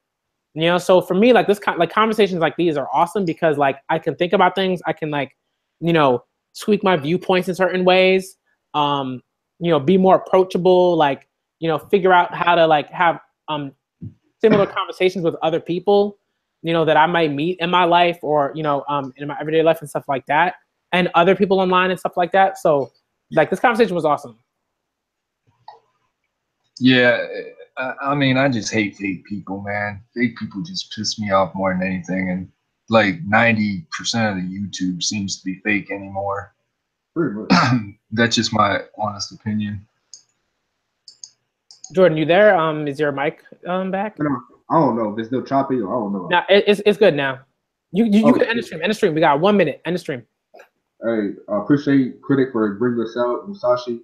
You know, so for me, like this kind, like conversations like these are awesome because like I can think about things. I can like, you know, tweak my viewpoints in certain ways. You know, be more approachable. Like, you know, figure out how to like have similar conversations with other people, you know, that I might meet in my life or, you know, in my everyday life and stuff like that, and other people online and stuff like that. So, like this conversation was awesome. Yeah, I mean, I just hate fake people, man. Fake people just piss me off more than anything. And like 90% of the YouTube seems to be fake anymore. Pretty much. That's just my honest opinion. Jordan, you there? Is your mic back? I don't know if it's still choppy or I don't know. No, it's good now. You can end the stream. End the stream. We got 1 minute. End the stream. Hey, I appreciate Critic for bringing us out. Musashi,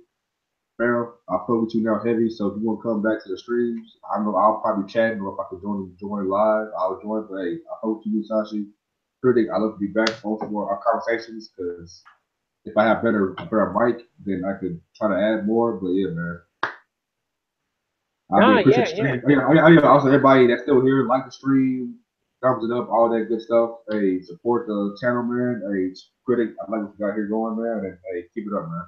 Pharaoh, I feel with you now heavy. So if you want to come back to the streams, I know I'll probably chat, or if I could join live, I'll join. But hey, I feel with you, Musashi. Critic, I love to be back for more our conversations because if I have a better mic, then I could try to add more. But yeah, man. Also, everybody that's still here, like the stream, thumbs it up, all that good stuff. Hey, support the channel, man. Hey, Critic, I like what you got here going, man. And hey, keep it up, man.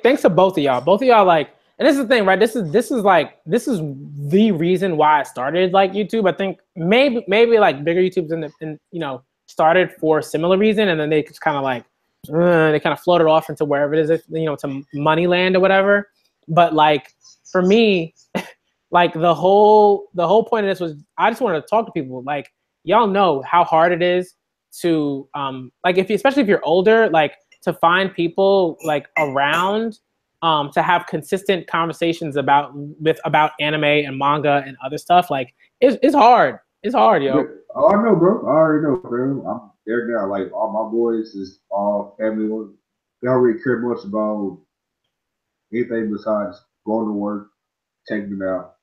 Thanks to both of y'all. Both of y'all, like, and this is the thing, right? This is the reason why I started like YouTube. I think maybe like bigger YouTubers in you know, started for a similar reason, and then they just kind of like they kind of floated off into wherever it is, you know, to Moneyland or whatever. But like for me, like the whole point of this was I just wanted to talk to people. Like y'all know how hard it is to like especially if you're older, like to find people like around to have consistent conversations about anime and manga and other stuff. Like it's hard. It's hard, yo. Oh, I know, bro. I already know, bro. I'm there now. Like all my boys is all family. They don't really care much about anything besides going to work, taking them out,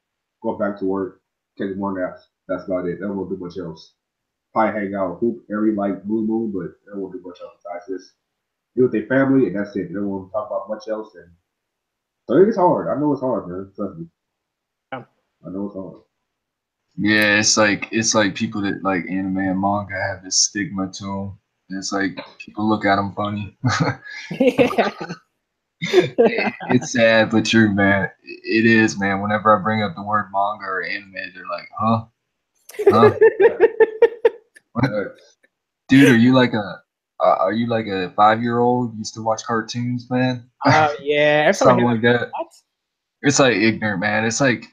going back to work, taking more naps. That's about it. They don't want to do much else. Probably hang out, hoop every like blue moon, but they don't want to do much else besides this. Be with their family, and that's it. They don't want to talk about much else. And so it's hard. I know it's hard, man. Trust me. Yeah. I know it's hard. Yeah, it's like people that like anime and manga have this stigma to them. It's like people look at them funny. It's sad but true, man. It is, man. Whenever I bring up the word manga or anime, they're like, huh? Dude, are you like a 5-year-old used to watch cartoons, man? Yeah, something like that. It's like ignorant, man. It's like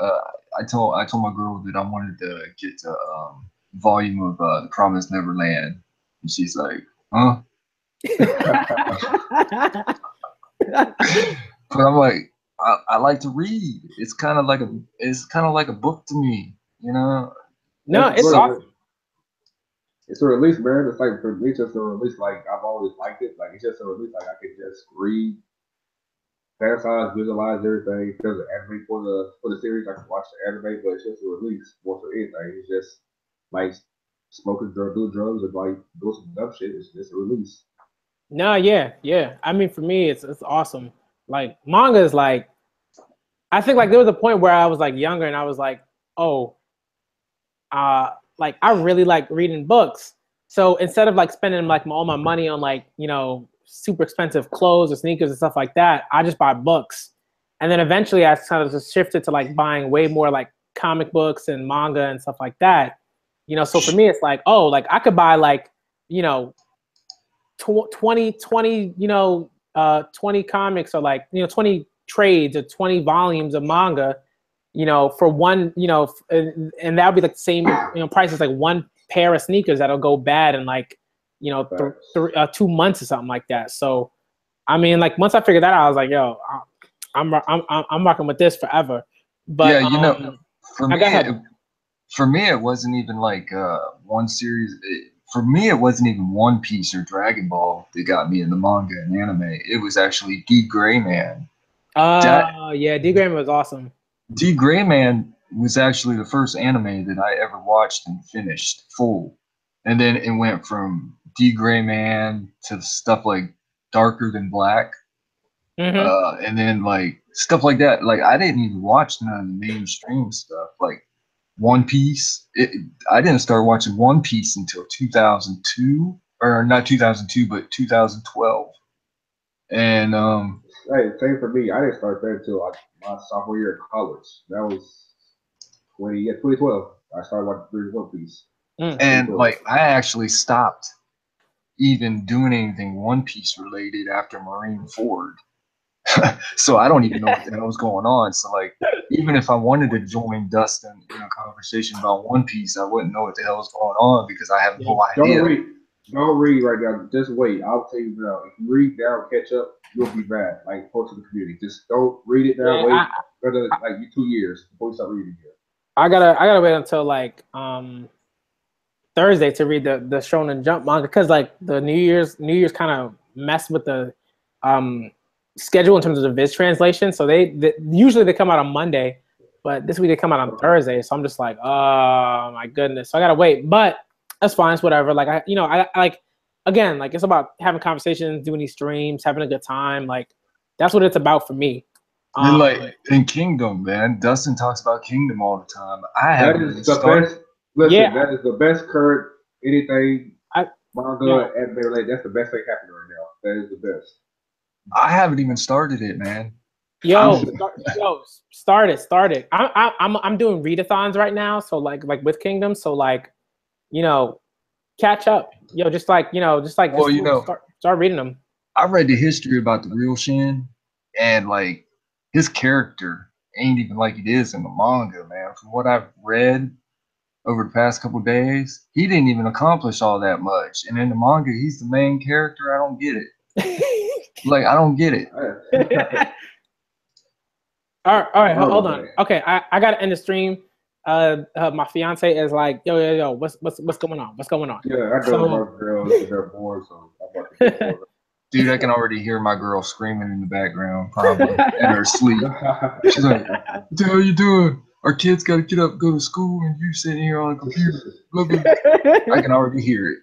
I told my girl that I wanted to get to volume of The Promised Neverland, and she's like, huh? But I'm like, I like to read. It's kind of like a book to me, you know. No, it's awesome. It's a release, man. It's like for me, just a release. Like I've always liked it. Like it's just a release. Like I can just read, fantasize, visualize everything. If there's an anime for the series, I can watch the anime. But it's just a release more for anything. It's just like smoking doing drugs and like doing some dumb shit. It's just a release. No, yeah. I mean, for me, it's awesome. Like manga is like, I think like there was a point where I was like younger and I was like, oh, like I really like reading books. So instead of like spending like all my money on like, you know, super expensive clothes or sneakers and stuff like that, I just buy books. And then eventually I kind of just shifted to like buying way more like comic books and manga and stuff like that. You know, so for me, it's like, oh, like I could buy like, you know, 20, you know, 20 comics or like, you know, 20 trades or 20 volumes of manga, you know, for one, you know, and that would be like the same, you know, price as like one pair of sneakers that'll go bad in like, you know, 2 months or something like that. So, I mean, like once I figured that out, I was like, yo, I'm rocking with this forever. But yeah, you know, for me, it wasn't even like one series. for me, it wasn't even One Piece or Dragon Ball that got me into manga and anime. It was actually D. Gray Man. Yeah, D. Gray Man was awesome. D. Gray Man was actually the first anime that I ever watched and finished full. And then it went from D. Gray Man to stuff like Darker Than Black. And then like stuff like that. Like I didn't even watch none of the mainstream stuff. Like One Piece. I didn't start watching One Piece until 2002. Or not 2002, but 2012. And Hey, same for me. I didn't start that until my sophomore year of college. That was 2012. I started watching One Piece. And like I actually stopped even doing anything One Piece related after Marineford. So I don't even know what the hell was going on. So like even if I wanted to join Dustin in a conversation about One Piece, I wouldn't know what the hell was going on because I have no idea. Don't read right now. Just wait. I'll tell you now. If you read now, catch up, you'll be bad. Like post to the community. Just don't read it now. Wait another like 2 years before you start reading again. I gotta wait until like Thursday to read the Shonen Jump manga because like the New Year's kind of messed with the schedule in terms of the Viz translation. So they usually they come out on Monday, but this week they come out on Thursday. So I'm just like, oh my goodness. So I gotta wait, but that's fine. It's whatever. Like I like again, like it's about having conversations, doing these streams, having a good time. Like that's what it's about for me. And like in Kingdom, man, Dustin talks about Kingdom all the time. I haven't started. Listen, that is the best current anything manga anime related. That's the best thing happening right now. That is the best. I haven't even started it, man. Start it. I'm doing readathons right now, so like with Kingdom, so like, catch up. Start reading them. I read the history about the real Shin, and like his character ain't even like it is in the manga, man. From what I've read over the past couple of days, he didn't even accomplish all that much. And in the manga, he's the main character. I don't get it. Like, I don't get it. All right, hold on. Okay, I gotta end the stream. My fiance is like, yo, what's going on? What's going on? Yeah, I know my girls they're bored, so I'm about to get bored. Dude, I can already hear my girl screaming in the background, probably in her sleep. She's like, "What the hell are you doing? Our kids got to get up, go to school, and you sitting here on a computer." Blah, blah. I can already hear it.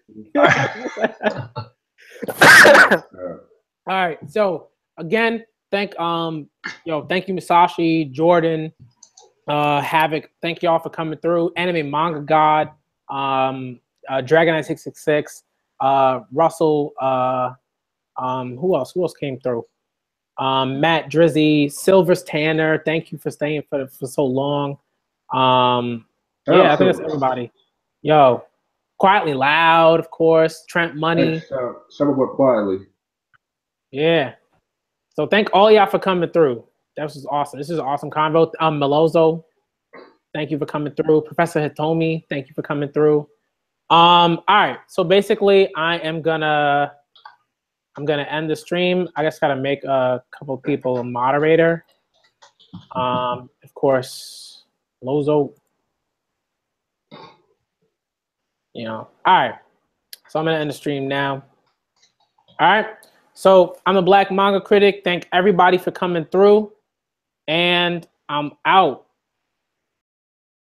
All right. So again, thank you, Masashi, Jordan, Havoc. Thank y'all for coming through. Anime Manga God, Dragonite 666, Russell. Who else came through? Matt Drizzy, Silvers Tanner. Thank you for staying for so long. I think that's everybody. Yo, Quietly Loud, of course. Trent Money. Some of it quietly. Yeah. So thank all y'all for coming through. That was awesome. This is an awesome convo. Melozo, thank you for coming through. Professor Hitomi, thank you for coming through. All right. So basically, I'm gonna end the stream. I just gotta make a couple people a moderator. Of course, Lozo. All right. So I'm gonna end the stream now. All right. So I'm a Black Manga Critic. Thank everybody for coming through, and I'm out.